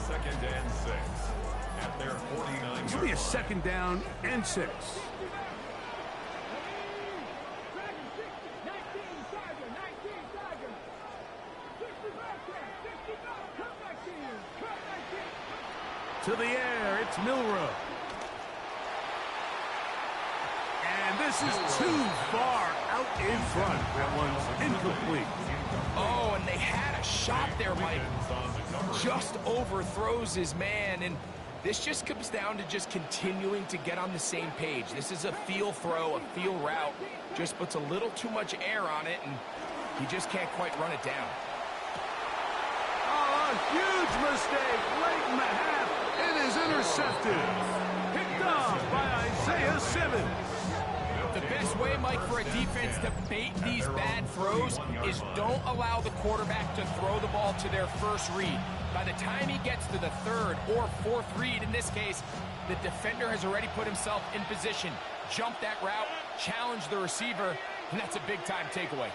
Second and 6 at their 49. It's going to be a second down and 6. to the air. It's Milroe. And this is too far out in front. That one's incomplete. Oh, and they had a shot there, Mike. Just overthrows his man, and this just comes down to just continuing to get on the same page. This is a feel throw, a feel route. Just puts a little too much air on it, and he just can't quite run it down. Oh, a huge mistake late in the half. It is intercepted. Picked off by Isaiah Simmons. The best way, Mike, for a defense to bait these bad throws is don't allow the quarterback to throw the ball to their first read. By the time he gets to the third or fourth read, in this case, the defender has already put himself in position, jump that route, challenge the receiver, and that's a big-time takeaway.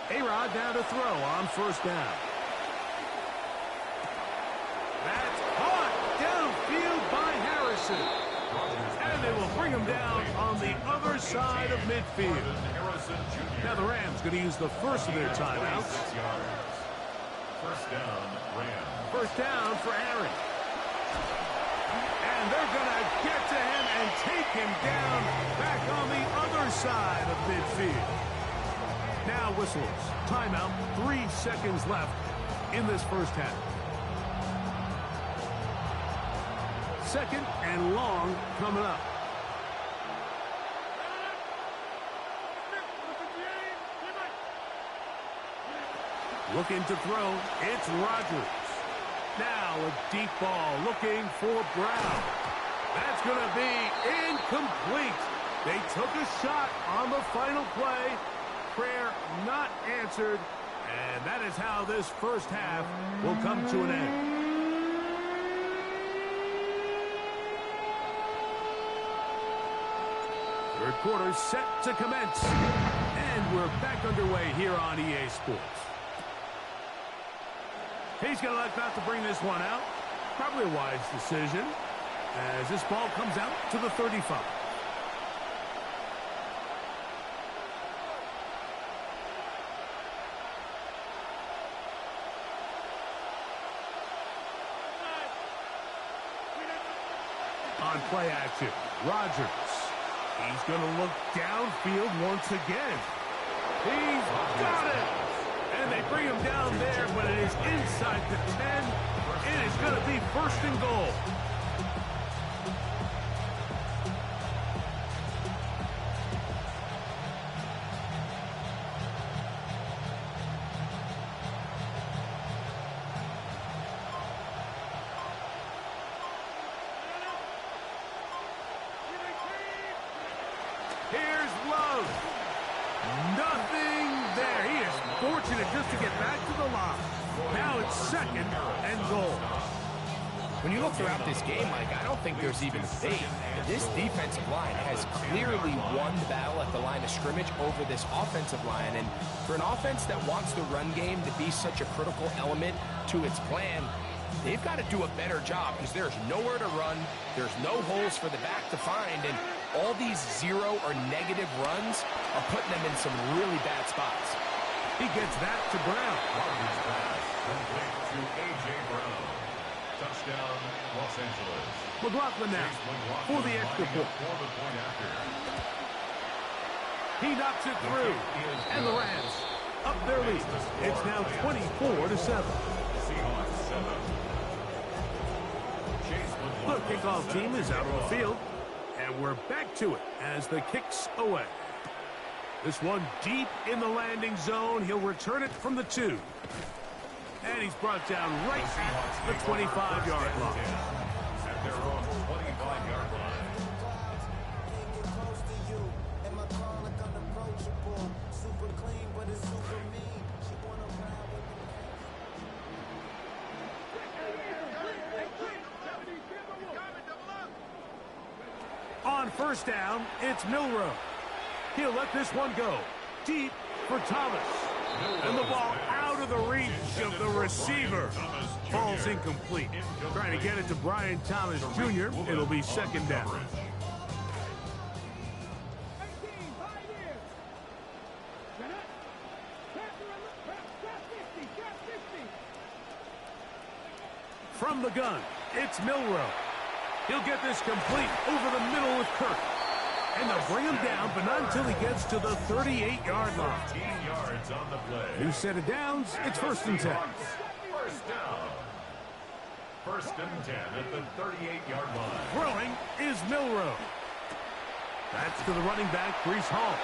A-Rod down to throw on first down. That's caught downfield by Harrison. And they will bring him down on the other side of midfield. Now the Rams going to use the first of their timeouts. First down, Rams. First down for Aaron. And they're going to get to him and take him down back on the other side of midfield. Now whistles. Timeout. 3 seconds left in this first half. Second and long coming up. Looking to throw. It's Rodgers. Now a deep ball looking for Brown. That's going to be incomplete. They took a shot on the final play. Prayer not answered. And that is how this first half will come to an end. Third quarter set to commence. And we're back underway here on EA Sports. He's going to elect not to bring this one out. Probably a wise decision as this ball comes out to the 35. On play action, Rodgers. He's going to look downfield once again. He's got it! And they bring him down there, but it is inside the 10. It is going to be first and goal. Here's Love. Nothing there. He is fortunate just to get back to the line. Now it's second and goal. When you look throughout this game, Mike, I don't think there's even debate. This defensive line has clearly won the battle at the line of scrimmage over this offensive line. And for an offense that wants the run game to be such a critical element to its plan, they've got to do a better job because there's nowhere to run. There's no holes for the back to find. And all these zero or negative runs are putting them in some really bad spots. He gets that to Brown. Rodgers pass complete to A.J. Brown. Touchdown, Los Angeles. McLaughlin now for the extra point. For the point after. He knocks it through. And the Rams up their lead. It's now 24-7. Seahawks 7. Chase The McLaughlin kickoff set team is to out on the kick field. And we're back to it as the kick's away. This one deep in the landing zone. He'll return it from the 2. And he's brought down right at the 25-yard line. at their own 25-yard line. On first down, it's Milroe. He'll let this one go. Deep for Thomas. And the ball out of the reach of the receiver. Falls incomplete. Trying to get it to Brian Thomas Jr. It'll be second down. From the gun, it's Milroe. He'll get this complete over the middle with Kirk. And they'll bring him down, but not until he gets to the 38-yard line. 15 yards on the play. New set of downs, it's 1st and 10. First down. 1st and 10 at the 38-yard line. Throwing is Milroe. That's to the running back, Breece Hall.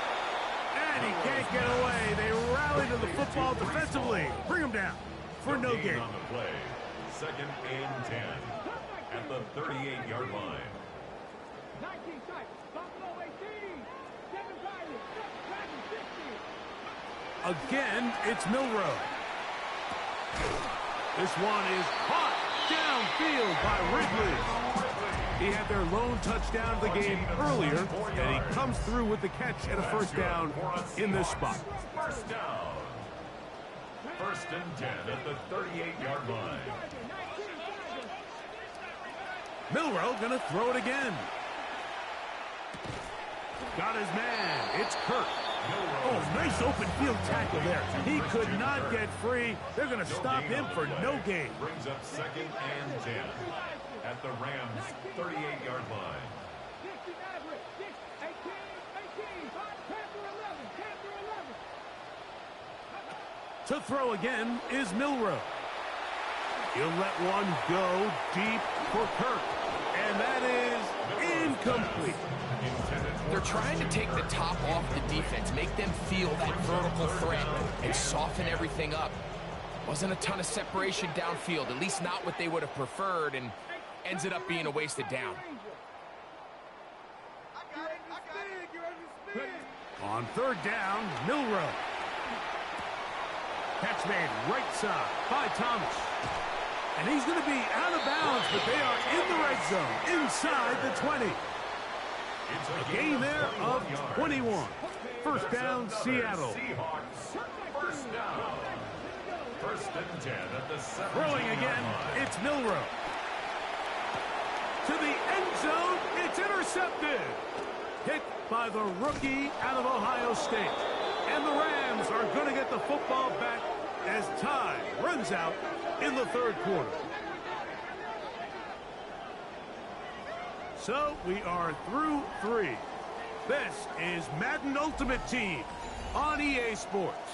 And he can't get away. They rally to the football defensively. Bring him down for no gain. On the play. 2nd and 10 at the 38-yard line. 19 sites. Buffalo 18. 7 drivers. 60. Again, it's Milroe. This one is caught downfield by Ridley. He had their lone touchdown of the game earlier, and he comes through with the catch and a 1st down in this spot. 1st down. 1st and 10 at the 38-yard line. Milroe gonna throw it again. Got his man. It's Kirk. Oh, nice open field tackle there. He could not get free. They're going to stop him for no gain. Brings up 2nd and 10 at the Rams' 38-yard line. 60 average. 6, 18, 10 through 11. To throw again is Milroe. He'll let one go deep for Kirk. And that is incomplete. They're trying to take the top off the defense, make them feel that vertical threat, and soften everything up. Wasn't a ton of separation downfield, at least not what they would have preferred, and ends it up being a wasted down. On 3rd down, Milroe. Catch made right side by Thomas. And he's going to be out of bounds, but they are in the red zone, inside the 20. A gain there of 21. 1st down, Seattle. Seahawks, 1st down. 1st and 10 at the 7. Throwing again, it's Milroe. To the end zone, it's intercepted. Picked by the rookie out of Ohio State. And the Rams are going to get the football back as time runs out in the 3rd quarter. So we are through 3. This is Madden Ultimate Team on EA Sports.